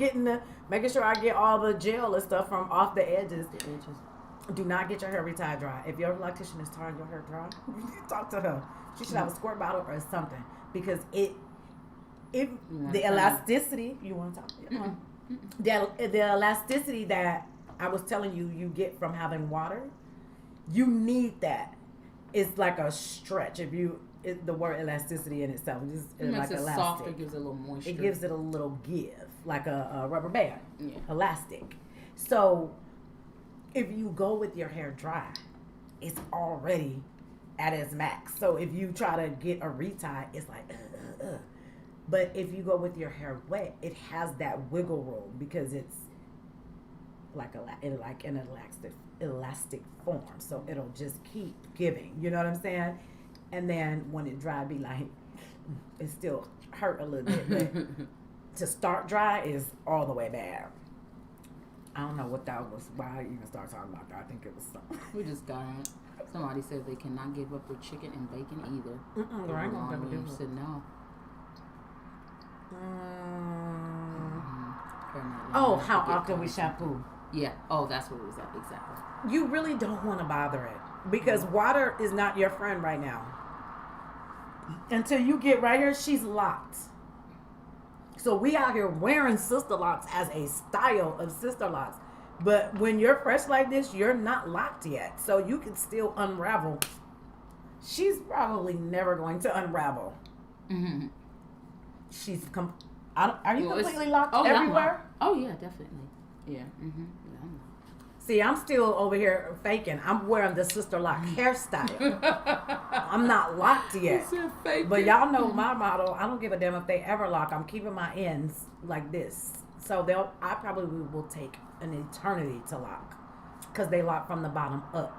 making sure I get all the gel and stuff from off the edges. Do not get your hair retied dry. If your loctician is tying your hair dry, talk to her. She should have a squirt bottle or something, because the elasticity. You want to talk? The elasticity that I was telling you get from having water. You need that. It's like a stretch. The word elasticity in itself is It like makes it elastic. softer, gives it a little moisture. It gives it a little give, like a rubber band, Yeah. elastic. So if you go with your hair dry, it's already at its max. So if you try to get a retie, it's like, But if you go with your hair wet, it has that wiggle room, because it's like an elastic form. So it'll just keep giving. You know what I'm saying? And then when it dry, be like, it still hurt a little bit. But to start dry is all the way bad. I don't know what that was, why I even started talking about that. I think it was something. We just got it. Somebody said they cannot give up their chicken and bacon either. I ain't gonna do You it. said no. Oh, how often we shampoo? Yeah. Oh, that's what it was at. Exactly. You really don't want to bother it, because water is not your friend right now. Until you get right here, she's locked. So we out here wearing sister locks as a style of sister locks. But when you're fresh like this, you're not locked yet. So you can still unravel. She's probably never going to unravel. Mm-hmm. Are you completely locked everywhere? Oh, yeah, definitely. Yeah. Mm-hmm. Yeah, I'm locked. See, I'm still over here faking. I'm wearing the sister lock hairstyle. I'm not locked yet. But y'all know my motto. I don't give a damn if they ever lock. I'm keeping my ends like this. So I probably will take an eternity to lock, because they lock from the bottom up.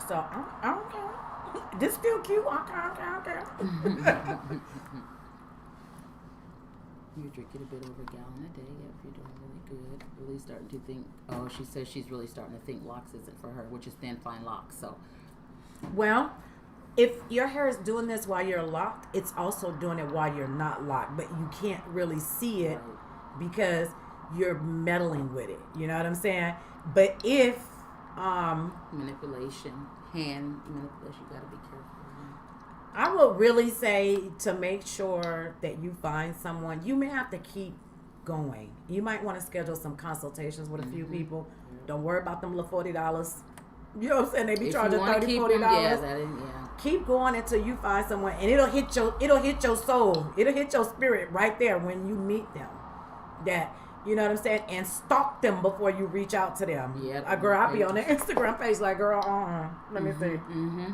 So I don't care. This still cute. I don't care. You're drinking a bit over a gallon a day. Yep, you're doing really good. Really starting to think. Oh, she says she's really starting to think locks isn't for her, which is thin, fine locks. So, Well, if your hair is doing this while you're locked, it's also doing it while you're not locked, but you can't really see it because you're meddling with it. You know what I'm saying? But if manipulation, hand manipulation, you gotta be careful. I would really say to make sure that you find someone, you may have to keep going. You might want to schedule some consultations with a few people. Don't worry about them little $40. You know what I'm saying? They be charging $30, $40. Yeah. Keep going until you find someone, and it'll hit your soul. It'll hit your spirit right there when you meet them. That, you know what I'm saying? And stalk them before you reach out to them. Yeah. Girl, I'll be on their Instagram page like, girl, let me see. Mm-hmm.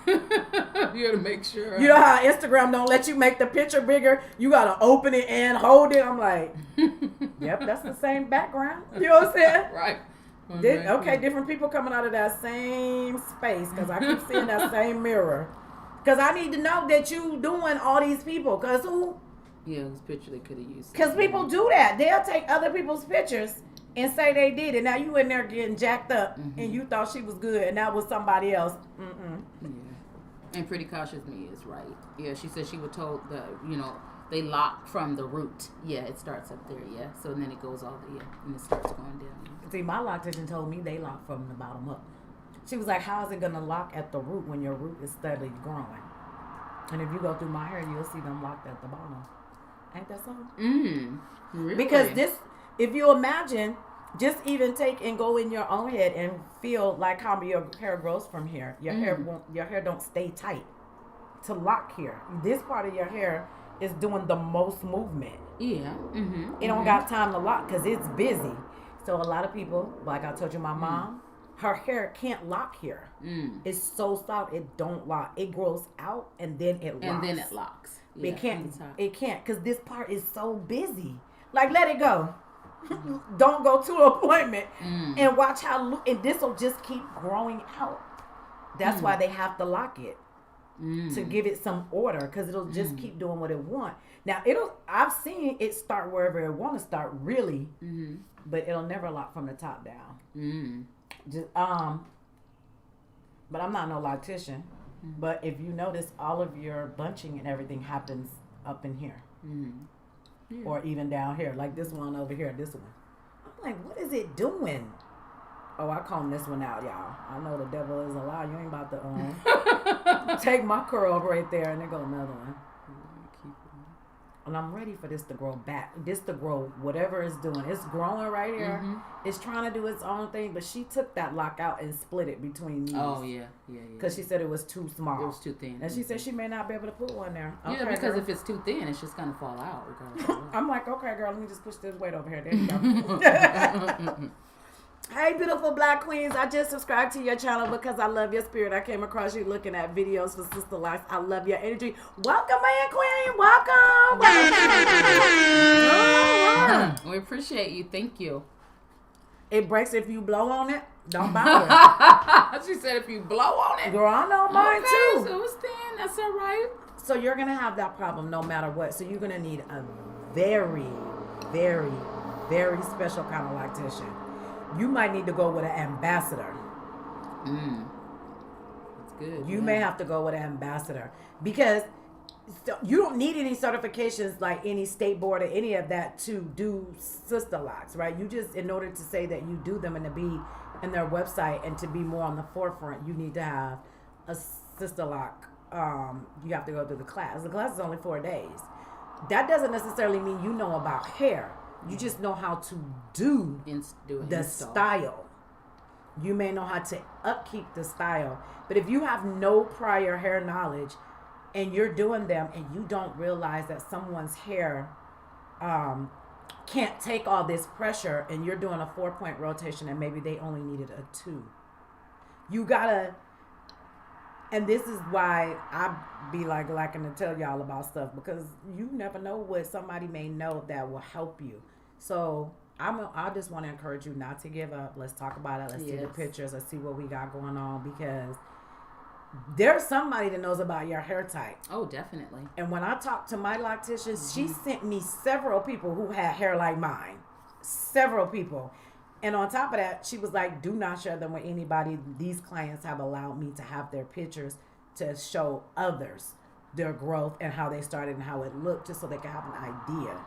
You gotta make sure. You know how Instagram don't let you make the picture bigger? You gotta open it and hold it. I'm like, yep, that's the same background. You know what I'm saying? Right. Okay, different people coming out of that same space, because I keep seeing that same mirror. Because I need to know that you doing all these people. Because who? Yeah, this picture they could have used. Because people do that. They'll take other people's pictures and say they did it. Now you in there getting jacked up, and you thought she was good, and that was somebody else. Yeah. And Pretty Cautious Me is right. Yeah, she said she was told that, they lock from the root. Yeah, it starts up there, yeah. So then it goes all the, and it starts going down. See, my loctician told me they lock from the bottom up. She was like, how is it going to lock at the root when your root is steadily growing? And if you go through my hair, you'll see them locked at the bottom. Ain't that so? Really? Because this, if you imagine, just even take and go in your own head and feel like how your hair grows from here. Your hair don't stay tight to lock here. This part of your hair is doing the most movement. Yeah. It don't got time to lock because it's busy. So a lot of people, like I told you, my mom, her hair can't lock here. It's so soft, it don't lock. It grows out and then it locks. Yeah, it can't because this part is so busy. Like, let it go. Don't go to an appointment and watch and this will just keep growing out. That's why they have to lock it to give it some order, because it'll just keep doing what it want. Now I've seen it start wherever it want to start, really, but it'll never lock from the top down. Just but I'm not no loctician. But if you notice, all of your bunching and everything happens up in here. Or even down here, like this one over here, this one. I'm like, what is it doing? Oh, I comb this one out, y'all. I know the devil is a lie. You ain't about to take my curl right there, and there go another one. And I'm ready for this to grow back. This to grow, whatever it's doing. It's growing right here. It's trying to do its own thing, but she took that lock out and split it between these. Oh, yeah. Because she said it was too small. It was too thin. And she said she may not be able to put one there. Yeah, okay, because girl. if it's too thin, it's just going to fall out. I'm like, okay, girl, let me just push this weight over here. There you go. Hey, beautiful Black queens. I just subscribed to your channel because I love your spirit. I came across you looking at videos for Sister Locks. I love your energy. Welcome in, queen. Welcome. We appreciate you. Thank you. It breaks if you blow on it. Don't bother. She said if you blow on it. Girl, I know mine too. So it's thin. That's all right. So you're going to have that problem no matter what. So you're going to need a very, very, very special kind of loctician. You might need to go with an ambassador. That's good. You may have to go with an ambassador because you don't need any certifications like any state board or any of that to do Sister Locks, right? You just, in order to say that you do them and to be in their website and to be more on the forefront, you need to have a Sister Lock. You have to go through the class. The class is only 4 days. That doesn't necessarily mean you know about hair. You just know how to do the style. You may know how to upkeep the style. But if you have no prior hair knowledge and you're doing them and you don't realize that someone's hair can't take all this pressure and you're doing a 4-point rotation and maybe they only needed a 2. You gotta, and this is why I be liking to tell y'all about stuff, because you never know what somebody may know that will help you. So I just want to encourage you not to give up. Let's talk about it. Let's see the pictures. Let's see what we got going on, because there's somebody that knows about your hair type. Oh, definitely. And when I talked to my loctician, she sent me several people who had hair like mine. Several people. And on top of that, she was like, do not share them with anybody. These clients have allowed me to have their pictures to show others their growth and how they started and how it looked, just so they can have an idea.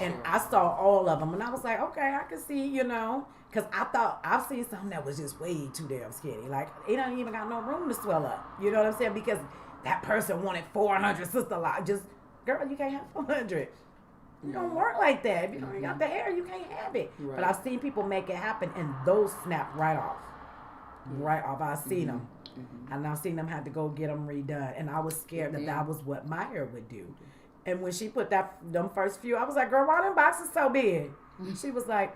And I saw all of them, and I was like, okay, I can see, because I thought I've seen something that was just way too damn skinny. Like, it don't even got no room to swell up. You know what I'm saying? Because that person wanted 400 Sister Lock. Just, girl, you can't have 400. You don't work like that. If you don't got the hair, you can't have it. Right. But I've seen people make it happen, and those snap right off. Right off. I've seen them. And I've seen them have to go get them redone. And I was scared that was what my hair would do. And when she put them first few, I was like, girl, why them boxes so big? She was like,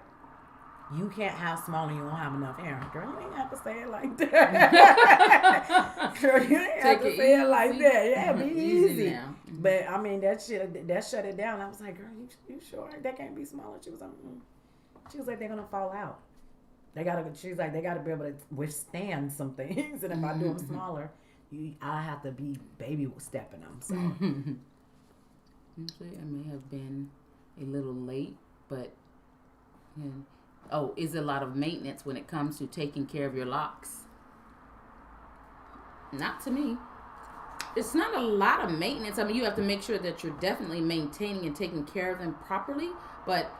you can't have small and you don't have enough hair. Girl, you ain't have to say it like that. Girl, you ain't have to say it like that. Yeah, be easy. Now. But, I mean, that shut it down. I was like, girl, you sure? That can't be smaller. She was like, they're going to fall out. She's like, they got to be able to withstand some things. And if I do them smaller, I have to be baby stepping them. So. I may have been a little late, but oh, is a lot of maintenance when it comes to taking care of your locks. Not to me. It's not a lot of maintenance. I mean, you have to make sure that you're definitely maintaining and taking care of them properly. But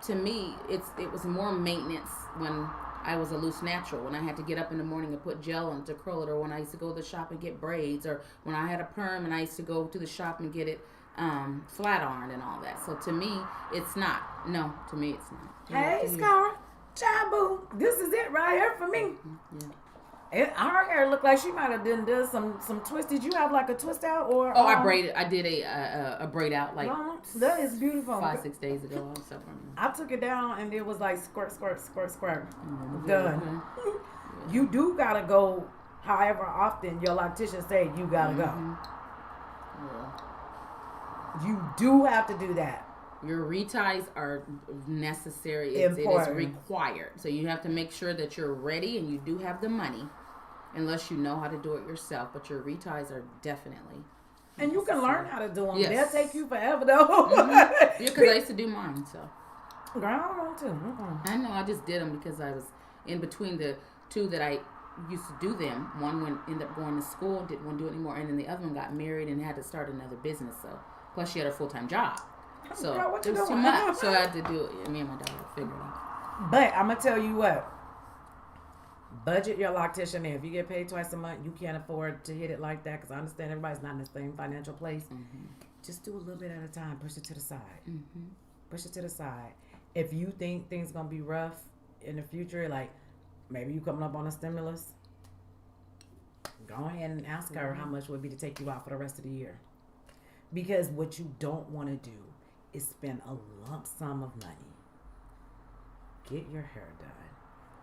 to me, it was more maintenance when I was a loose natural. When I had to get up in the morning and put gel on to curl it, or when I used to go to the shop and get braids, or when I had a perm and I used to go to the shop and get it flat ironed and all that. So to me, it's not. No, to me, it's not. Hey, Scar, Chabu, this is it right here for me. Yeah. Her hair looked like she might have done some twist. Did you have like a twist out or? Oh, I braided. I did a braid out like that is beautiful. 5-6 days ago. I took it down and it was like squirt, squirt, squirt, squirt. Mm-hmm. Done. You do gotta go. However often your loctician say you gotta go. Yeah. You do have to do that. Your reties are necessary. It is required. So you have to make sure that you're ready and you do have the money, unless you know how to do it yourself. But your reties are definitely and you can learn how to do them. Yes. They'll take you forever though. Mm-hmm. Yeah, because I used to do mine. So girl, I don't want to. Mm-mm. I know. I just did them because I was in between the two that I used to do them. One ended up going to school, didn't want to do it anymore, and then the other one got married and had to start another business. So plus she had a full-time job. So girl, it was too much. So I had to do it. Me and my daughter figured it out. But I'm gonna tell you what. Budget your loctician in. If you get paid twice a month, you can't afford to hit it like that. Because I understand everybody's not in the same financial place. Mm-hmm. Just do a little bit at a time. Push it to the side. Mm-hmm. Push it to the side. If you think things gonna be rough in the future, like maybe you coming up on a stimulus, go ahead and ask her how much would be to take you out for the rest of the year. Because what you don't want to do is spend a lump sum of money, get your hair done,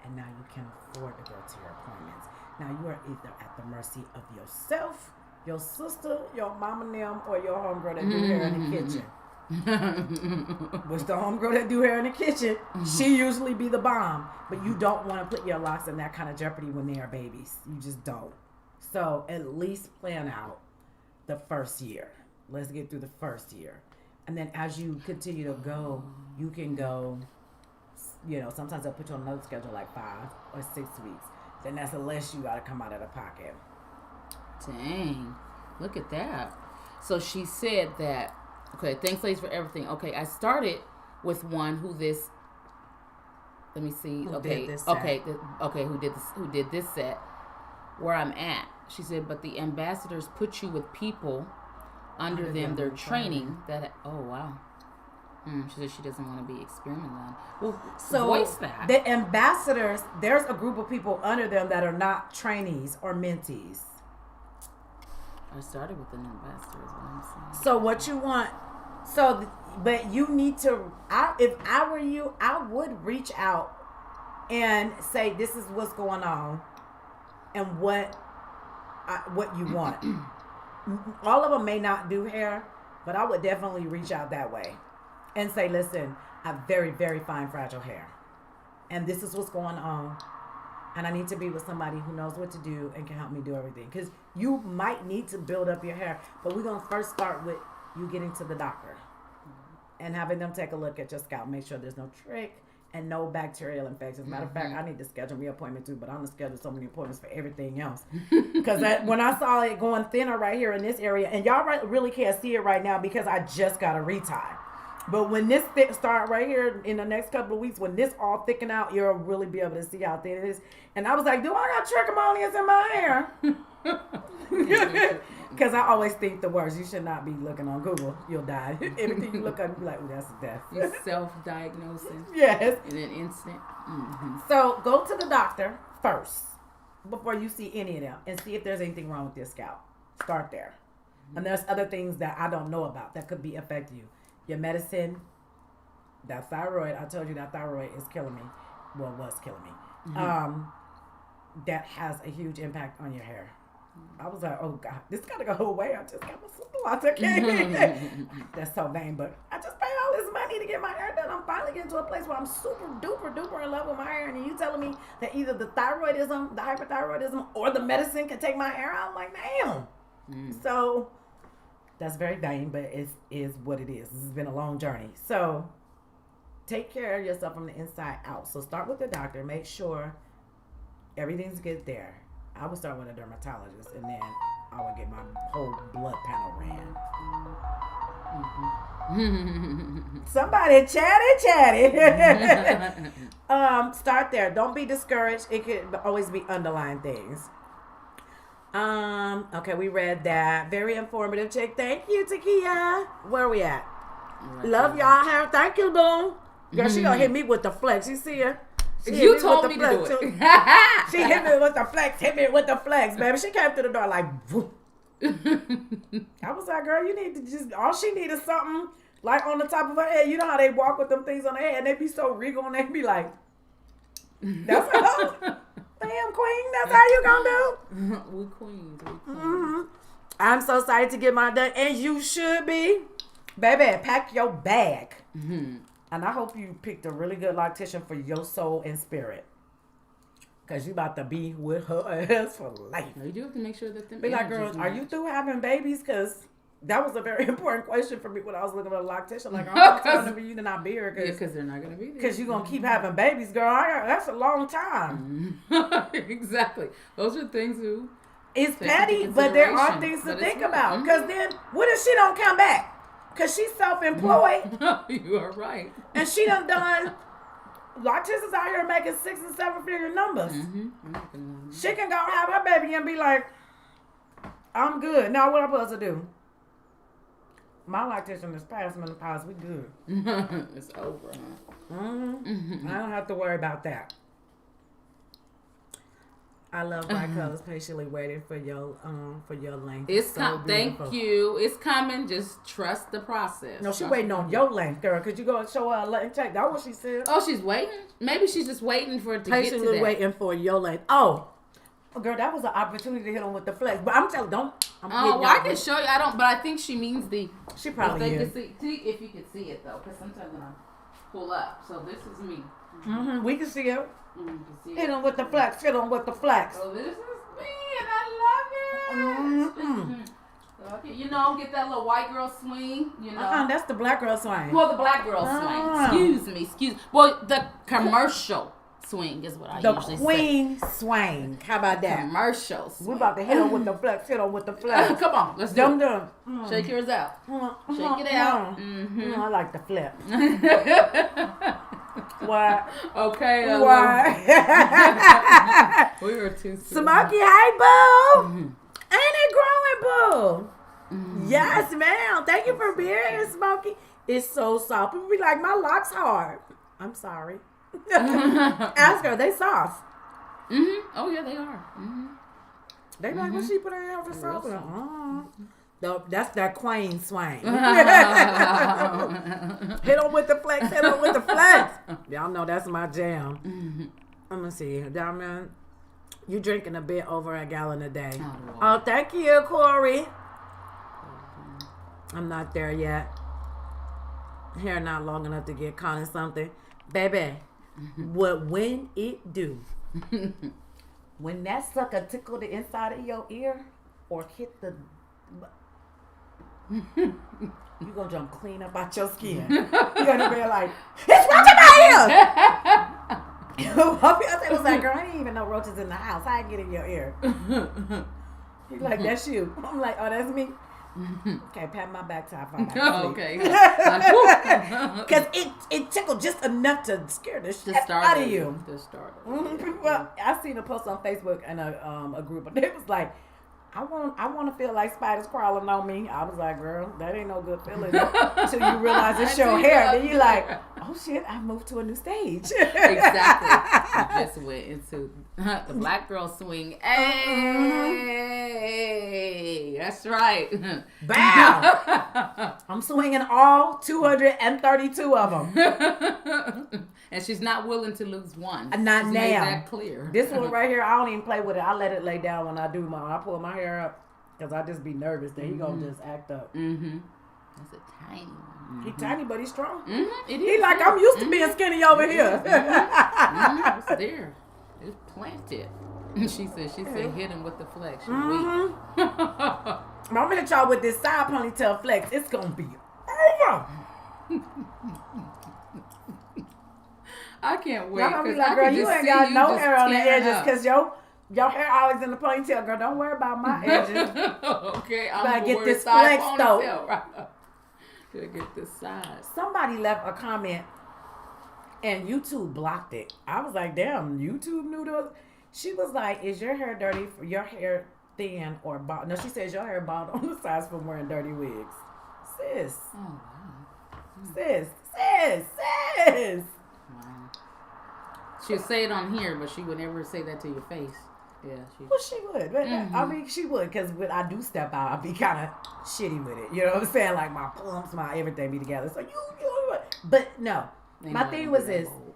and now you can afford to go to your appointments. Now you are either at the mercy of yourself, your sister, your mama and them, or your homegirl that do hair in the kitchen. Which the homegirl that do hair in the kitchen, she usually be the bomb. But you don't want to put your locks in that kind of jeopardy when they are babies. You just don't. So at least plan out the first year. Let's get through the first year. And then as you continue to go, you can go, sometimes they'll put you on another schedule like 5 or 6 weeks. Then that's the less you got to come out of the pocket. Dang. Look at that. So she said that, okay, thanks ladies for everything. Okay, I started with one who did this set where I'm at. She said, but the ambassadors put you with people under them, they're training that. Oh wow. She said she doesn't want to be experimented on. Well, so voice that. The ambassadors, there's a group of people under them that are not trainees or mentees. I started with an ambassador is what I'm saying. So what you want? But you need to. If I were you, I would reach out and say, "This is what's going on, and what you want." All of them may not do hair, but I would definitely reach out that way and say, listen, I have very, very fine, fragile hair. And this is what's going on. And I need to be with somebody who knows what to do and can help me do everything. Because you might need to build up your hair. But we're going to first start with you getting to the doctor and having them take a look at your scalp. Make sure there's no trick and no bacterial infections. Matter of fact, I need to schedule me an appointment too, but I'm going to schedule so many appointments for everything else. Because when I saw it going thinner right here in this area, and y'all really can't see it right now because I just got a retie. But when this start right here in the next couple of weeks, when this all thicken out, you'll really be able to see how thin it is. And I was like, do I got trichomonias in my hair? Because I always think the worst. You should not be looking on Google. You'll die. Everything you look up, you be like, oh, that's death. You're self-diagnosing. Yes. In an instant. Mm-hmm. So go to the doctor first before you see any of them and see if there's anything wrong with your scalp. Start there. Mm-hmm. And there's other things that I don't know about that could be affect you. Your medicine, that thyroid, I told you that thyroid is killing me. Well, was killing me. Mm-hmm. That has a huge impact on your hair. I was like, oh God, this gotta go away. I just got my sister lost. Okay. That's so vain, but I just paid all this money to get my hair done. I'm finally getting to a place where I'm super duper in love with my hair. And you telling me that either the thyroidism, the hyperthyroidism, or the medicine can take my hair out? I'm like, damn. So that's very vain, but it is what it is. This has been a long journey. So take care of yourself from the inside out. So start with the doctor. Make sure everything's good there. I would start with a dermatologist, and then I would get my whole blood panel ran. Somebody chatty. Start there. Don't be discouraged. It could always be underlying things. Okay, we read that. Very informative, chick. Thank you, Takia. Where are we at? Love y'all hair. Thank you, Boom. Girl, she gonna hit me with the flex. You see her? You told me to do it. She hit me with the flex. Baby. She came through the door like, whoop. I was like, girl, you need to just, all she needed something like on the top of her head. You know how they walk with them things on their head and they be so regal and they be like, that's how, damn queen, that's how you gonna do? We queens. Mm-hmm. I'm so excited to get mine done, and you should be. Baby, pack your bag. Mm-hmm. And I hope you picked a really good loctician for your soul and spirit. Because you about to be with her ass for life. You do have to make sure that them be like, girl, are you through having babies? Because that was a very important question for me when I was looking at a loctician. Like, I'm not telling for you to not be here. Because they're not going to be there. Because you're going to keep having babies, girl. That's a long time. Exactly. Those are things who... It's petty, but there are things to think about. Because then, what if she don't come back? Because she's self-employed. You are right. And she done locticians out here making 6- and 7-figure numbers. Mm-hmm. She can go have her baby and be like, I'm good. Now what I'm supposed to do? My loctician is past menopause. We good. It's over, huh? Mm-hmm. I don't have to worry about that. I love Bright Colors. Patiently waiting for your length. It's so thank you. It's coming. Just trust the process. No, she waiting on your length, girl. Could you go and show her a length check? That's what she said. Oh, she's waiting. Maybe she's just waiting for it to get to that. Patiently waiting for your length. Oh, girl, that was an opportunity to hit on with the flex. But I'm telling, don't. I can show you. I don't, but I think she means the. She probably is. See if you can see it though, because sometimes when I pull up. So this is me. Mm-hmm. We can see it. See Hit on with the flex. Hit on with the flex. So this is me, and I love it. Okay, you know, get that little white girl swing. You know, that's the black girl swing. Well, the black girl swing. Excuse me. Well, the commercial swing is what I usually say. The queen swing. How about that? Commercial swing. We about to hit on with the flex. Hit on with the flex. Come on, let's do it. Shake yours out. Shake it out. I like the flip. Why? Okay. Why? We were too soon. Smoky, hey, boo. Ain't it growing, boo? Yes, ma'am. Thank you for being here, Smoky. It's so soft. People be like, my locks hard. I'm sorry. Ask her. They soft. Oh, yeah, they are. They like, when she put her hair over soft. That's that queen swing. Hit on with the flex. Hit on with the flex. Y'all know that's my jam. Let me see. Diamond, you drinking a bit over a gallon a day. Oh, thank you, Corey. I'm not there yet. Hair not long enough to get caught in something. Baby, when it do, when that sucker tickle the inside of your ear or hit the... You gonna jump clean up out your skin. You gonna be like, it's roaches out here. My fiance was like, girl, I didn't even know roaches in the house. How I get in your ear? He's like, that's you. I'm like, oh, that's me. Okay, pat my back till I find out. Okay. Because it tickled just enough to scare the shit out of you. Well, I seen a post on Facebook and a group, and it was like, I want to feel like spiders crawling on me. I was like, girl, that ain't no good feeling until you realize it's your hair. Then you like, oh shit, I moved to a new stage. Exactly. You just went into the black girl swing. Hey, that's right. Bow. I'm swinging all 232 of them. And she's not willing to lose one. Not she's now. Made that clear. This one right here, I don't even play with it. I let it lay down when I pull my hair up because I just be nervous that he gonna just act up. That's a tiny one. He tiny, but he's strong. It He is. like, I'm used to being skinny over here. It's there. It's planted. She said hit him with the flex. She's weak. I'm gonna hit y'all with this side ponytail flex. It's gonna be over. I can't wait. Y'all gonna be 'cause like, I girl, can you just ain't see got you no just hair on the tearing edges up. because your hair always in the ponytail, girl. Don't worry about my edges. Okay, I'm Gotta gonna get wear this side flex, though. ponytail, right? Gotta get this side. Somebody left a comment and YouTube blocked it. I was like, damn, YouTube knew those. She was like, is your hair dirty? Your hair thin or bald? No, she says your hair bald on the sides from wearing dirty wigs. Sis. Oh wow. Sis. Wow. She'll say it on here, but she would never say that to your face. Yeah, Well, she would. But I mean, she would, because when I do step out, I'll be kind of shitty with it. You know what I'm saying? Like my pumps, my everything be together. So but no. Ain't My nobody thing do was that this. bold.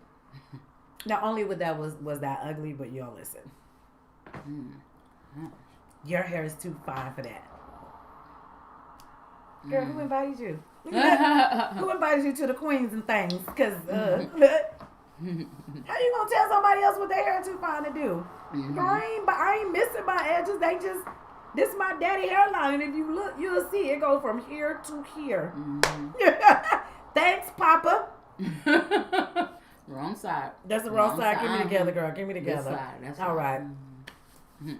Not only was that ugly, but you don't listen. Your hair is too fine for that. Girl, who invited you? Who invited you to the queens and things? Because how you gonna tell somebody else what their hair too fine to do? I ain't missing my edges. This my daddy hairline, and if you look, you'll see it go from here to here. Thanks, Papa. Wrong side. That's the wrong side. Give me together, girl. Give me This together. side. That's All right. Mm-hmm.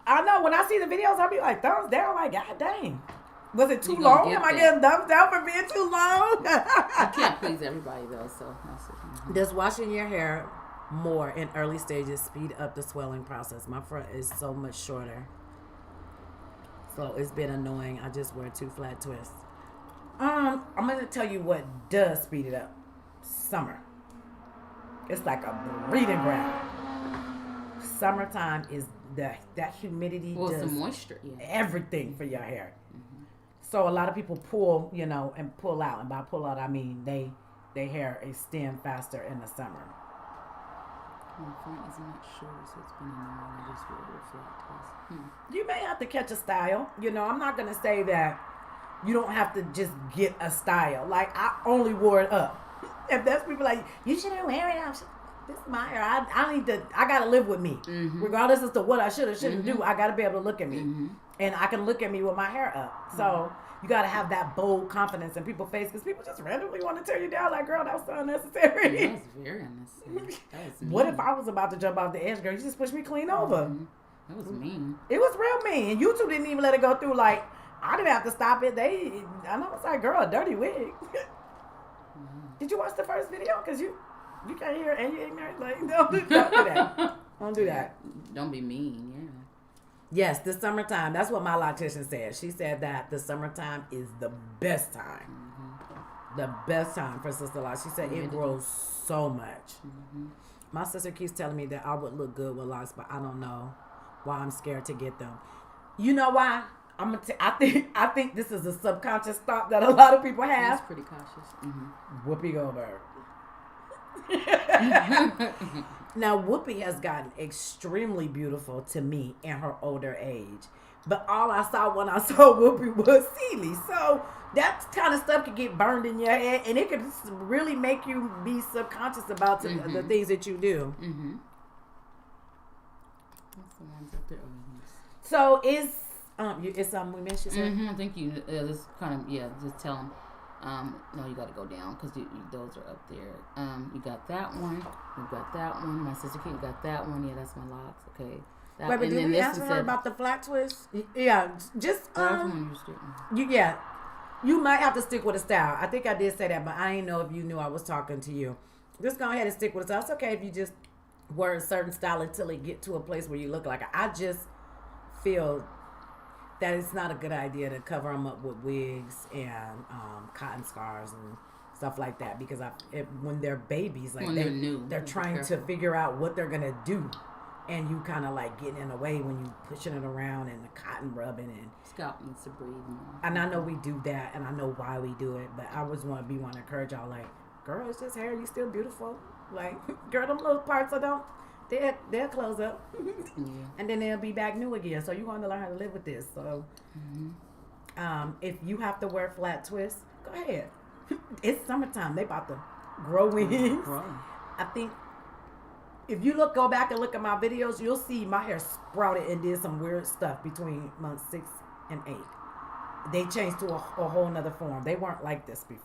I know when I see the videos, I'll be like, thumbs down. Like, God dang. Was it too You gonna long? get Am I that. getting thumbs down for being too long? You can't please everybody though, so that's it. Does washing your hair more in early stages speed up the swelling process? My front is so much shorter. So it's been annoying. I just wear 2 flat twists. I'm gonna tell you what does speed it up. Summer. It's like a breeding ground. Summertime is that humidity Well, does some moisture. Yeah. everything for your hair. So a lot of people pull, and pull out. And by pull out, I mean their hair extend faster in the summer. My front is not short, so it's been annoying. I just wear a flat twist. You may have to catch a style. I'm not going to say that you don't have to just get a style. Like, I only wore it up. If that's people like, you shouldn't wear it out. This is my hair. I got to live with me. Regardless as to what I should or shouldn't do, I got to be able to look at me. And I can look at me with my hair up. So you got to have that bold confidence in people's face, because people just randomly want to tear you down like, girl, that was so unnecessary. That was very unnecessary. That was mean. What if I was about to jump off the edge, girl? You just pushed me clean over. That was mean. It was real mean. And YouTube didn't even let it go through. Like, I didn't have to stop it. I know it's like, girl, a dirty wig. Did you watch the first video? Because you can't hear and you're ignorant. Like, don't do that. Don't do that. Don't be mean, yeah. Yes, the summertime. That's what my loctician said. She said that the summertime is the best time. The best time for Sister Locks. She said it grows so much. My sister keeps telling me that I would look good with locks, but I don't know why I'm scared to get them. You know why? I think this is a subconscious thought that a lot of people have. He's pretty cautious. Whoopi Goldberg. Now, Whoopi has gotten extremely beautiful to me in her older age. But all I saw when I saw Whoopi was Celie. So that kind of stuff could get burned in your head, and it could really make you be subconscious about the things that you do. That's the ones up there. So it's something we mentioned. I think you just kind of just tell them. No, you got to go down because those are up there. You got that one. You got that one. My sister Kate got that one. Yeah, that's my locks. Okay. That, Wait, but did we answer her about the flat twist? Yeah, just you might have to stick with a style. I think I did say that, but I didn't know if you knew I was talking to you. Just go ahead and stick with a style. It's okay if you just wear a certain style until it get to a place where you look like it. I just feel that it's not a good idea to cover them up with wigs and cotton scarves and stuff like that, because when they're babies, like they're new, they're trying to figure out what they're gonna do, and you kind of like getting in the way when you pushing it around and the cotton rubbing and scalp needs to breathe more. And I know we do that, and I know why we do it, but I always want to encourage y'all, like, girl, it's just hair, you still beautiful. Like, girl, them little parts they'll close up. And then they'll be back new again. So you're going to learn how to live with this. So if you have to wear flat twists, go ahead. It's summertime. They about to grow wings. I think if you go back and look at my videos, you'll see my hair sprouted and did some weird stuff between months 6 and 8. They changed to a whole nother form. They weren't like this before.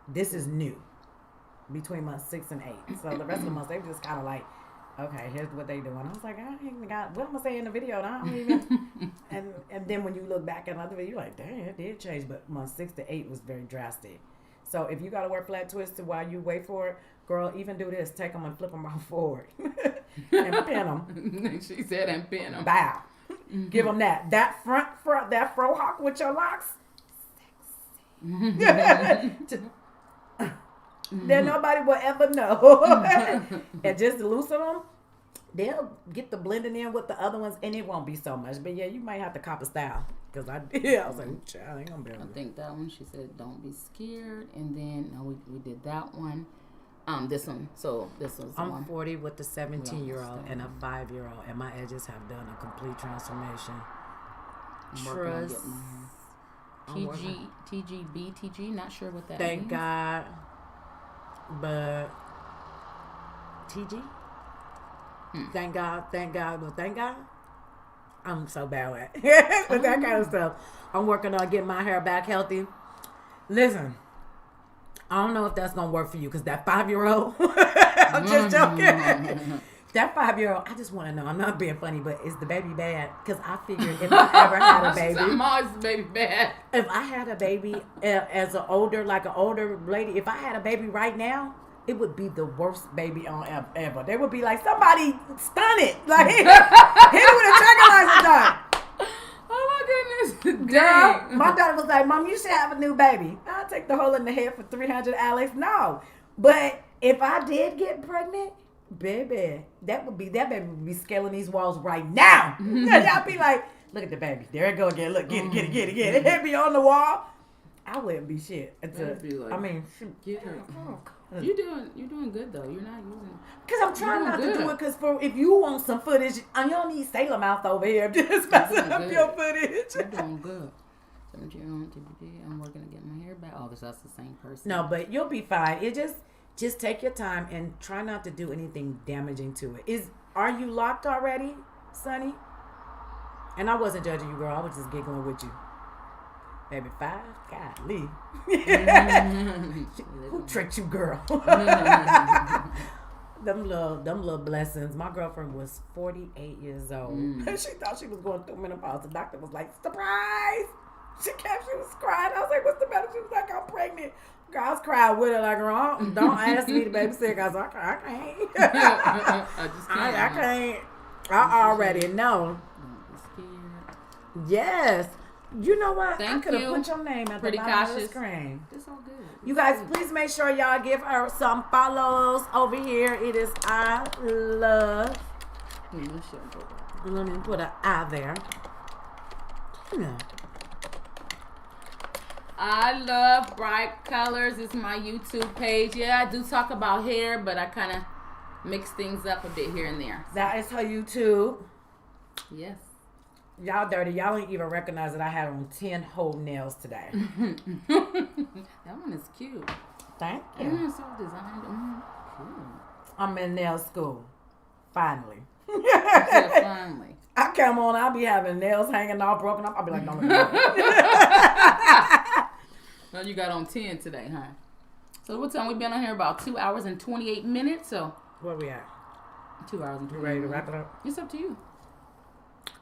This is new. between months 6 and 8. So the rest of the months they were just kind of like, okay, here's what they doing. I was like, I ain't even got what I'm gonna say in the video. And I don't even. and then when you look back at another video, you're like, dang, it did change. But month 6 to 8 was very drastic. So if you gotta wear flat twisted while you wait for it, girl, even do this. Take them and flip them all forward and pin them. She said, and pin them. Bow. Give them that front, that fro hawk with your locks. Then nobody will ever know. And just to loosen them, they'll get the blending in with the other ones, and it won't be so much. But yeah, you might have to cop a style. Because I was like, child, I ain't gonna be able to. I think that one, she said, don't be scared. And then, no, we did that one. This one. So this was I'm one. 40 with the 17-year-old and a 5-year-old, and my edges have done a complete transformation. I'm working on Trust. getting my hair. TGB, not sure what that Thank means. God. But TG? Thank God. But thank God. I'm so bad at with that kind of stuff. I'm working on getting my hair back healthy. Listen, I don't know if that's going to work for you because that 5-year-old, I'm just joking. That 5-year-old, I just want to know. I'm not being funny, but is the baby bad? Because I figured if I ever had a baby. I'm always baby bad. If I had a baby as an older lady, if I had a baby right now, it would be the worst baby on ever. They would be like, somebody stun it. Like, hit it with a tranquilizer dart. Oh my goodness. Girl, Dang. my daughter was like, Mom, you should have a new baby. I'll take the hole in the head for 300, Alex. No. But if I did get pregnant, baby, that baby would be scaling these walls right now. Y'all be like, look at the baby. There it go again. Look, get it. It hit me on the wall. I wouldn't be shit. That'd be like, I mean, shoot. get her. You're doing good though. You're not using. Because I'm trying You're not doing to do good. it. Because if you want some footage, you don't need Sailor Mouth over here just messing up good. your footage. You're doing good. 17-year-old TBD. I'm working to get my hair back. Oh, that's the same person. No, but you'll be fine. It just take your time and try not to do anything damaging to it. Are you locked already, Sonny? And I wasn't judging you, girl. I was just giggling with you. Baby 5? Golly. Who tricked you, girl? Them little blessings. My girlfriend was 48 years old. She thought she was going through menopause. The doctor was like, surprise! She was crying. I was like, what's the matter? She was like, I'm pregnant. Girl, I was crying with her like, girl, don't ask me to babysit because I can't. I just can't. I can't. I already know. Don't be scared. Yes. You know what? Thank I could have you. put your name at Pretty the bottom of the cautious. screen. It's all good. You guys, please make sure y'all give her some follows over here. It is I Love. Let me put an I there. Yeah. I Love Bright Colors. It's my YouTube page. Yeah, I do talk about hair, but I kind of mix things up a bit here and there. That is her YouTube. Yes. Y'all dirty. Y'all don't even recognize that I had on 10 whole nails today. That one is cute. Thank you. Mm, so designed. Cool. I'm in nail school. Finally. Yeah, finally. I come on, I'll be having nails hanging all broken up. I'll be like, don't look at me. Well, you got on 10 today, huh? So what time we been on here? About 2 hours and 28 minutes. So Where we at? 2 hours and 28 You ready to minutes. wrap it up? It's up to you.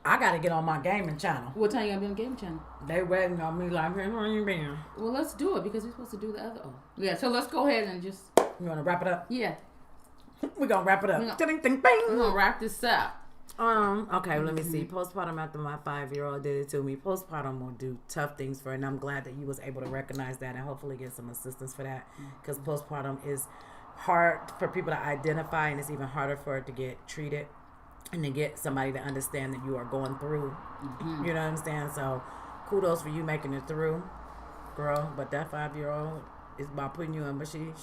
I got to get on my gaming channel. What time you gonna be on Game Channel? They waiting on me like, hey, where you been? Well, let's do it because we're supposed to do the other. Oh, yeah. So let's go ahead and just You want to wrap it up? yeah. We're going to wrap it up. Yeah. Ding, ding, We're bing. gonna wrap this up. Okay, let me see. Postpartum after my 5-year-old did it to me. Postpartum will do tough things for her, and I'm glad that you was able to recognize that and hopefully get some assistance for that, because postpartum is hard for people to identify, and it's even harder for it to get treated and to get somebody to understand that you are going through. You know what I'm saying? So kudos for you making it through, girl. But that 5-year-old is about putting you in, but she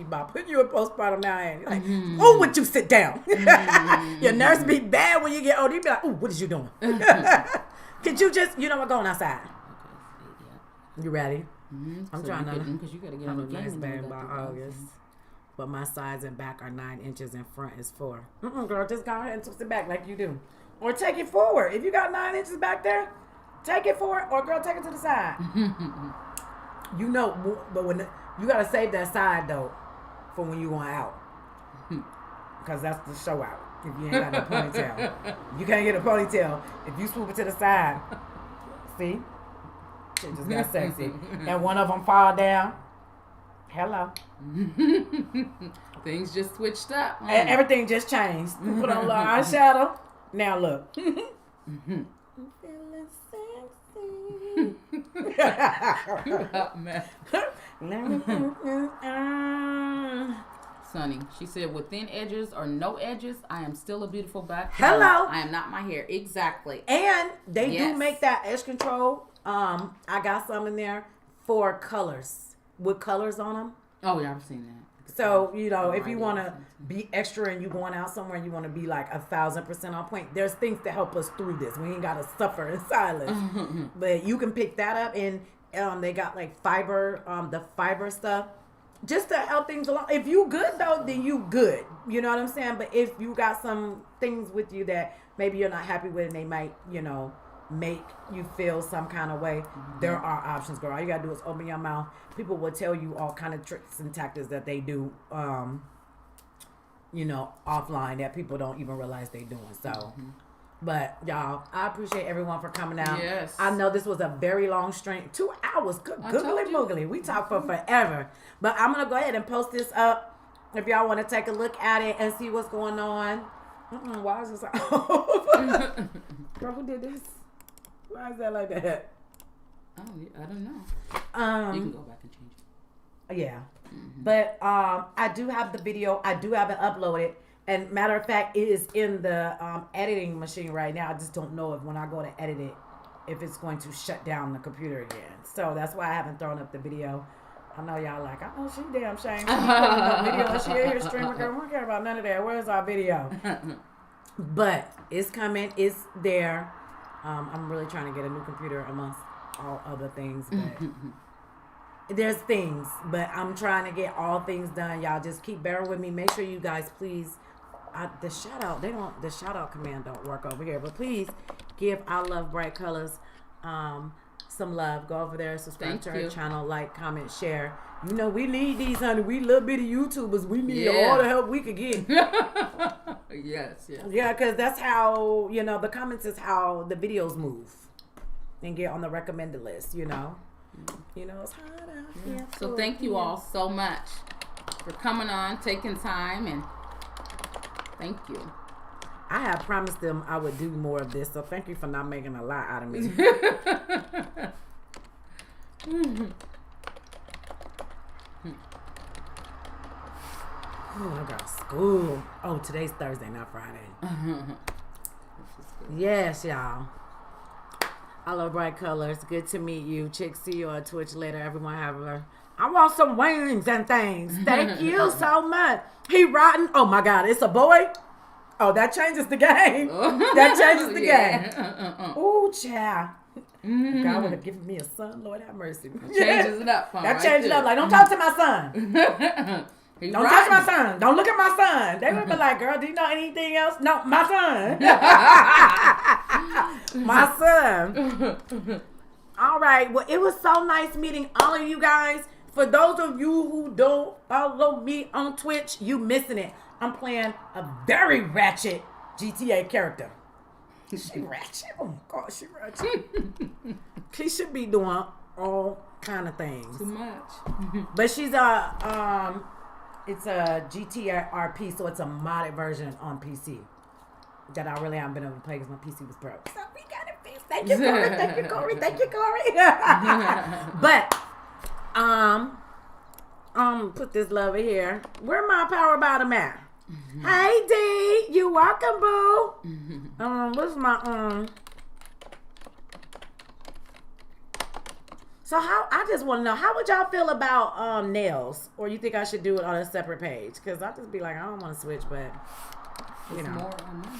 about putting you in postpartum now, and like, oh, would you sit down? Your nerves be bad when you get older. You be like, oh, what is you doing? Could you just, you know what, going outside? Okay. You ready? Mm-hmm. I'm trying to because you gotta get have on a the nice game. bag by August. But my sides and back are 9 inches and front is 4. Girl, just go ahead and twist it back like you do. Or take it forward. If you got 9 inches back there, take it forward, or girl, take it to the side. You know, but when you gotta save that side though for when you going out. Because that's the show out. If you ain't got no ponytail. You can't get a ponytail if you swoop it to the side. See? Shit just got sexy. And one of them fall down. Hello. Things just switched up. And everything just changed. Put on a little eyeshadow. Now look. I'm feeling sexy. Sonny, she said, with thin edges or no edges, I am still a beautiful black girl. Hello. I am not my hair. Exactly. And they Yes. do make that edge control. I got some in there for colors. With colors on them. Oh, yeah, I've seen that. So, you know, if you want to be extra and you going out somewhere and you want to be like 1,000% on point, there's things to help us through this. We ain't got to suffer in silence. But you can pick that up, and they got like fiber, the fiber stuff, just to help things along. If you good, though, then you good. You know what I'm saying? But if you got some things with you that maybe you're not happy with and they might, you know, make you feel some kind of way, there are options, girl. All you gotta do is open your mouth. People will tell you all kind of tricks and tactics that they do, you know, offline that people don't even realize they doing. So, but y'all, I appreciate everyone for coming out. Yes. I know this was a very long stream, 2 hours. Googly moogly. We talk for forever. But I'm gonna go ahead and post this up if y'all want to take a look at it and see what's going on. Why is this? Girl, who did this? Why is that like that? Oh, I don't know. You can go back and change it. Yeah. But I do have the video. I do have it uploaded. And matter of fact, it is in the editing machine right now. I just don't know if when I go to edit it, if it's going to shut down the computer again. So that's why I haven't thrown up the video. I know y'all like, I know she damn shame. She putting up video and she in here streaming. Girl, we don't care about none of that. Where's our video? But it's coming. It's there. I'm really trying to get a new computer amongst all other things, but there's things, but I'm trying to get all things done. Y'all just keep bearing with me. Make sure you guys please, the shout out command don't work over here, but please give I Love Bright Colors some love. Go over there, subscribe to our channel, like, comment, share. You know we need these, honey. We little bitty YouTubers. We need all the help we could get. Yes. Yeah, because that's how, you know, the comments is how the videos move and get on the recommended list, you know. You know, it's hard out here. So thank you all so much for coming on, taking time, and thank you. I had promised them I would do more of this, so thank you for not making a lot out of me. Oh, I got school. Oh, today's Thursday, not Friday. Yes, y'all. I Love Bright Colors. Good to meet you. Chick, see you on Twitch later. Everyone have a... I want some wings and things. Thank you so much. He rotten. Oh, my God. It's a boy? Oh, that changes the game. That changes the game. Ooh, child. God would have given me a son. Lord have mercy. Changes it up. That changes it up. Like, don't talk to my son. Don't touch my son. Don't look at my son. They would be like, girl, do you know anything else? No, my son. My son. All right. Well, it was so nice meeting all of you guys. For those of you who don't follow me on Twitch, you missing it. I'm playing a very ratchet GTA character. She ratchet. Oh, my God, she ratchet. She should be doing all kind of things. Too much. But she's it's a GTRP, so it's a modded version on PC that I really haven't been able to play because my PC was broke. So we got it fixed. Thank you, Corey. Thank you, Corey. Thank you, Corey. But put this lover here. Where my power bottom at? Hey D, you welcome, boo. What's my So I just want to know, how would y'all feel about nails? Or you think I should do it on a separate page? Because I just be like, I don't want to switch, but you know. More on that.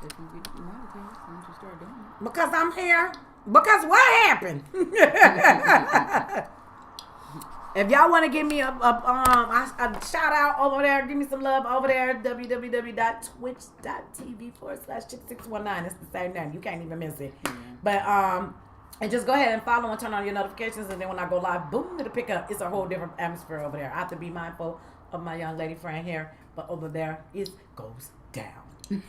If you get monetized, once you start doing it. Because I'm here. Because what happened? If y'all want to give me a shout out over there, give me some love over there, www.twitch.tv/chick619. It's the same name. You can't even miss it. But and just go ahead and follow and turn on your notifications, and then when I go live, boom, it'll pick up. It's a whole different atmosphere over there. I have to be mindful of my young lady friend here, but over there it goes down.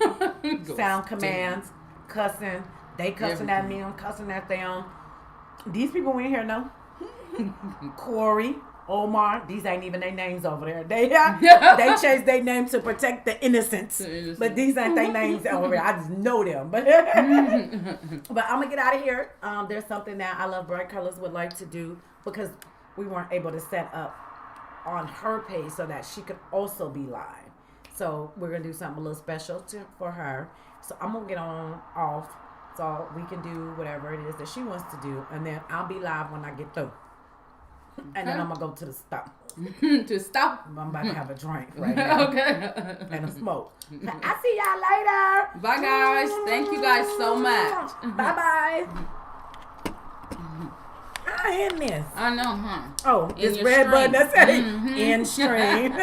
Goes Sound commands, cussing. They cussing at me. I'm cussing at them. These people we in here know. Corey, Omar. These ain't even their names over there. They changed their name to protect the innocents. But these ain't their names over there. I just know them. But but I'm gonna get out of here. There's something that I Love Bright Colors would like to do because we weren't able to set up on her page so that she could also be live. So we're gonna do something a little special for her. So I'm gonna get off so we can do whatever it is that she wants to do, and then I'll be live when I get through. And then I'm gonna go to the stop. To stop. I'm about to have a drink right now. Okay. And a smoke. I see y'all later. Bye, guys. Thank you guys so much. Bye bye. I in this. I know, huh? Oh, In this your red stream. button that says in stream.